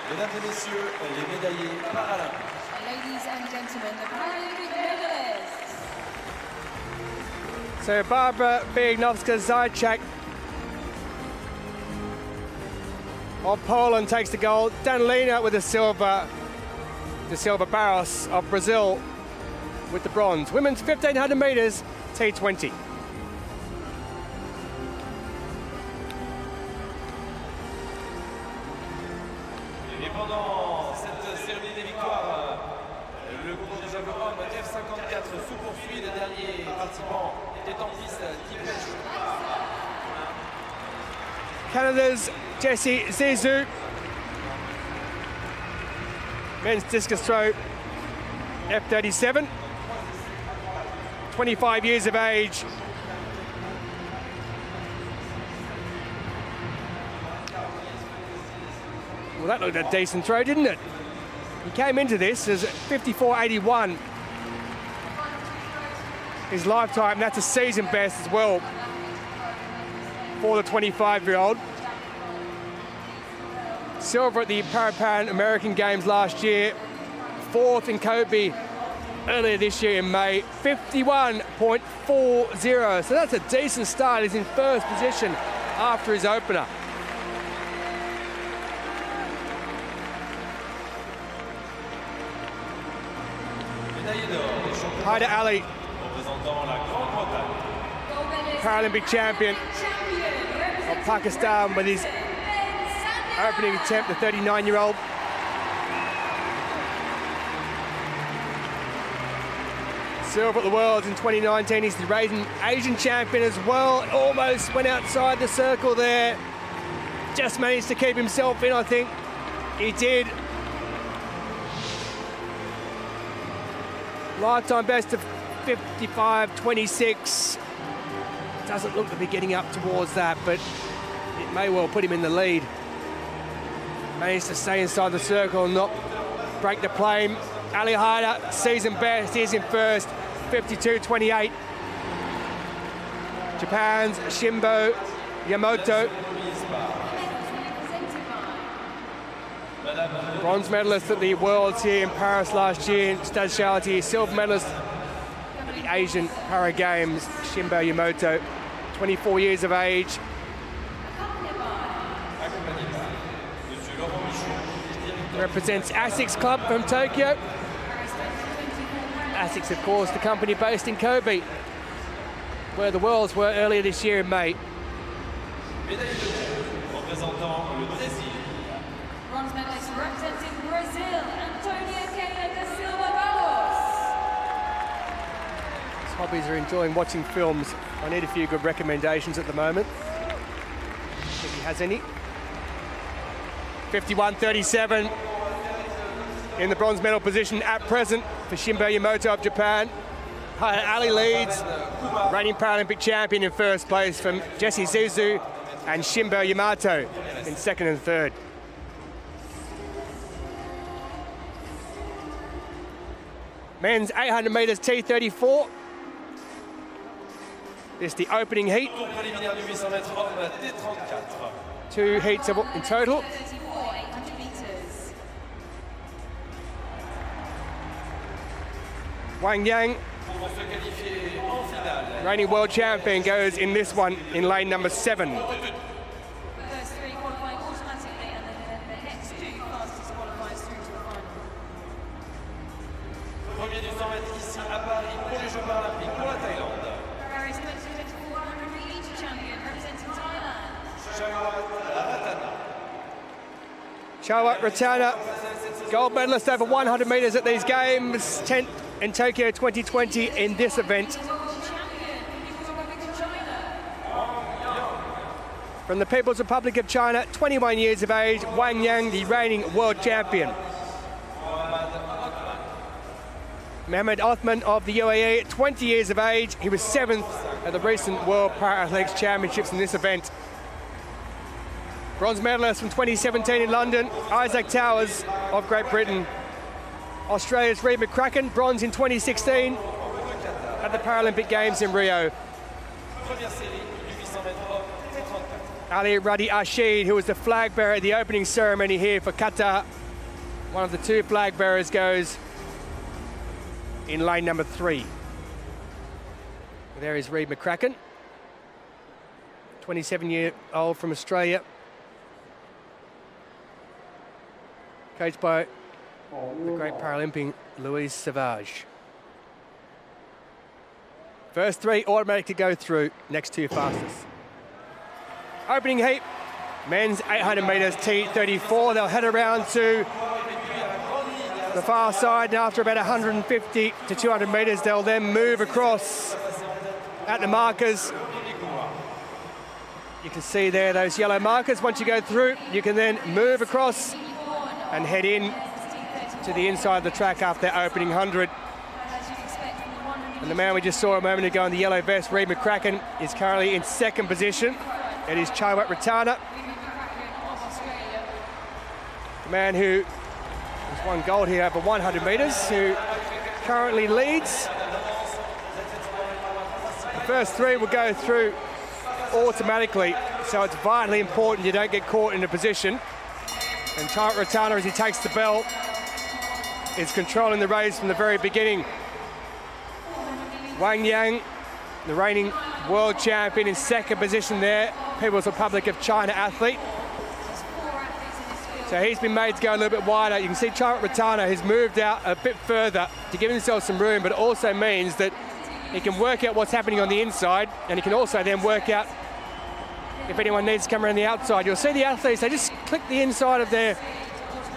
Mesdames et messieurs, les médaillés paralympiques. Ladies and gentlemen, the Paralympic medalists. So Barbara Biagnowska-Zaitchak of Poland takes the gold. Danilina with the silver. De Silva Barros of Brazil with the bronze. Women's 1500 meters T20. Et pendant cette cérémonie des victoires, le concours de javelin homme F54 se poursuit. Le dernier participant est en piste, Canada's Jessie Zizou. Men's discus throw, F37. 25 years of age. Well, that looked a decent throw, didn't it? He came into this as 54.81. His lifetime, that's a season best as well for the 25-year-old. Silver at the Pan American Games last year, 4th in Kobe earlier this year in May, 51.40. So that's a decent start. He's in first position after his opener. Haida Ali, Paralympic champion of Pakistan with his opening attempt, the 39-year-old. Silver at the Worlds in 2019. He's the reigning Asian champion as well. Almost went outside the circle there. Just managed to keep himself in, I think. He did. Lifetime best of 55.26. Doesn't look to be getting up towards that, but it may well put him in the lead. Managed to stay inside the circle and not break the plane. Ali Haida, season best, is in first, 52.28. Japan's Shimbo Yamamoto. Bronze medalist at the Worlds here in Paris last year in Stade, silver medalist at the Asian Para Games, Shimbo Yamamoto, 24 years of age. Represents ASICS Club from Tokyo. ASICS, of course, the company based in Kobe, where the Worlds were earlier this year in May. Bronze medalist representing Brazil, Hobbies are enjoying watching films. I need a few good recommendations at the moment, if he has any. 51-37 in the bronze medal position at present for Shimbo Yamamoto of Japan. Ali leads, reigning Paralympic champion in first place from Jesse Zuzu and Shimbo Yamamoto in second and third. Men's 800 metres T34. This is the opening heat. 2 heats in total. Wang Yang, reigning world champion, goes in this one in lane number 7. First 3 qualifying automatically, and then the next 2 fastest qualifiers through to the final. Premier du 100 mètres ici à Paris pour les Jeux Paralympiques pour la Thaïlande. Paris 2024 100 meter champion representing Thailand. Chawat Ratana, gold medalist over 100 metres at these games, 10th in Tokyo 2020 in this event. From the People's Republic of China, 21 years of age, Wang Yang, the reigning world champion. Mohamed Othman of the UAE, 20 years of age. He was 7th at the recent World Paralympics Championships in this event. Bronze medalist from 2017 in London, Isaac Towers of Great Britain. Australia's Reid McCracken, bronze in 2016 at the Paralympic Games in Rio. Ali Radi Ashid, who was the flag bearer at the opening ceremony here for Qatar. One of the 2 flag bearers goes in lane number 3. There is Reid McCracken, 27-year-old from Australia. Coached by the great Paralympian Louise Savage. First 3 automatic to go through, next 2 fastest. Opening heat, men's 800 metres T34. They'll head around to the far side, and after about 150 to 200 metres, they'll then move across at the markers. You can see there those yellow markers. Once you go through, you can then move across and head in to the inside of the track after that opening 100. And the man we just saw a moment ago in the yellow vest, Reid McCracken, is currently in second position. It is Chawat Ratana, the man who has won gold here over 100 metres, who currently leads. The first 3 will go through automatically, so it's vitally important you don't get caught in a position. And Chawat Ratana, as he takes the bell, is controlling the race from the very beginning. Wang Yang, the reigning world champion, in second position there, People's Republic of China athlete. So he's been made to go a little bit wider. You can see Chawat Ratana has moved out a bit further to give himself some room, but it also means that he can work out what's happening on the inside, and he can also then work out if anyone needs to come around the outside. You'll see the athletes, they just click the inside of their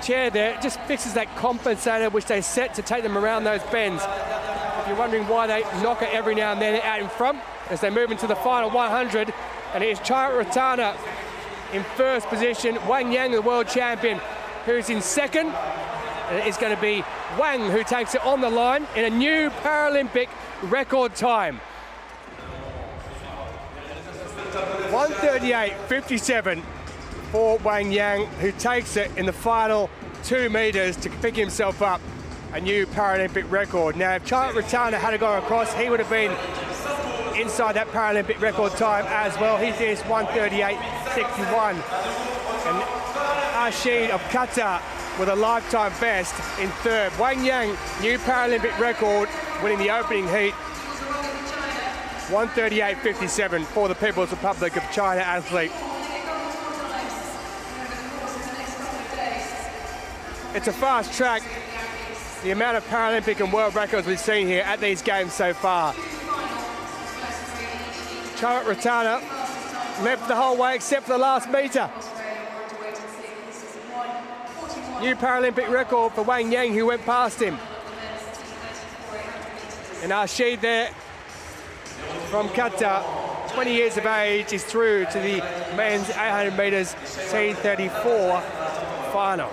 chair there. It just fixes that compensator which they set to take them around those bends. If you're wondering why they knock it every now and then out in front as they move into the final 100, and it is Chawat Ratana in first position, Wang Yang, the world champion, who's in second, and it is going to be Wang who takes it on the line in a new Paralympic record time. 1:38.57 for Wang Yang, who takes it in the final 2 metres to pick himself up a new Paralympic record. Now, if Chawat Ratana had gone across, he would have been inside that Paralympic record time as well. He finished 1:38.61. And Ashid of Qatar with a lifetime best in third. Wang Yang, new Paralympic record, winning the opening heat. 1:38.57 for the People's Republic of China athlete. It's a fast track. The amount of Paralympic and world records we've seen here at these games so far. Ratana led the whole way except for the last metre. New Paralympic record for Wang Yang, who went past him. And Rashid there from Qatar, 20 years of age, is through to the men's 800 metres T34 final.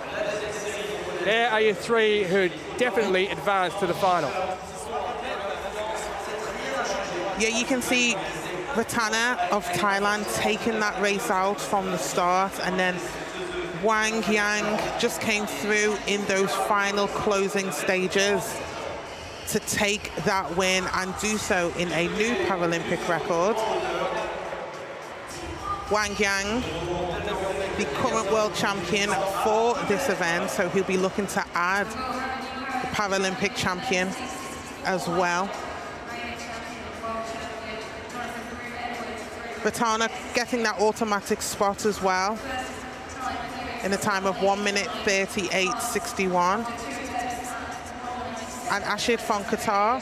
There are your three who definitely advanced to the final. Yeah, you can see Ratana of Thailand taking that race out from the start, and then Wang Yang just came through in those final closing stages to take that win and do so in a new Paralympic record. Wang Yang, the current world champion for this event, so he'll be looking to add the Paralympic champion as well. Ratana getting that automatic spot as well in a time of 1:38.61. And Rashid from Qatar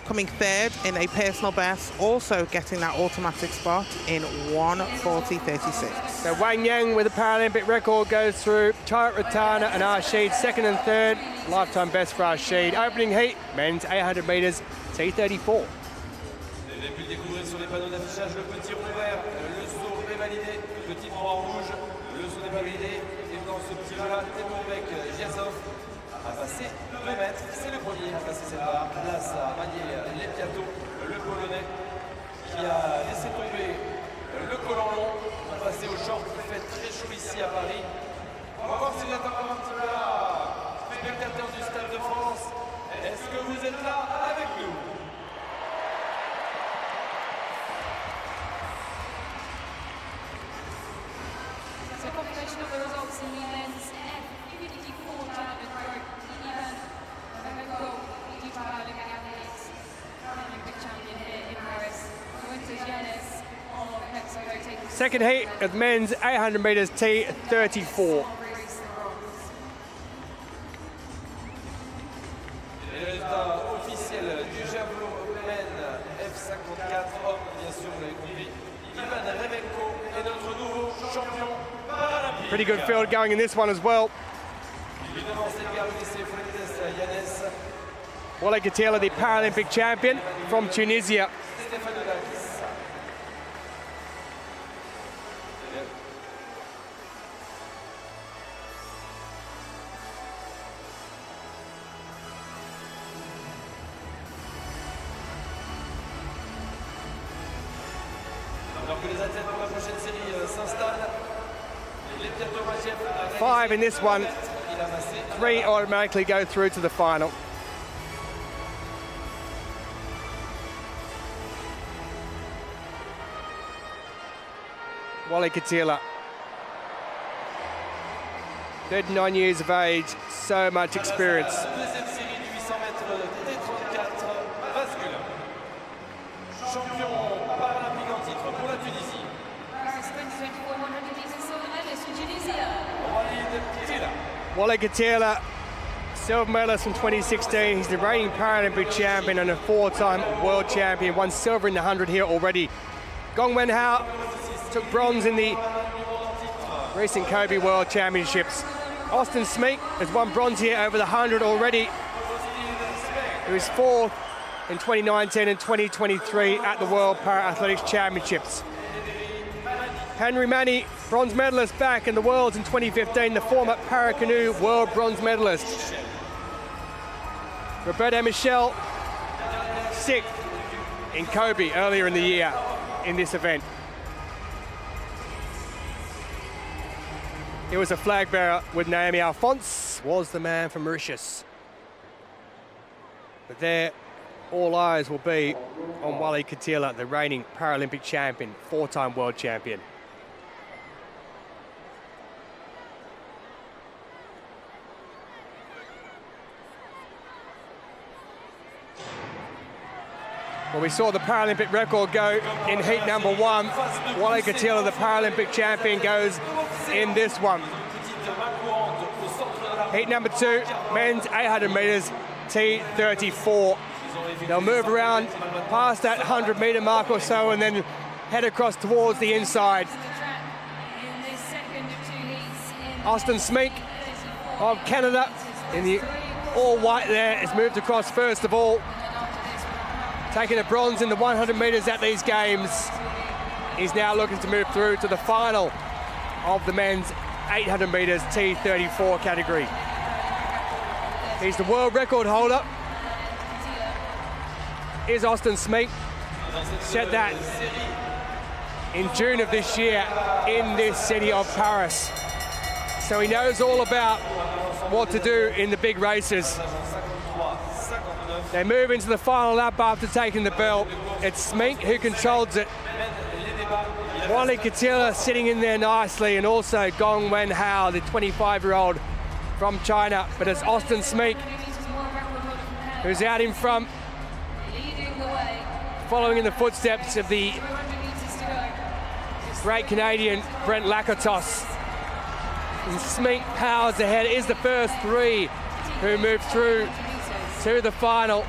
coming third in a personal best, also getting that automatic spot in 1:40.36. So Wang Yang with a Paralympic record goes through. Ratana and Rashid second and third. Lifetime best for Rashid. Opening heat, men's 800 metres T34. Vous avez pu le découvrir sur les panneaux d'affichage, le petit rond vert, le saut est validé, le petit rond rouge, le saut n'est pas validé. Et dans ce petit jeu-là, Temourek Giazov a passé le 2 mètres, c'est le premier à passer cette barre. Place à manier les Chateau, le Polonais, qui a laissé tomber le collant long pour passer au short. Il fait très chaud ici à Paris. On va voir si vous êtes encore un petit peu là, spectateurs du Stade de France. Est-ce que vous êtes là avec nous? So confirmation of the results in the men's F54 Javelin group. The event the Paralympic athletes, Paralympic champion here in Paris, Yanis of Mexico taking Second heat of men's 800 metres T34. Les résultats officiels du javelot men F54 hommes, bien sûr, vous l'avez compris. Ivan Remenko est notre nouveau champion paralympique. Pretty good field going in this one as well. Évidemment, c'est le gars lycée Fuentes Yanis. Wale Katila, the Paralympic champion from Tunisia. Stefanodakis. Alors que les athlètes pour la prochaine série s'installent, les Piatomachev. 5 in this one. Il a massé. 3 automatically go through to the final. Wale Katila, 39 years of age, so much experience. Deuxième série du 800 mètres T34 masculin. Champion paralympique en titre pour la Tunisie. Paris 2024 100 metres silver medalist from Tunisia. Walid Tila. Wale Katila, silver medalist from 2016. He's the reigning Paralympic champion and a 4-time world champion. Won silver in the 100 here already. Gong Wenhao took bronze in the recent Kobe World Championships. Austin Smeek has won bronze here over the 100 already. He was 4th in 2019 and 2023 at the World Para-Athletics Championships. Henry Manny, bronze medalist back in the Worlds in 2015, the former para-canoe world bronze medalist. Roberto Michel, 6th in Kobe earlier in the year in this event. He was a flag bearer with Naomi Alphonse, was the man from Mauritius. But there, all eyes will be on Wale Katila, the reigning Paralympic champion, 4-time world champion. Well, we saw the Paralympic record go in heat number 1. Wally Katila, the Paralympic champion, goes in this one. Heat number 2, men's 800 metres, T34. They'll move around past that 100-metre mark or so and then head across towards the inside. Austin Smeek of Canada in the all-white there has moved across first of all, taking a bronze in the 100 metres at these games. He's now looking to move through to the final of the men's 800 metres T34 category. He's the world record holder. Is Austin Smeek. Set that in June of this year in this city of Paris. So he knows all about what to do in the big races. They move into the final lap after taking the belt. It's Smeek who controls it. Wally Katila sitting in there nicely, and also Gong Wenhao, the 25-year-old from China. But it's Austin Smeek who's out in front, following in the footsteps of the great Canadian Brent Lakatos. And Smeek powers ahead, is the first 3 who move through to the final.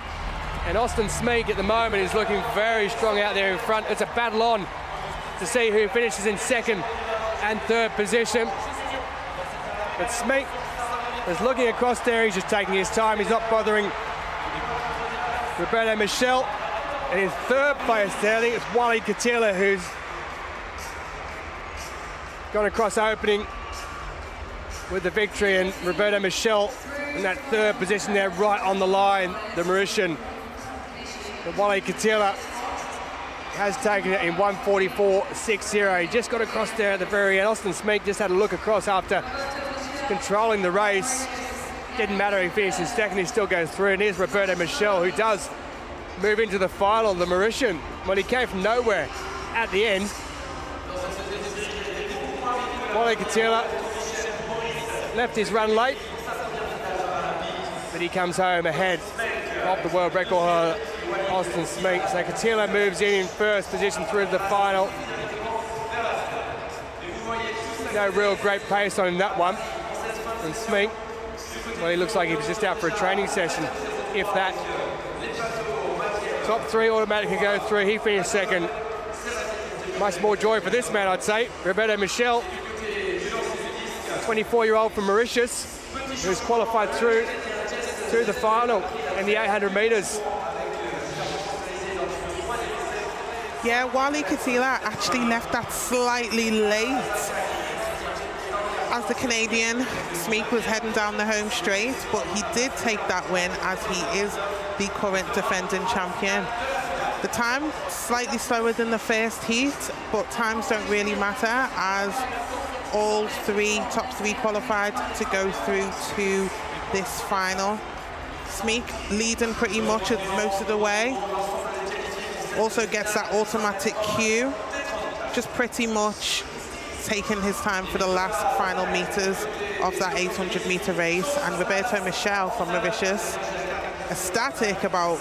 And Austin Smeek at the moment is looking very strong out there in front. It's a battle on to see who finishes in 2nd and 3rd position. But Smeek is looking across there, he's just taking his time, he's not bothering Roberto Michel. And in 3rd place there, I think it's Wally Katila who's gone across opening with the victory, and Roberto Michel in that 3rd position there, right on the line, the Mauritian. But Wally Katila has taken it in 1:44.60. He just got across there at the very end. Austin Smeek just had a look across after controlling the race. Didn't matter if he finished in 2nd, he still goes through. And here's Roberto Michel, who does move into the final, the Mauritian. Well, he came from nowhere at the end. Wally Katila left his run late, but he comes home ahead of the world record holder, Austin Smeek. So Katila moves in 1st position through to the final. No real great pace on that one. And Smeek, well, he looks like he was just out for a training session, if that. Top 3 automatically go through. He finished 2nd. Much more joy for this man, I'd say. Roberto Michel, 24-year-old from Mauritius, who's qualified through to the final in the 800 metres. Yeah, Wally Katila actually left that slightly late as the Canadian. Smeek was heading down the home straight, but he did take that win as he is the current defending champion. The time slightly slower than the first heat, but times don't really matter as all top three qualified to go through to this final. Smeek leading pretty much most of the way. Also gets that automatic cue. Just pretty much taking his time for the last final meters of that 800-meter race. And Roberto Michel from Mauritius, ecstatic about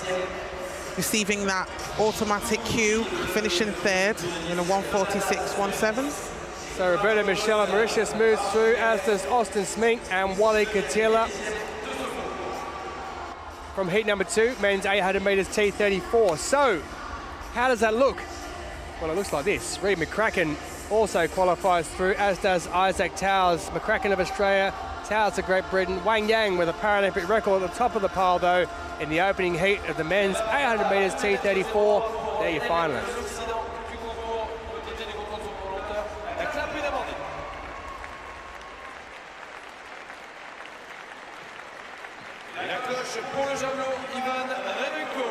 receiving that automatic cue, finishing 3rd in a 1:46.17. So Roberto Michel of Mauritius moves through, as does Austin Smeek and Wally Katila from heat number 2, men's 800 metres T34. So, how does that look? Well, it looks like this. Reid McCracken also qualifies through, as does Isaac Towers. McCracken of Australia, Towers of Great Britain. Wang Yang with a Paralympic record at the top of the pile, though, in the opening heat of the men's 800 metres T34. They're your finalists. Pour le javelot, Ivan Remenko.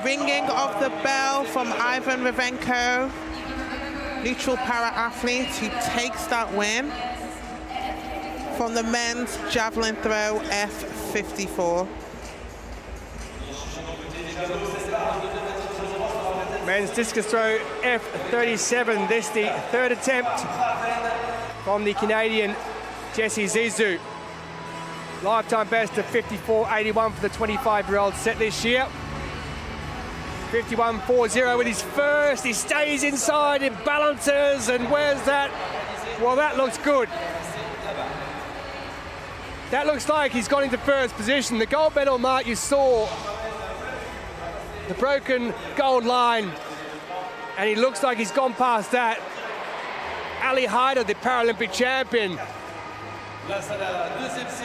Ringing of the bell from Ivan Remenko, neutral para-athlete who takes that win from the men's javelin throw F54. Men's discus throw F37, this the 3rd attempt from the Canadian Jessie Zizou. Lifetime best of 54.81 for the 25-year-old set this year. 51.40 with his first. He stays inside, it balances, and where's that? Well, that looks good. That looks like he's gone into first position. The gold medal mark you saw, the broken gold line, and he looks like he's gone past that. Ali Haider, the Paralympic champion,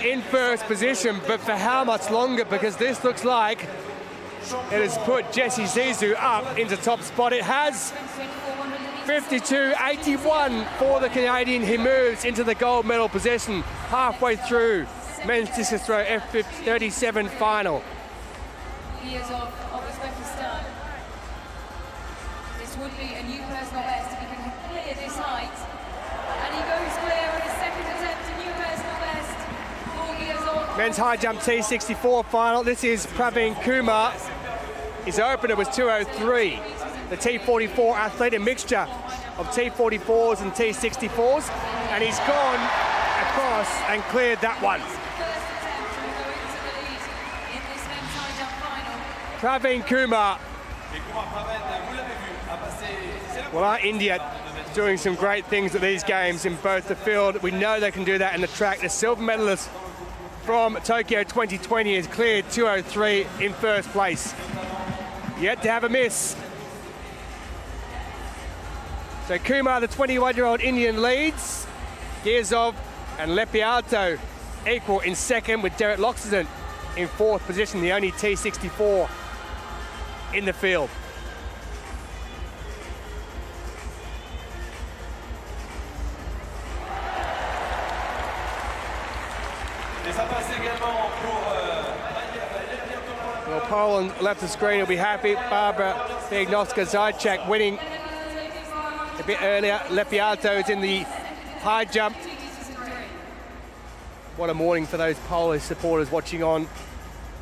in first position, but for how much longer? Because this looks like it has put Jessie Zizou up into top spot. It has. 52.81 for the Canadian. He moves into the gold medal position halfway through men's discus throw F37 final. Years of Uzbekistan. This would be a new personal best if he can clear this height. And he goes clear on his second attempt, a new personal best. 4 years old. Men's high jump T64 final. This is Praveen Kumar. His opener was 2:03. The T44 athlete, a mixture of T44s and T64s, and he's gone across and cleared that one. Praveen Kumar. Well, our India doing some great things at these games in both the field. We know they can do that in the track. The silver medalist from Tokyo 2020 has cleared 2:03 in first place. Yet to have a miss. So Kumar, the 21-year-old Indian, leads. Giazov and Lepiato equal in second, with Derek Loxton in fourth position, the only T64 in the field. Well, Poland left the screen, will be happy. Barbara Biagnostka-Zajcak winning a bit earlier. Lepiato is in the high jump. What a morning for those Polish supporters watching on,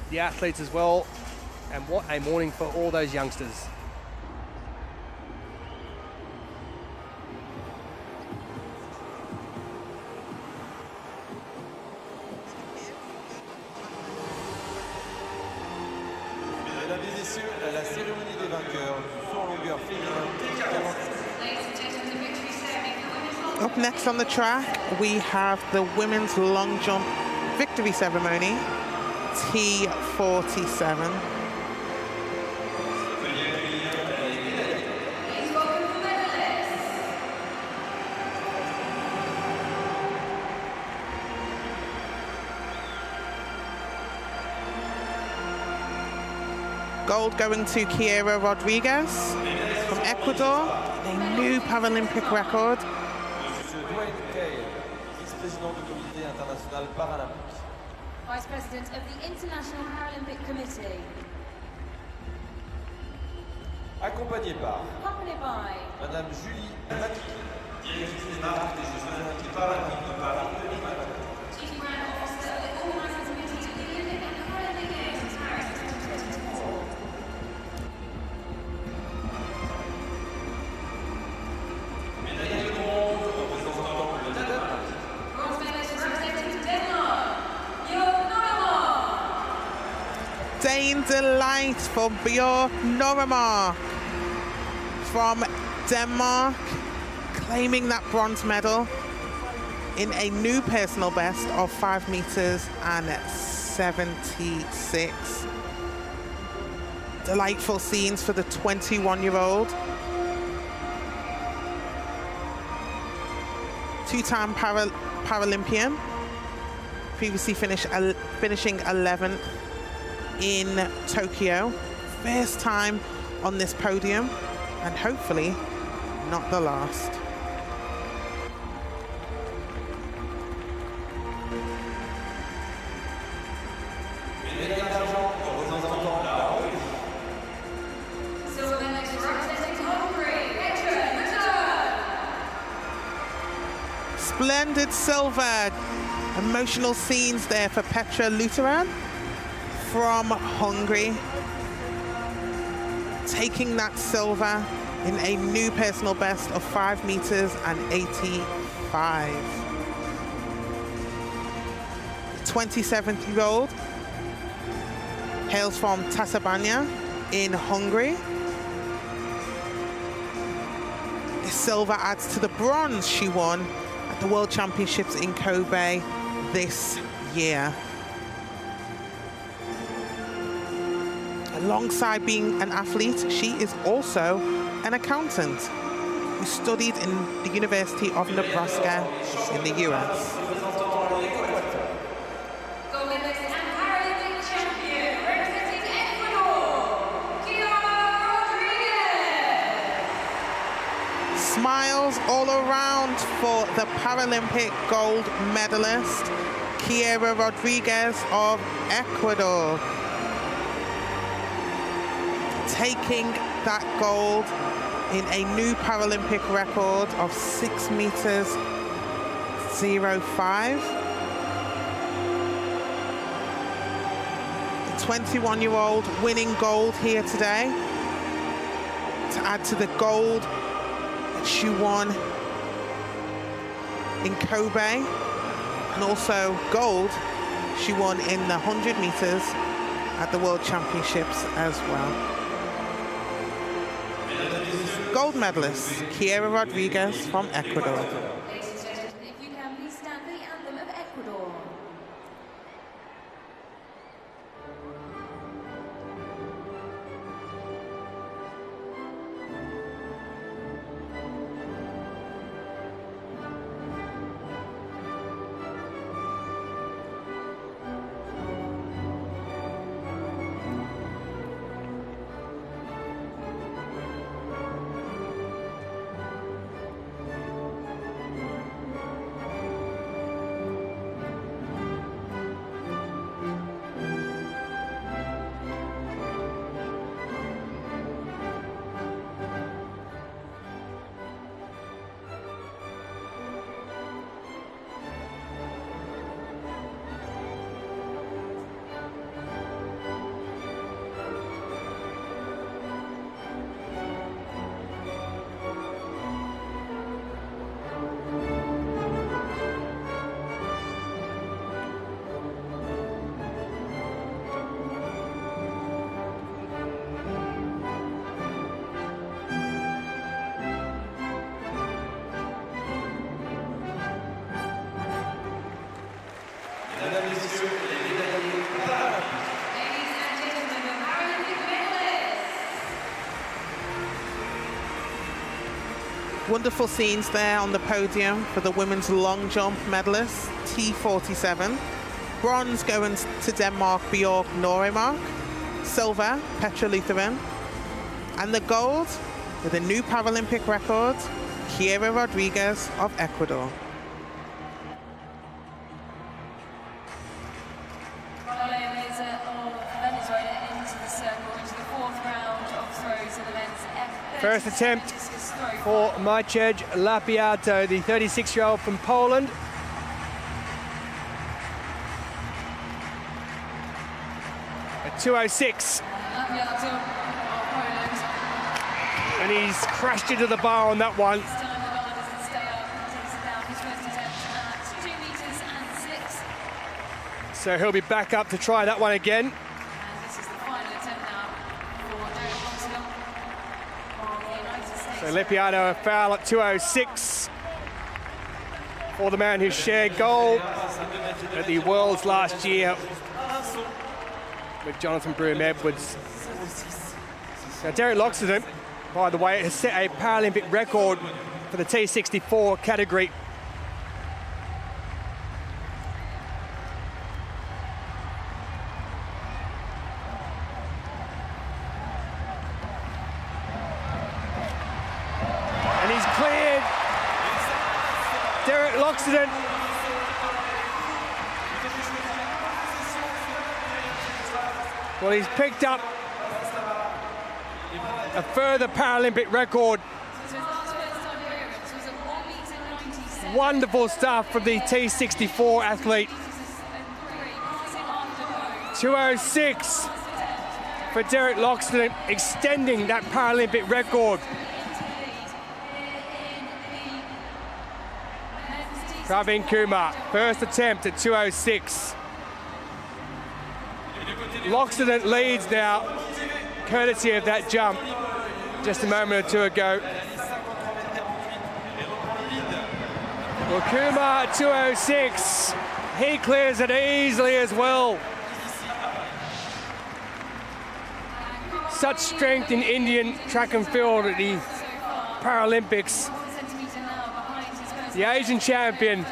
the athletes as well, and what a morning for all those youngsters. Mesdames et messieurs, la cérémonie des vainqueurs du saut en longueur féminin. Up next on the track, we have the women's long jump victory ceremony, T47. Gold going to Kiera Rodriguez from Ecuador, a new Paralympic record. Vice President of the International Paralympic Committee. Accompagné par Accompanied by Madame Julie Matiki, directrice générale des Jeux Olympiques Paralympiques de Paris 2024. Chief Grant Officer of the Organising Committee of the Olympic and Paralympic Games Paris 2024. Médaille de bronze représentant le Danemark. Bronze medalist representing Denmark, Bjørn Nørremark. Dane Delight for Bjørn Nørremark from Denmark, claiming that bronze medal in a new personal best of 5 meters and 76. Delightful scenes for the 21-year-old. Two-time Paralympian, previously finishing 11th in Tokyo. First time on this podium, and hopefully not the last. Silver medalist representing Hungary, Petra Luteran. Splendid silver. Emotional scenes there for Petra Luteran from Hungary. Taking that silver in a new personal best of 5 meters and 84. The 27-year-old hails from Tatabánya in Hungary. The silver adds to the bronze she won at the World Championships in Kobe this year. Alongside being an athlete, she is also an accountant who studied in the University of Nebraska in the US. Smiles all around for the Paralympic gold medalist, Chiara Rodriguez of Ecuador. Taking that gold in a new Paralympic record of 6 meters 05. The 21-year-old winning gold here today to add to the gold that she won in Kobe, and also gold she won in the 100 meters at the World Championships as well. Gold medalist, Chiara Rodriguez from Ecuador. Ladies and gentlemen, if you can please stand for the anthem of Ecuador. Wonderful scenes there on the podium for the women's long jump medalist, T47. Bronze going to Denmark, Bjork Noremark. Silver, Petra Lutheran. And the gold, with a new Paralympic record, Chiara Rodriguez of Ecuador. First attempt for Maciej Lapiato, the 36-year-old from Poland. At 2:06. And he's crashed into the bar on that one. So he'll be back up to try that one again. So Lapiato a foul at 2:06 for the man who shared gold at the Worlds last year with Jonathan Broome-Edwards. Now Derek Loxton, by the way, has set a Paralympic record for the T64 category. Accident. Well, he's picked up a further Paralympic record. Wonderful stuff from the T64 athlete. 2:06 for Derek Loxton, extending that Paralympic record. Praveen Kumar, first attempt at 2:06. Loxton leads now, courtesy of that jump just a moment or two ago. Well, Kumar at 2:06, he clears it easily as well. Such strength in Indian track and field at the Paralympics. The Asian champion,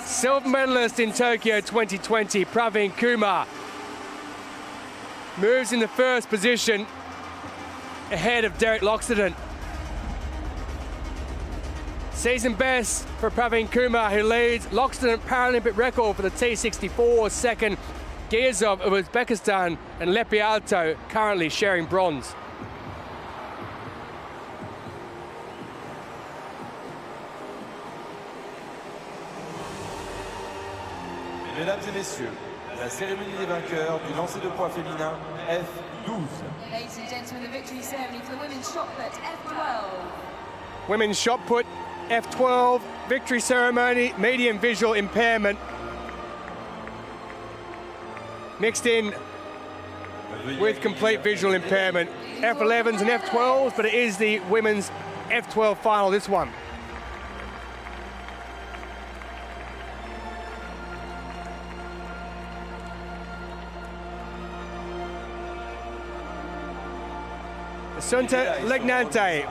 silver medalist in Tokyo 2020, Praveen Kumar, moves in the first position ahead of Derek Loxton. Season best for Praveen Kumar, who leads Loxton Paralympic record for the T64, second Giazov of Uzbekistan and Lepialto currently sharing bronze. Mesdames et messieurs, la cérémonie des vainqueurs du lancer de poids féminin F12. Ladies and gentlemen, the victory ceremony for the women's shot put F12. Women's shot put F12, victory ceremony, medium visual impairment. Mixed in with complete visual impairment. F11s and F12s, but it is the women's F12 final, this one. Assunta Legnante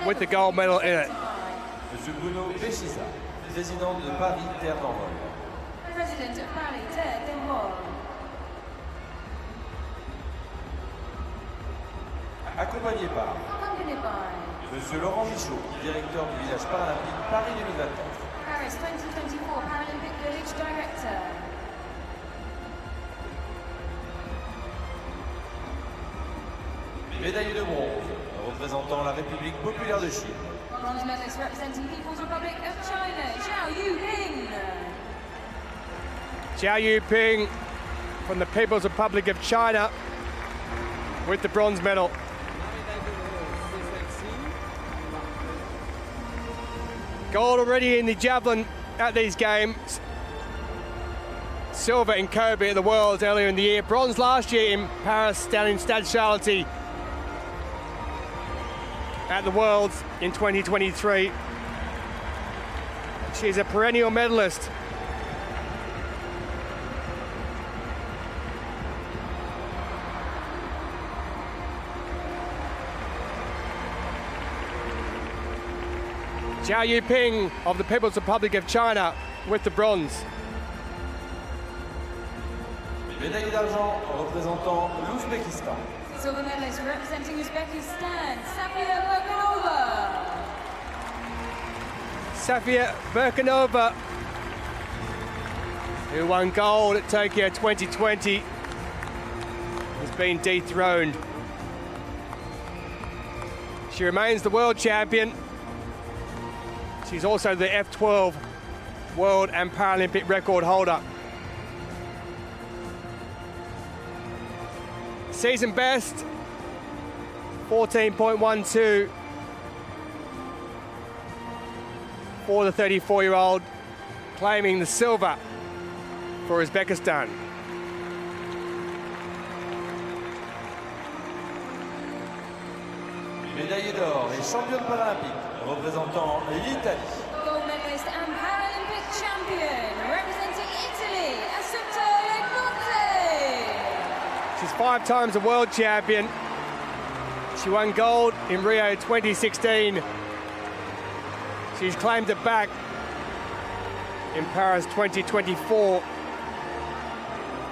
with the gold medal in it. Monsieur Bruno Béchisa, président de Paris Terre d'Envol. President of Palais, Terre d'Envol. Accompagné par Accompanied by Monsieur Laurent Michaud, directeur du village paralympique Paris 2024. Paris 2024 Paralympic Village Director. Médaillé de bronze, représentant la République populaire de Chine. Bronze medalist representing People's Republic of China, Zhao Yuping. Zhao Yuping from the People's Republic of China with the bronze medal. Gold already in the javelin at these games. Silver in Kobe at the Worlds earlier in the year. Bronze last year in Paris, down in Stade Charlotte at the Worlds in 2023. She's a perennial medalist. Zhao Yuping of the People's Republic of China with the bronze. Médaillé d'argent représentant l'Ouzbékistan. Silver medalist representing Uzbekistan, Safia Burkanova. Safia Burkanova, who won gold at Tokyo 2020, has been dethroned. She remains the world champion. She's also the F12 world and Paralympic record holder. Season best, 14.12 for the 34-year-old, claiming the silver for Uzbekistan. Médaillé d'or et championne paralympique représentant l'Italie. Gold medalist and Paralympic champion representing Italy, Assunta Legnante. She's 5 times a world champion. She won gold in Rio 2016. She's claimed it back in Paris 2024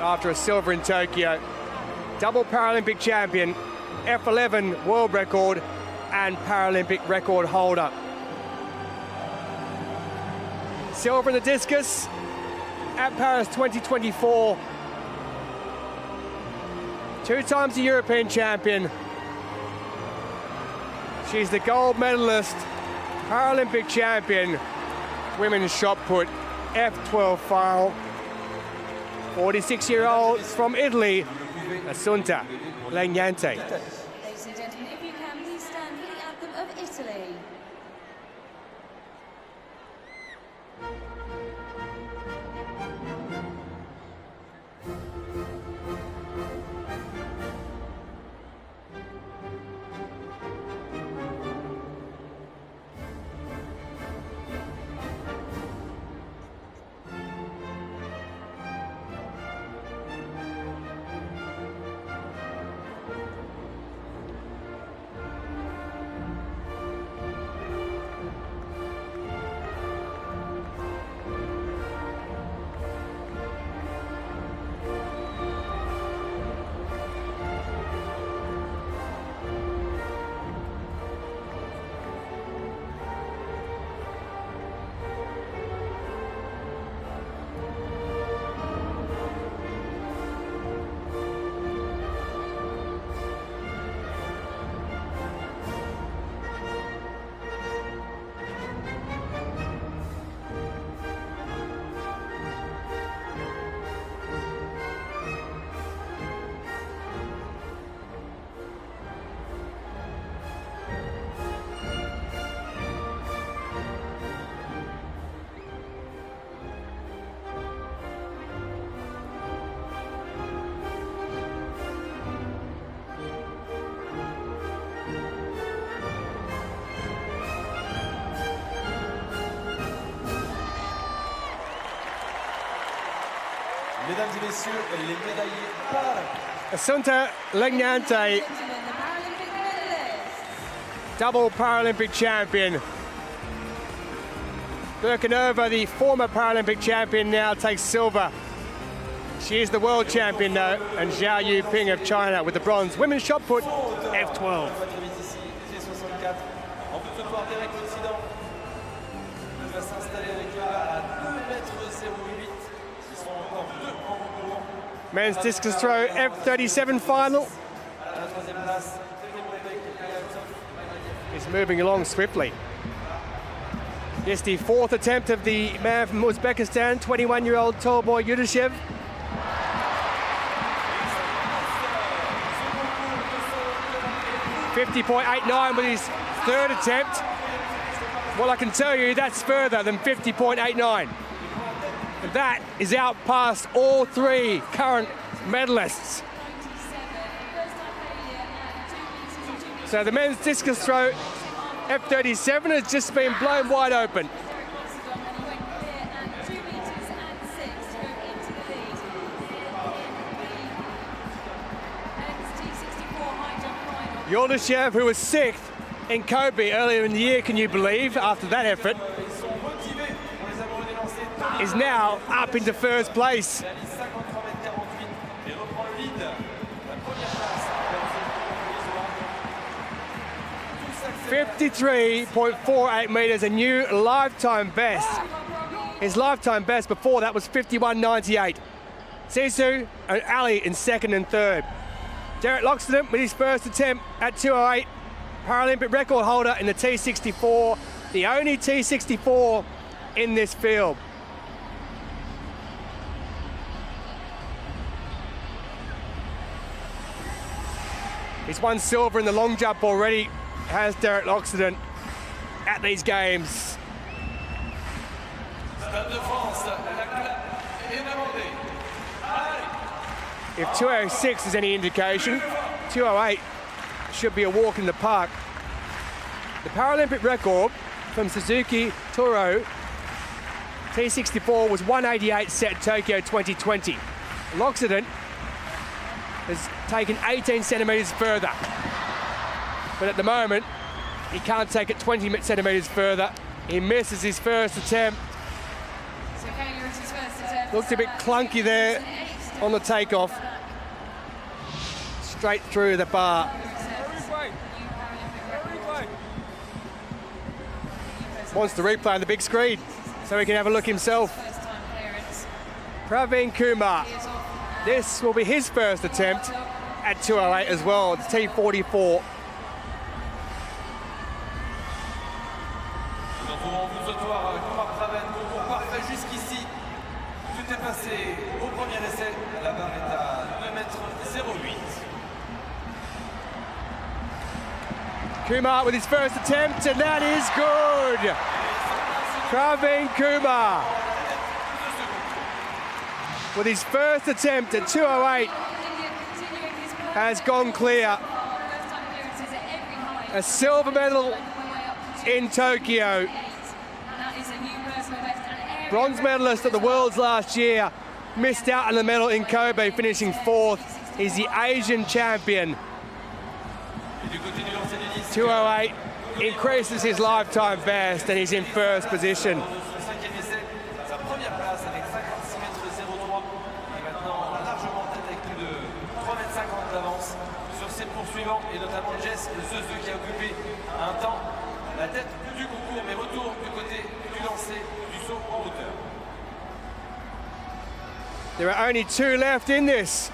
after a silver in Tokyo. Double Paralympic champion, F11 world record and Paralympic record holder. Silver in the discus at Paris 2024. 2 times a European champion. She's the gold medalist, Paralympic champion, women's shot put, F12 final. 46-year-old from Italy, Assunta Legnante. Ladies and gentlemen, if you can, please stand for the anthem of Italy. Mesdames et messieurs, les médaillés paralympiques. Assunta Legnante, double Paralympic champion. Birkenova, the former Paralympic champion, now takes silver. She is the world champion though, and Zhao Yuping of China with the bronze. Women's shot put, F12. Men's discus throw, F37 final. Is moving along swiftly. Yes, the fourth attempt of the man from Uzbekistan, 21-year-old tall boy Yudashev. .50.89 with his third attempt. Well, I can tell you that's further than 50.89. And that is out past all three current medalists. So the men's discus throw, F37, has just been blown wide open. Yudashev, who was sixth in Kobe earlier in the year, can you believe, after that effort, is now up into first place. 53.48 meters, a new lifetime best. His lifetime best before that was 51.98. Sisu and Ali in second and third. Derek Loxton with his first attempt at 2:08, Paralympic record holder in the T64, the only T64 in this field. He's won silver in the long jump already, has Derek Loxton at these games. Stade de France, If 2:06 is any indication, 2:08 should be a walk in the park. The Paralympic record from Suzuki Toro T64 was 1:88 set Tokyo 2020. Loxton has taken 18 centimetres further. But at the moment, he can't take it 20 centimetres further. He misses his first attempt. Looks a bit clunky there on the takeoff. Straight through the bar. Wants to replay on the big screen so he can have a look himself. Praveen Kumar. This will be his first attempt at 2:08 as well, the T44. Kumar with his first attempt, and that is good. Praveen Kumar with his first attempt at 2:08 has gone clear. A silver medal in Tokyo. Bronze medalist at the Worlds last year, missed out on the medal in Kobe, finishing fourth. He's the Asian champion. 2:08 increases his lifetime best, and he's in first position. There are only two left in this.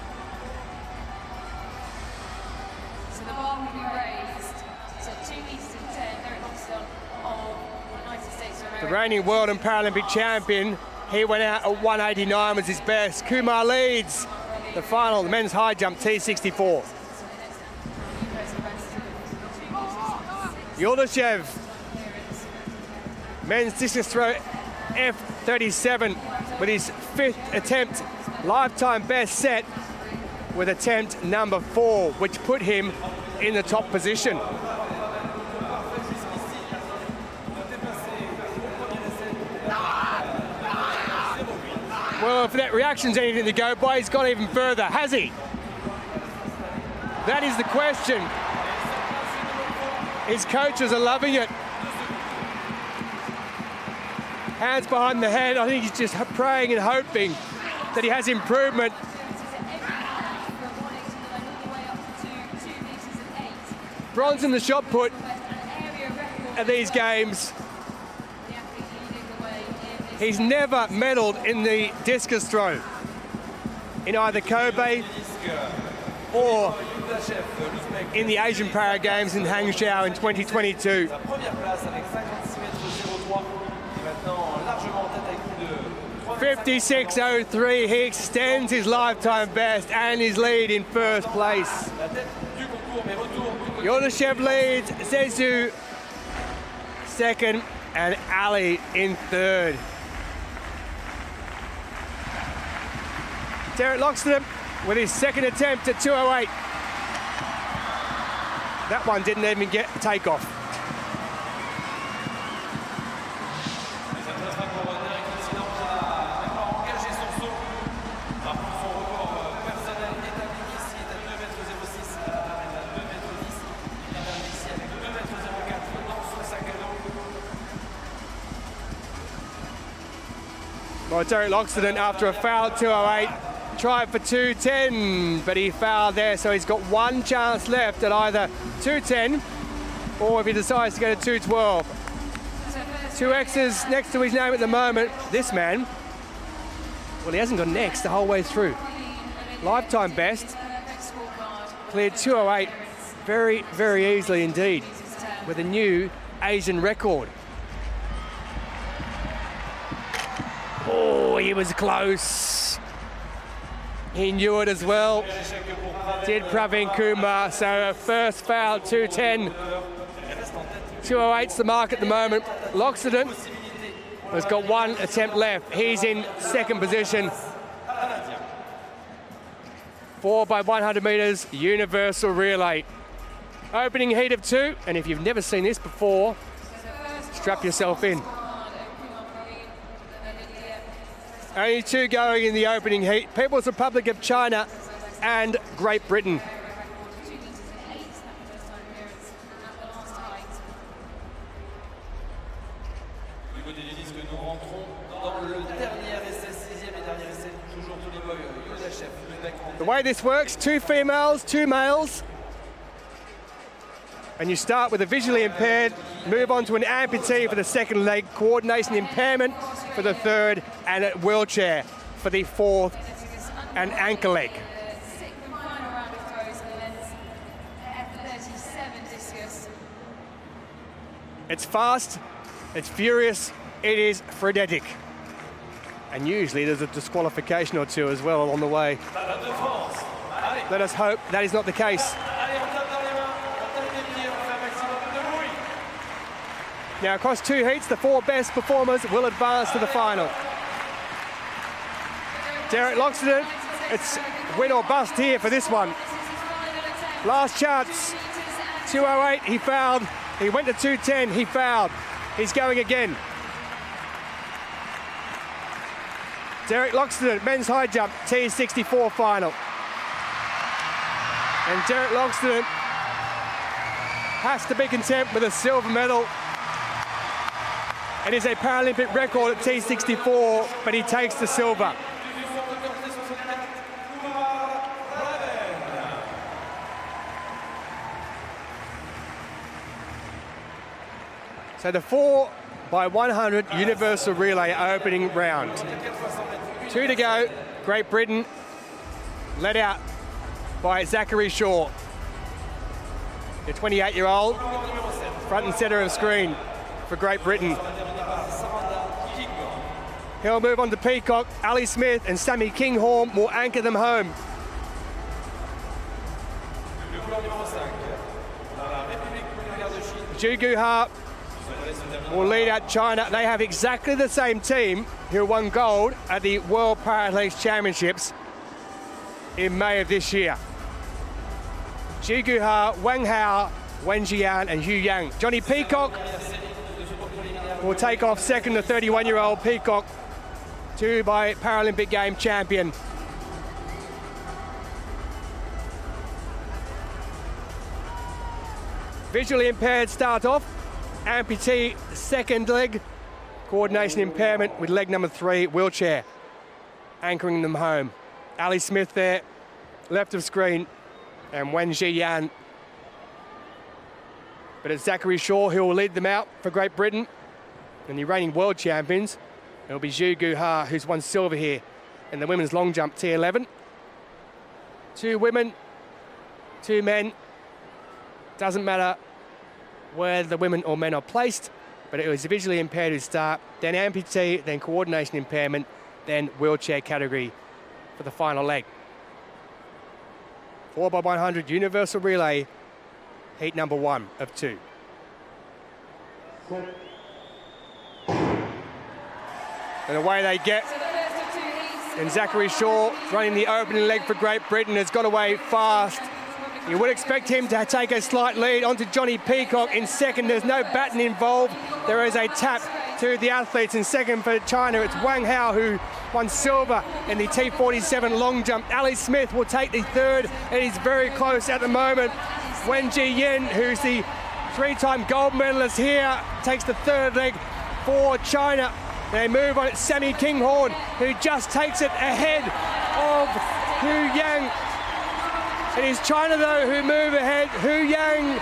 So the bar will be raised to 2 meters and 10. Derek Loxton of the United States of America. The reigning world and Paralympic champion, he went out at 1:89 was his best. Kumar leads the final, the men's high jump T64. Yudashev, men's discus throw F37 with his fifth attempt, lifetime best set with attempt number 4, which put him in the top position. Well, if that reaction's anything to go by, he's gone even further, has he? That is the question. His coaches are loving it. Hands behind the head. I think he's just praying and hoping that he has improvement. Bronze in the shot put at these games. He's never medalled in the discus throw in either Kobe or in the Asian Para Games in Hangzhou in 2022. 56.03, he extends his lifetime best and his lead in first place. Yonashev leads, Zezou second, and Ali in third. Derek Loxton with his second attempt at 2:08. That one didn't even get takeoff. Well, Derek Loxton, after a foul 2:08, tried for 2:10, but he fouled there, so he's got one chance left at either 2:10 or if he decides to go to 2:12. Two X's next to his name at the moment. This man, well, he hasn't gone next the whole way through. Lifetime best, cleared 2:08 very, very easily indeed, with a new Asian record. Oh, he was close. He knew it as well. Did Praveen Kumar. So first foul, 2:10. 2:08's the mark at the moment. Loxton has got one attempt left. He's in second position. 4x100 meters, universal relay. Opening heat of 2, and if you've never seen this before, strap yourself in. Only 2 going in the opening heat. People's Republic of China and Great Britain. The way this works, 2 females, 2 males. And you start with a visually impaired, move on to an amputee for the second leg, coordination impairment for the third, and a wheelchair for the fourth, and ankle leg. It's fast, it's furious, it is frenetic. And usually there's a disqualification or 2 as well along the way. Let us hope that is not the case. Now across 2 heats, the 4 best performers will advance to the final. Derek Loxton, it's win or bust here for this one. Last chance, 2:08, he fouled. He went to 2:10, he fouled. He's going again. Derek Loxton, men's high jump, T64 final. And Derek Loxton has to be content with a silver medal. It is a Paralympic record at T64, but he takes the silver. So the 4x100 universal relay opening round. 2 to go. Great Britain led out by Zachary Shaw, the 28-year-old, front and center of screen for Great Britain. He'll move on to Peacock. Ali Smith and Sammy Kinghorn will anchor them home. Zhu Guha will lead out China. They have exactly the same team who won gold at the World Paralympic Championships in May of this year. Zhu Guha, Wang Hao, Wen Jian and Hu Yang. Johnny Peacock will take off second, the 31-year-old Peacock. by Paralympic Game champion. Visually impaired start off, amputee second leg, coordination impairment with leg number 3, wheelchair, anchoring them home. Ali Smith there, left of screen, and Wen Zhiyan. But it's Zachary Shaw who will lead them out for Great Britain, and the reigning world champions. It'll be Zhu Guha, who's won silver here in the women's long jump T11. 2 women, 2 men. Doesn't matter where the women or men are placed, but it was visually impaired who start, then amputee, then coordination impairment, then wheelchair category for the final leg. 4x100 universal relay, heat number 1 of 2. And away they get. And Zachary Shaw, running the opening leg for Great Britain, has got away fast. You would expect him to take a slight lead onto Johnny Peacock in second. There's no baton involved. There is a tap to the athletes. In second for China, it's Wang Hao who won silver in the T47 long jump. Ali Smith will take the third, and he's very close at the moment. Wen Zhiyan, who's the 3-time gold medalist here, takes the third leg for China. They move on. It's Sammy Kinghorn who just takes it ahead of Hu Yang. It is China, though, who move ahead. Hu Yang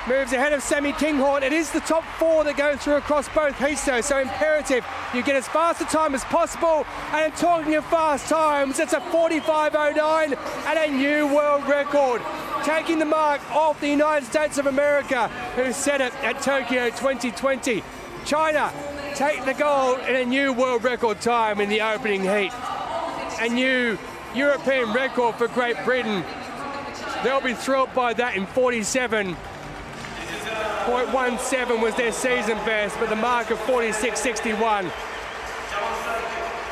moves ahead of Sammy Kinghorn. It is the top 4 that go through across both heats, though, so imperative you get as fast a time as possible. And talking of fast times, it's a 45.09 and a new world record, taking the mark off the United States of America, who set it at Tokyo 2020. China take the gold in a new world record time in the opening heat. A new European record for Great Britain. They'll be thrilled by that. In 47.17 was their season best, but the mark of 46.61.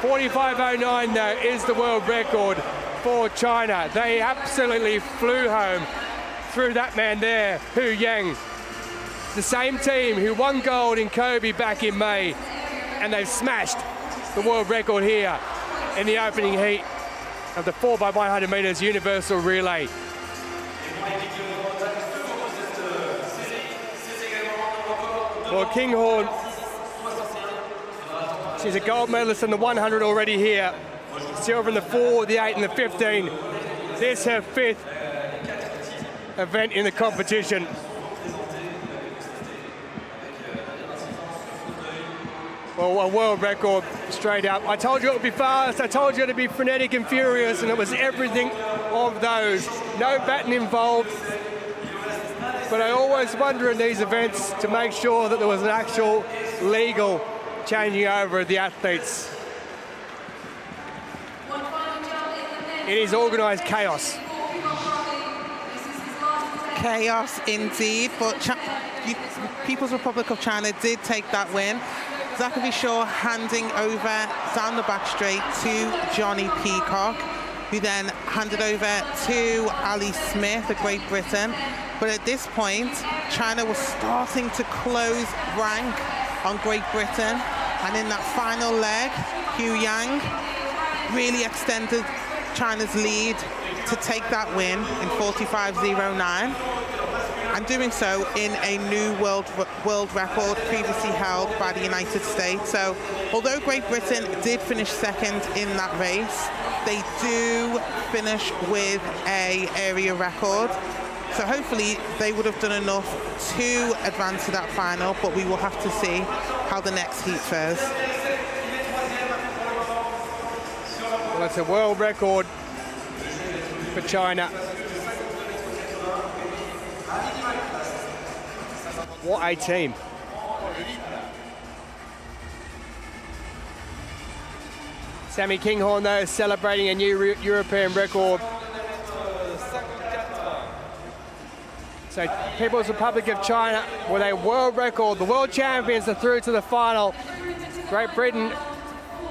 45.09, though, is the world record for China. They absolutely flew home through that man there, Hu Yang. The same team who won gold in Kobe back in May, and they've smashed the world record here in the opening heat of the 4x100 metres universal relay. Well, Kinghorn, she's a gold medalist in the 100 already here. Silver in the 4, the 8 and the 15. This is her 5th event in the competition. Well, a world record straight up. I told you it would be fast, I told you it would be frenetic and furious, and it was everything of those. No baton involved. But I always wonder in these events to make sure that there was an actual legal changing over of the athletes. It is organised chaos. Chaos indeed, but People's Republic of China did take that win. Zachary Shaw handing over down the back straight to Johnny Peacock, who then handed over to Ali Smith of Great Britain. But at this point, China was starting to close rank on Great Britain. And in that final leg, Hu Yang really extended China's lead to take that win in 45.09. And doing so in a new world record previously held by the United States. So although Great Britain did finish second in that race, they do finish with an area record. So hopefully they would have done enough to advance to that final, but we will have to see how the next heat fares. Well, it's a world record for China. What a team. Sammy Kinghorn, though, is celebrating a new European record. So People's Republic of China with a world record. The world champions are through to the final. Great Britain,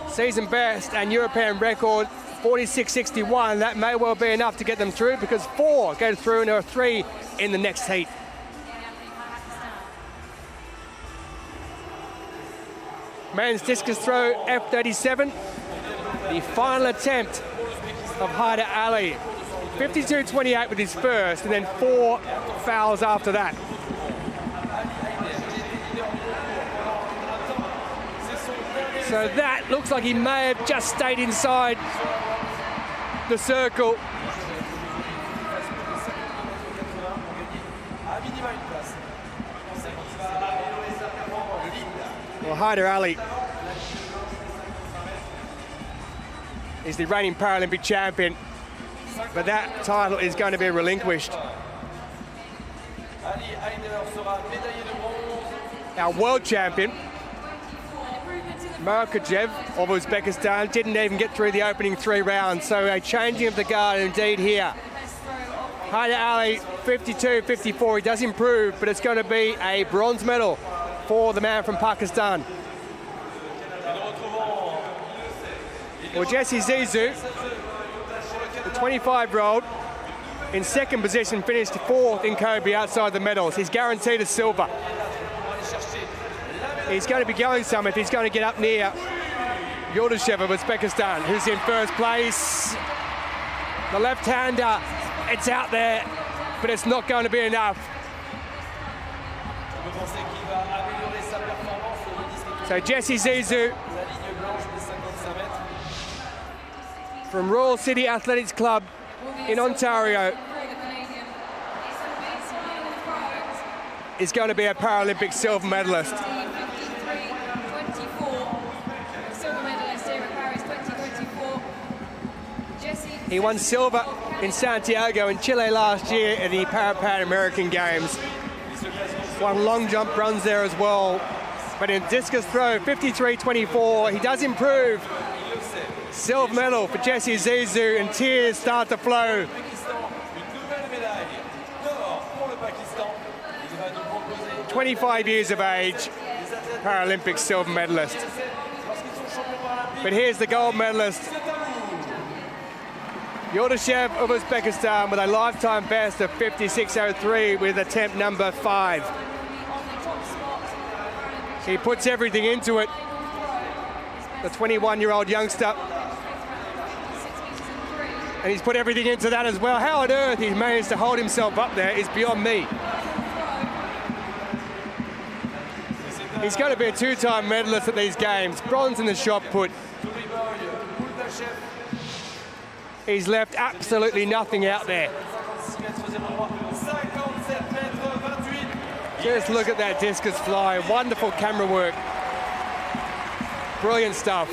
season best and European record, 46.61. That may well be enough to get them through, because 4 go through and there are 3 in the next heat. Men's discus throw F37. The final attempt of Haider Ali. 52-28 with his first, and then 4 fouls after that. So that looks like he may have just stayed inside the circle. Well, Haider Ali is the reigning Paralympic champion, but that title is going to be relinquished. Our world champion, Markajev of Uzbekistan, didn't even get through the opening 3 rounds, so a changing of the guard indeed here. Haider Ali, 52-54, he does improve, but it's going to be a bronze medal for the man from Pakistan. Well, Jesse Zizou, the 25-year-old, in second position, finished 4th in Kobe outside the medals. He's guaranteed a silver. He's going to be going some if he's going to get up near Yurdashev of Uzbekistan, who's in first place. The left-hander, it's out there, but it's not going to be enough. So Jesse Zizou from Royal City Athletics Club in Ontario is going to be a Paralympic silver medalist. He won silver in Santiago in Chile last year at the Pan American Games. Won long jump bronze there as well. But in discus throw, 53-24, he does improve. Silver medal for Jesse Zizou, and tears start to flow. 25 years of age, Paralympic silver medalist. But here's the gold medalist, Yurdashev of Uzbekistan, with a lifetime best of 56.03 with attempt number 5. He puts everything into it, the 21-year-old youngster. And he's put everything into that as well. How on earth he managed to hold himself up there is beyond me. He's going to be a 2-time medalist at these games. Bronze in the shot put. He's left absolutely nothing out there. Just look at that discus fly. Wonderful camera work. Brilliant stuff.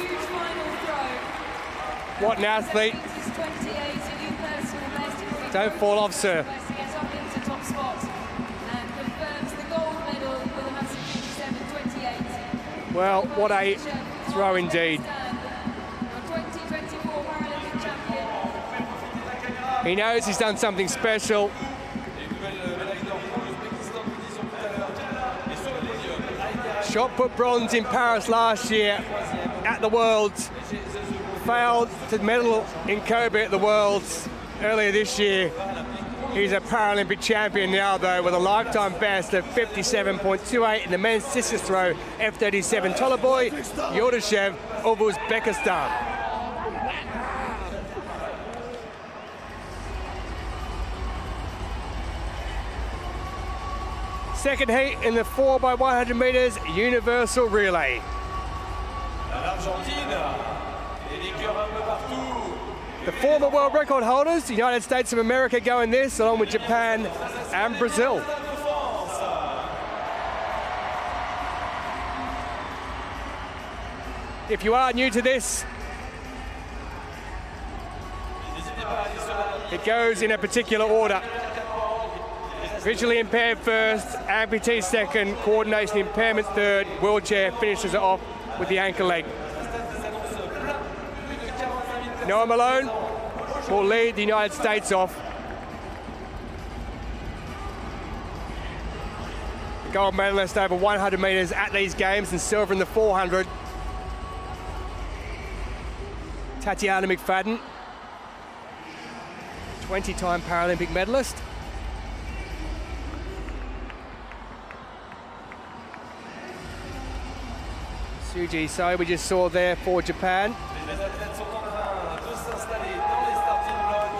What an athlete. Don't fall off, sir. Well, what a throw indeed. He knows he's done something special. Shot put bronze in Paris last year at the Worlds. Failed to medal in Kobe at the Worlds earlier this year. He's a Paralympic champion now, though, with a lifetime best of 57.28 in the men's discus throw F37. Toliboy Yurdashev of Uzbekistan. Second heat in the 4x100 meters universal relay. The former world record holders, the United States of America, go in this, along with Japan and Brazil. If you are new to this, it goes in a particular order. Visually impaired first, amputee second, coordination impairment third, wheelchair finishes it off with the ankle leg. Noah Malone will lead the United States off. The gold medalist over 100 meters at these games, and silver in the 400. Tatiana McFadden, 20-time Paralympic medalist. Suji So we just saw there for Japan. Les athlètes sont en train de s'installer dans les starting blocks.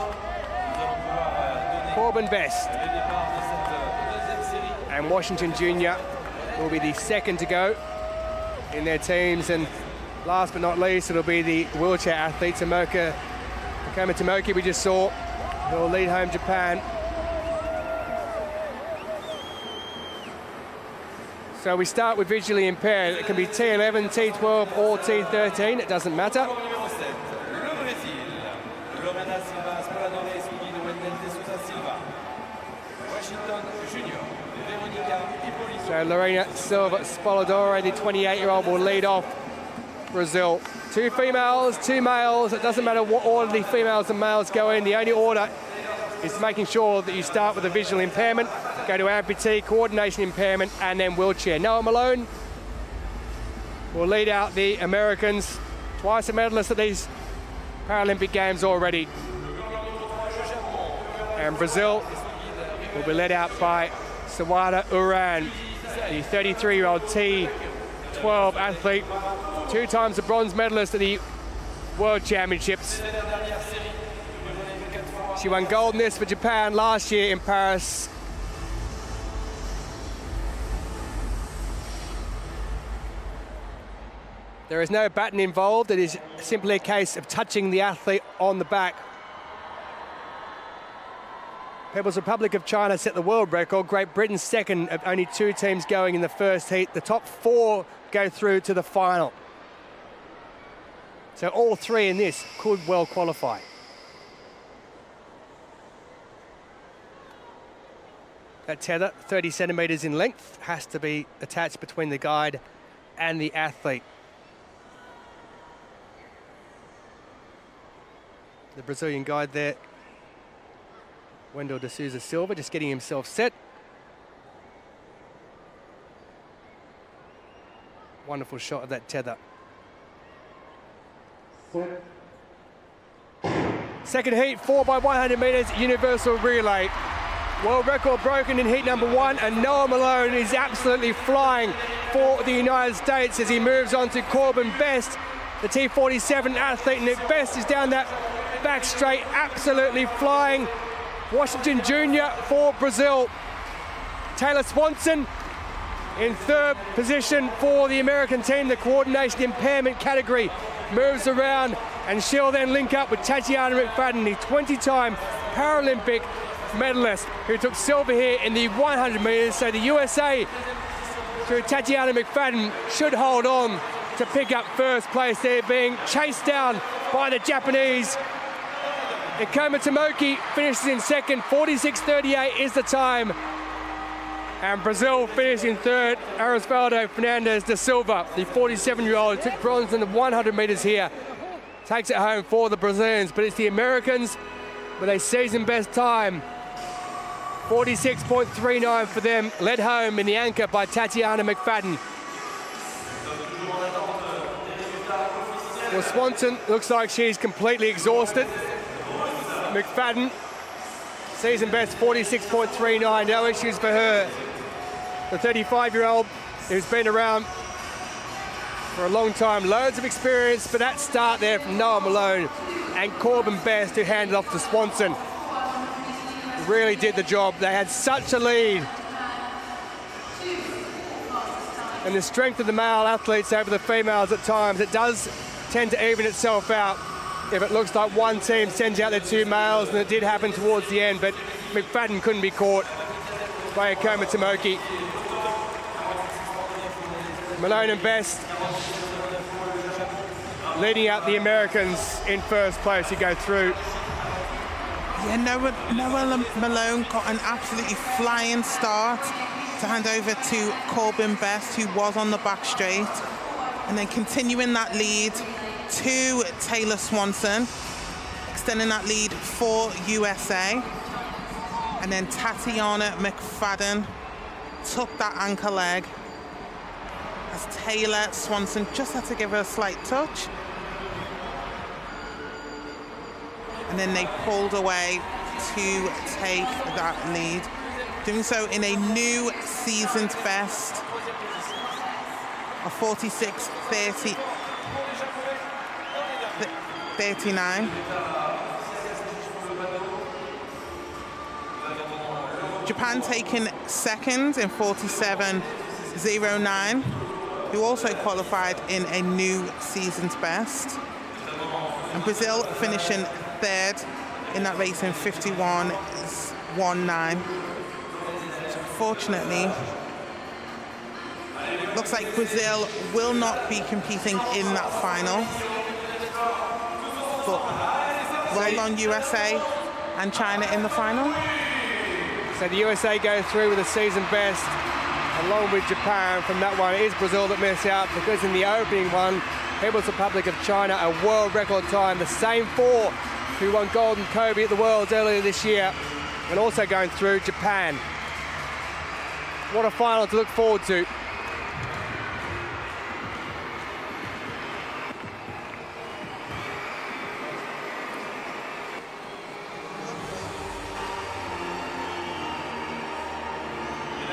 Nous allons pouvoir donner Corbin Best le départ de cette deuxième série. and Washington Jr. will be the second to go in their teams. And last but not least, it'll be the wheelchair athlete, Takuma Tomoki, we just saw, who will lead home Japan. So we start with visually impaired. It can be T11, T12 or T13, it doesn't matter. Numéro 7, le Brésil. Lorena Silva Spoladore suivi de Wendel de Sousa Silva. Washington Junior. Veronica Hippolito. So Lorena Silva Spoladore, the 28-year-old, will lead off Brazil. 2 females, 2 males. It doesn't matter what order the females and males go in. The only order is making sure that you start with a visual impairment, go to amputee, coordination impairment, and then wheelchair. Noah Malone will lead out the Americans, twice a medalist at these Paralympic Games already. And Brazil will be led out by Sawada Uran, the 33-year-old T12 athlete, 2 times a bronze medalist at the World Championships. She won gold in this for Japan last year in Paris. There is no baton involved. It is simply a case of touching the athlete on the back. People's Republic of China set the world record. Great Britain second of only 2 teams going in the first heat. The top 4 go through to the final. So all 3 in this could well qualify. That tether, 30 centimetres in length, has to be attached between the guide and the athlete. The Brazilian guide there, Wendel de Sousa Silva, just getting himself set. Wonderful shot of that tether. Second heat, 4x100 metres, universal relay. World record broken in heat number 1, and Noah Malone is absolutely flying for the United States as he moves on to Corbin Best, the T47 athlete, and Best is down that back straight, absolutely flying. Washington Jr. for Brazil. Taylor Swanson in 3rd position for the American team, the coordination impairment category, moves around, and she'll then link up with Tatiana McFadden, the 20-time Paralympic medalist who took silver here in the 100 metres. So the USA, through Tatiana McFadden, should hold on to pick up first place. They're being chased down by the Japanese. Takuma Tomoki finishes in second, 46.38 is the time. And Brazil finished in third. Arisvaldo Fernandes da Silva, the 47-year-old, took bronze in the 100 metres here, takes it home for the Brazilians. But it's the Americans with a season best time, 46.39 for them, led home in the anchor by Tatiana McFadden. Well, Swanson looks like she's completely exhausted. McFadden, season best 46.39, no issues for her. The 35-year-old who's been around for a long time, loads of experience, but that start there from Noah Malone and Corbin Best, who handed off to Swanson, really did the job. They had such a lead. And the strength of the male athletes over the females at times, it does tend to even itself out if it looks like one team sends out their 2 males, and it did happen towards the end, but McFadden couldn't be caught by Takuma Tomoki. Malone and Best leading out the Americans in first place who go through. Yeah, Noah Malone got an absolutely flying start to hand over to Corbin Best, who was on the back straight, and then continuing that lead to Taylor Swanson, extending that lead for USA. And then Tatiana McFadden took that anchor leg as Taylor Swanson just had to give her a slight touch. And then they pulled away to take that lead, doing so in a new season's best. of 46-39. Japan taking second in 47.09, who also qualified in a new season's best. And Brazil finishing third in that race in 51.19. So fortunately, looks like Brazil will not be competing in that final. But well on USA and China in the final. So the USA goes through with a season best, along with Japan. From that one, it is Brazil that missed out, because in the opening one, People's Republic of China, a world record time, the same four who won gold and Kobe at the Worlds earlier this year, and also going through Japan. What a final to look forward to.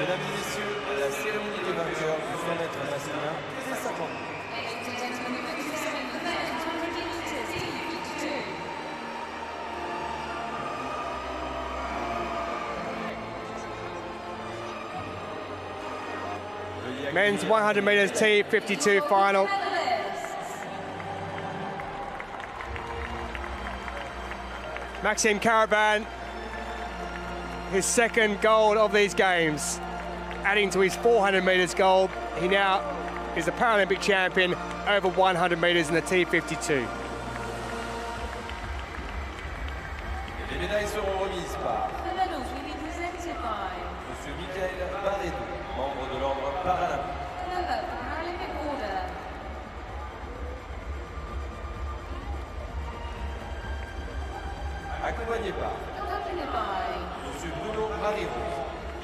Mesdames et messieurs, la cérémonie des vainqueurs du 100 mètres masculin des 50. Men's 100 meters T52 final. Maxime Caraban, his second gold of these games, adding to his 400 meters gold. He now is the Paralympic champion over 100 meters in the T52. Les médailles seront remises par Monsieur Michael Barredo, membre de l'ordre paralympique. Accompagné par Monsieur Bruno Marie-Rose,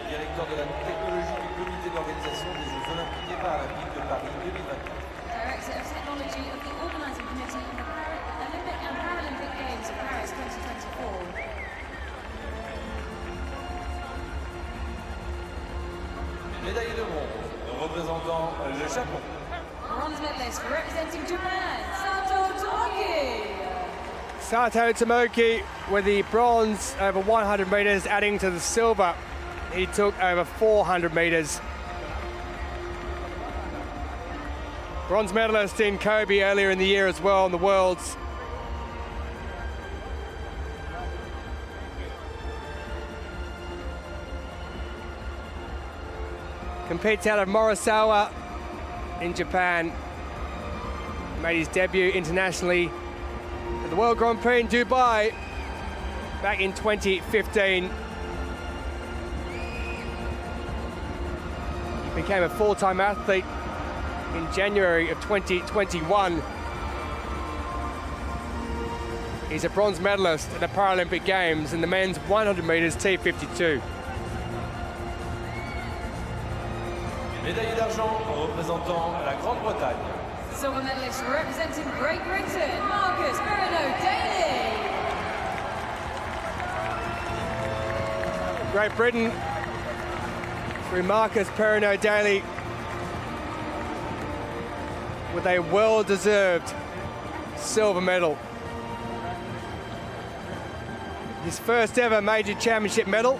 directeur de la technologie du comité d'organisation des Jeux Olympiques et Paralympiques de Paris 2024. Director of Technology of the Organising Committee of the Paralympic and Paralympic Games of Paris 2024. Médaillé de bronze, représentant le Japon. Bronze medalist representing Japan, Chateau. Sato Tomoki with the bronze over 100 meters, adding to the silver he took over 400 meters. Bronze medalist in Kobe earlier in the year as well in the Worlds. Competes out of Morisawa in Japan. Made his debut internationally at the World Grand Prix in Dubai back in 2015. He became a full-time athlete in January of 2021. He's a bronze medalist at the Paralympic Games in the men's 100 meters T52. Médaillé d'argent représentant la Grande-Bretagne. Silver medalist representing Great Britain, Marcus Perrineau-Daly. Great Britain through Marcus Perrineau-Daly with a well-deserved silver medal. His first ever major championship medal.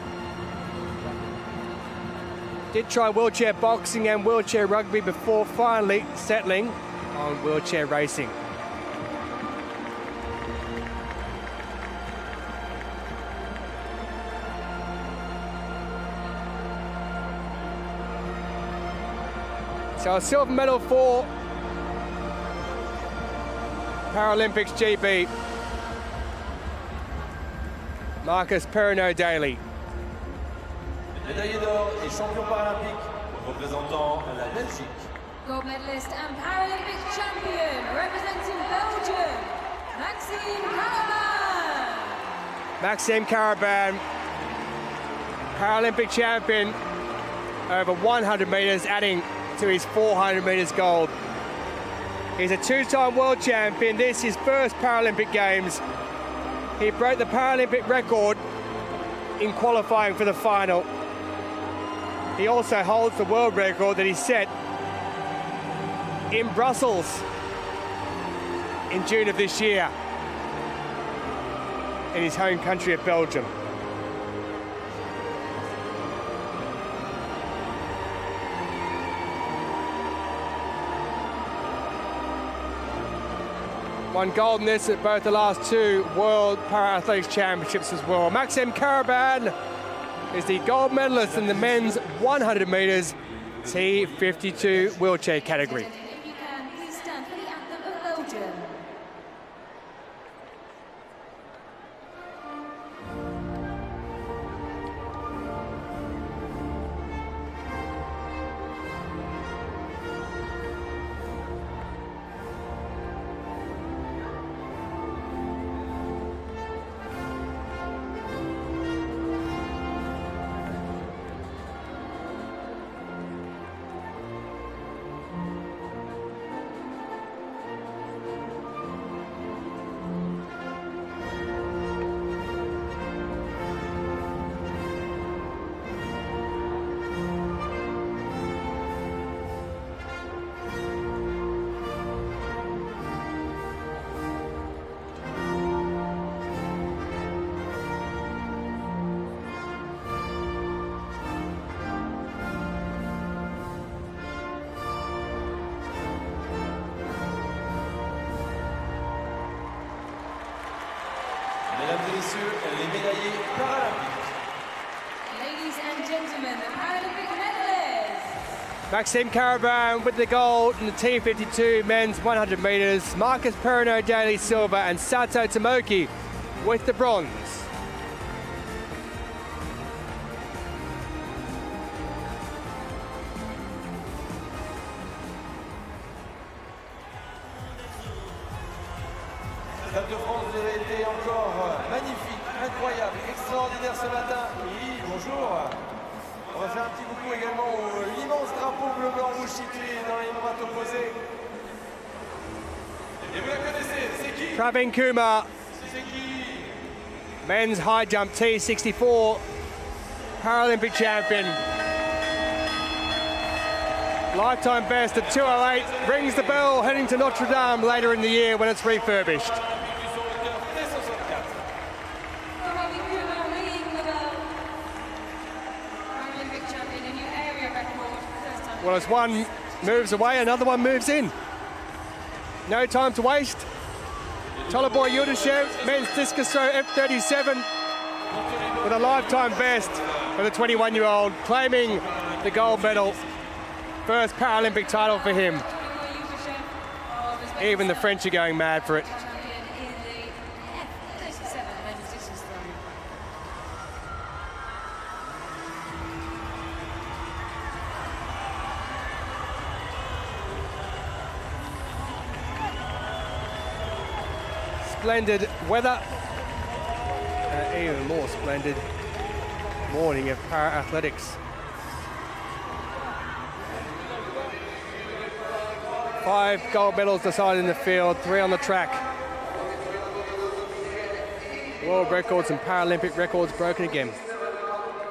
Did try wheelchair boxing and wheelchair rugby before finally settling on wheelchair racing. So a silver medal for Paralympics GB. Marcus Perrineau-Daly. Médaillé d'or et champion paralympique représentant la Belgique. Gold medalist and Paralympic champion representing Belgium, Maxime Caraban. Maxime Caraban, Paralympic champion over 100 meters, adding to his 400 meters gold. He's a two-time world champion. This is his first Paralympic Games. He broke the Paralympic record in qualifying for the final. He also holds the world record that he set in Brussels in June of this year in his home country of Belgium. Won gold in this at both the last two World Para-Athletics Championships as well. Maxime Caraban is the gold medalist in the men's 100 metres T52 wheelchair category. If you can, please stand for the anthem of Belgium. Mesdames et messieurs, les médaillés paralympiques. Ladies and gentlemen, the Paralympic medalists. Maxime Caraban with the gold in the T52 men's 100 metres. Marcus Perino Daly silver and Sato Tomoki with the bronze. Stade de France, vous avez été encore magnifique, incroyable, extraordinaire ce matin. Oui, bonjour. On va faire un petit coucou également à l'immense drapeau bleu-blanc-rouge situé dans les droites opposées. Et vous la connaissez, c'est qui? Pravin Kumar, C'est qui? men's high jump T64 Paralympic champion. Lifetime best of 2:08, rings the bell heading to Notre Dame later in the year when it's refurbished. Pravin Kumar ringing the bell. Paralympic champion, a new area record. First time. Well, as one moves away, another one moves in. No time to waste. Toliboy Yudashev, men's discus throw F37 with a lifetime best for the 21-year-old, claiming the gold medal. First Paralympic title for him. Even the French are going mad for it. Champion in the F37 men's discus throw. Splendid weather. Even more splendid morning of para-athletics. 5 gold medals decided in the field, 3 on the track. World records and Paralympic records broken again.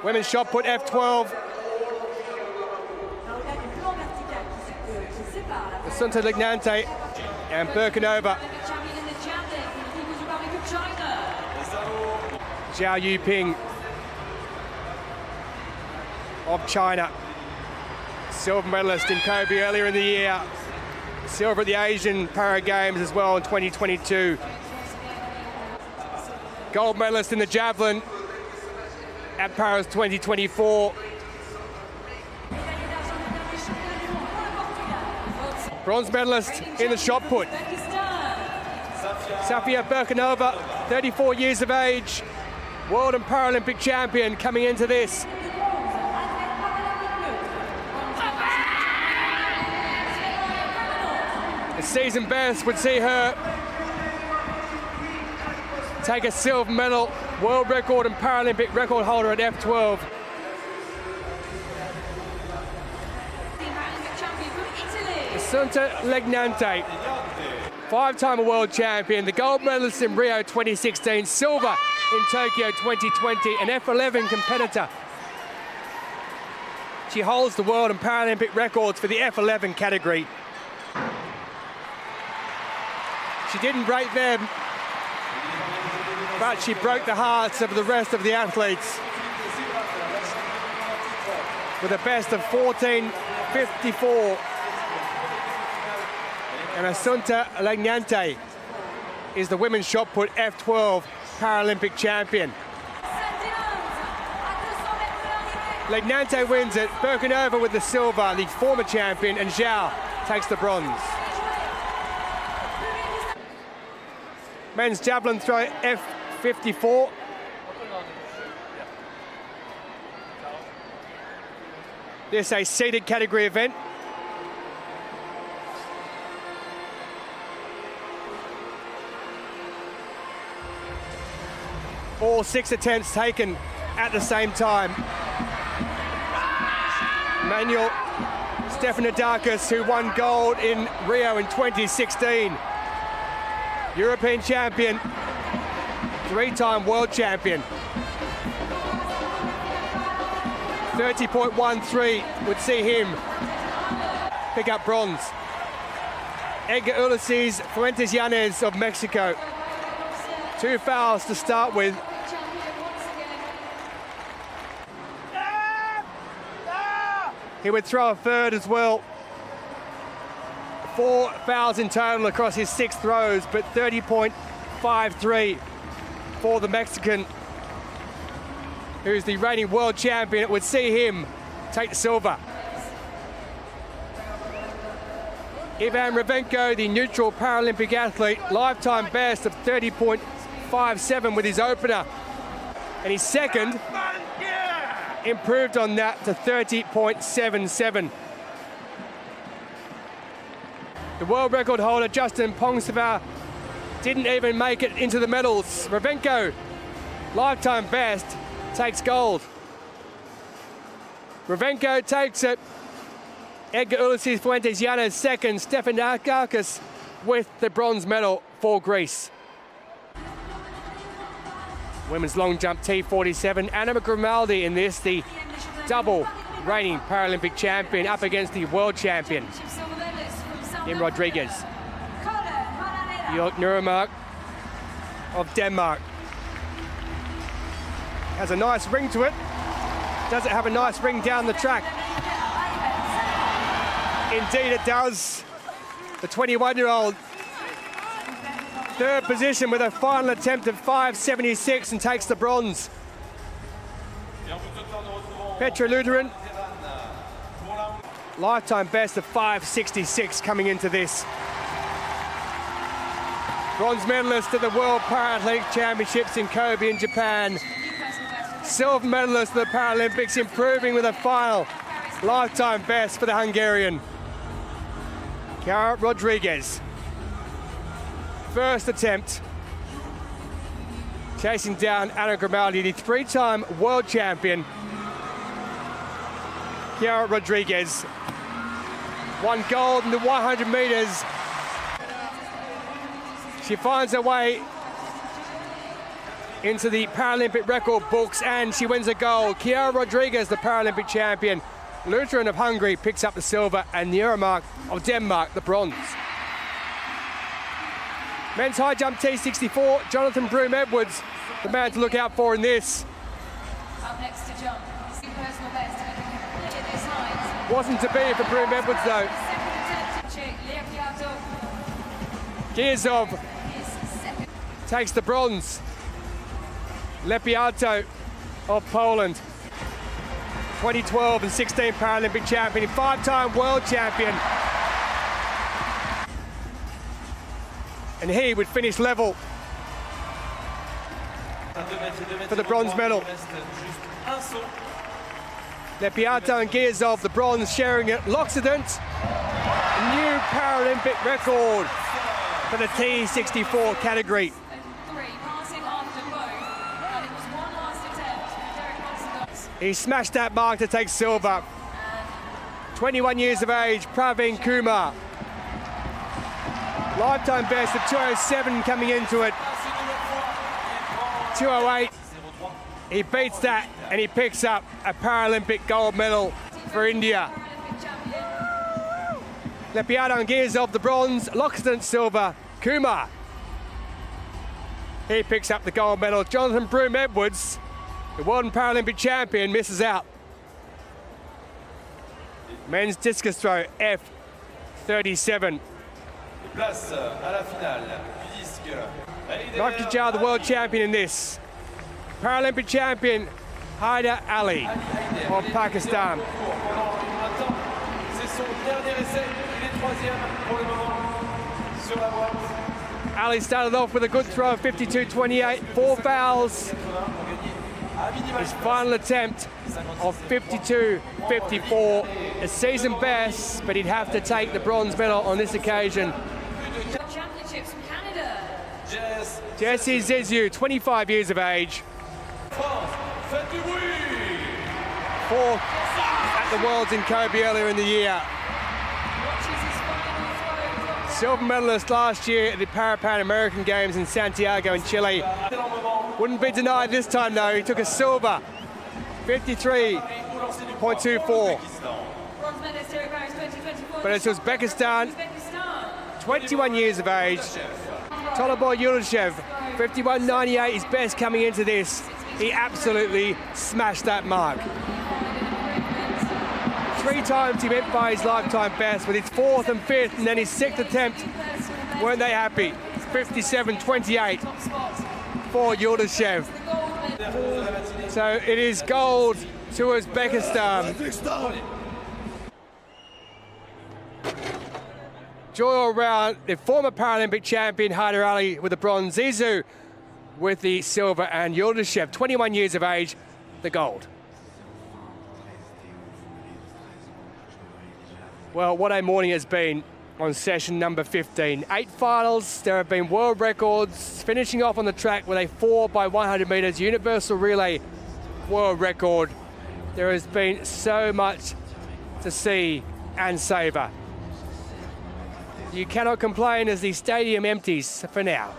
Women's shot put F12. Assunta Lignante and Birkenova. Champion in the javelin from the People's Republic of China. Zhao Yuping of China. Silver medalist in Kobe earlier in the year. Silver at the Asian Para Games as well in 2022. Gold medalist in the javelin at Paris 2024. Bronze medalist in the shot put. Safia Birkenova, 34 years of age, World and Paralympic champion coming into this. A season best would see her take a silver medal, world record and Paralympic record holder at F12. Assunta Lignante, 5-time world champion, the gold medalist in Rio 2016, silver in Tokyo 2020, an F11 competitor. She holds the world and Paralympic records for the F11 category. She didn't break them, but she broke the hearts of the rest of the athletes with a best of 14.54. And Assunta Legnante is the women's shot put F12 Paralympic champion. Legnante wins it, Birkenova with the silver, the former champion, and Zhao takes the bronze. Men's javelin throw F54. This is a seated category event. All 6 attempts taken at the same time. Manuel Stefanidakis, who won gold in Rio in 2016. European champion, 3-time world champion. 30.13 would see him pick up bronze. Edgar Ulises Fuentes Yanez of Mexico. 2 fouls to start with. He would throw a third as well. 4 fouls in total across his 6 throws, but 30.53 for the Mexican, who's the reigning world champion. It would see him take the silver. Ivan Ravenko, the neutral Paralympic athlete, lifetime best of 30.57 with his opener. And his second improved on that to 30.77. The world record holder, Justin Pongsava, didn't even make it into the medals. Ravenko, lifetime best, takes gold. Ravenko takes it. Edgar Ulises Fuentes Yanez second. Stefanidakis with the bronze medal for Greece. Women's long jump T47. Anna Grimaldi in this, the double reigning Paralympic champion, up against the world champion, Im Rodriguez. Jörg Nuremberg of Denmark. Has a nice ring to it. Does it have a nice ring down the track? Indeed it does. The 21-year-old, third position with a final attempt of 5.76 and takes the bronze. Petra Lutheran, lifetime best of 5.66 coming into this. Bronze medalist at the World Paralympic Championships in Kobe in Japan. Silver medalist at the Paralympics, improving with a final lifetime best for the Hungarian. Chiara Rodriguez. First attempt, chasing down Anna Grimaldi, the 3-time world champion. Chiara Rodriguez won gold in the 100 meters. She finds her way into the Paralympic record books and she wins a gold. Chiara Rodriguez, the Paralympic champion. Lutheran of Hungary picks up the silver, and Nuremberg of Denmark the bronze. Men's high jump T64, Jonathan Broome-Edwards, the man to look out for in this. Up next to jump, personal best to clear this height. Wasn't to be for Broome-Edwards though. Gierzov takes the bronze. Lepiato of Poland. 2012 and 16 Paralympic champion, 5-time world champion. And he would finish level for the bronze medal. Lepiato and Gierzov, the bronze, sharing it. L'Occident, a new Paralympic record for the T64 category. He smashed that mark to take silver. 21 years of age, Praveen Kumar. Lifetime best of 207 coming into it. 208. He beats that and he picks up a Paralympic gold medal for India. Lepiato and Gierzov the bronze, L'Occident silver, Kumar. He picks up the gold medal. Jonathan Broome-Edwards, the world and Paralympic champion, misses out. Men's discus throw, F37. Place à la finale du disque. Nakhajar, the world champion in this. Paralympic champion, Haider Ali of Pakistan. C'est son dernier essai. Il est troisième pour le moment sur la boîte. Ali started off with a good throw of 52-28, 4 fouls. His final attempt of 52-54, a season best, but he'd have to take the bronze medal on this occasion. Championships from Canada. Jesse Zizou, 25 years of age. Faites du bruit. Fourth at the Worlds in Kobe earlier in the year. Silver medalist last year at the Pan American Games in Santiago in Chile. Wouldn't be denied this time though, he took a silver, 53.24. But it's Uzbekistan, 21 years of age. Tolibor Yuldashev, 51.98, his best coming into this. He absolutely smashed that mark. 3 times he went by his lifetime best with his 4th and 5th, and then his 6th attempt. Weren't they happy? 57.28 for Yuldashev. So it is gold to Uzbekistan. Joy all round, the former Paralympic champion Haider Ali with the bronze, Zizou with the silver, and Yuldashev, 21 years of age, the gold. Well, what a morning has been on session number 15. 8 finals, there have been world records, finishing off on the track with a 4x100 metres universal relay world record. There has been so much to see and savour. You cannot complain as the stadium empties for now.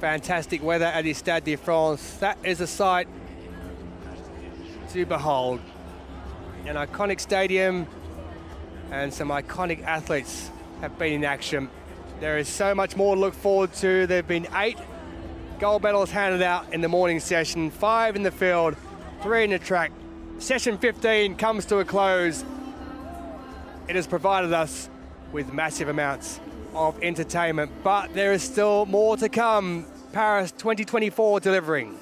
Fantastic weather at the Stade de France. That is a sight to behold. An iconic stadium and some iconic athletes have been in action. There is so much more to look forward to. There have been 8 gold medals handed out in the morning session, 5 in the field, 3 in the track. Session 15 comes to a close. It has provided us with massive amounts of entertainment, but there is still more to come. Paris 2024 delivering.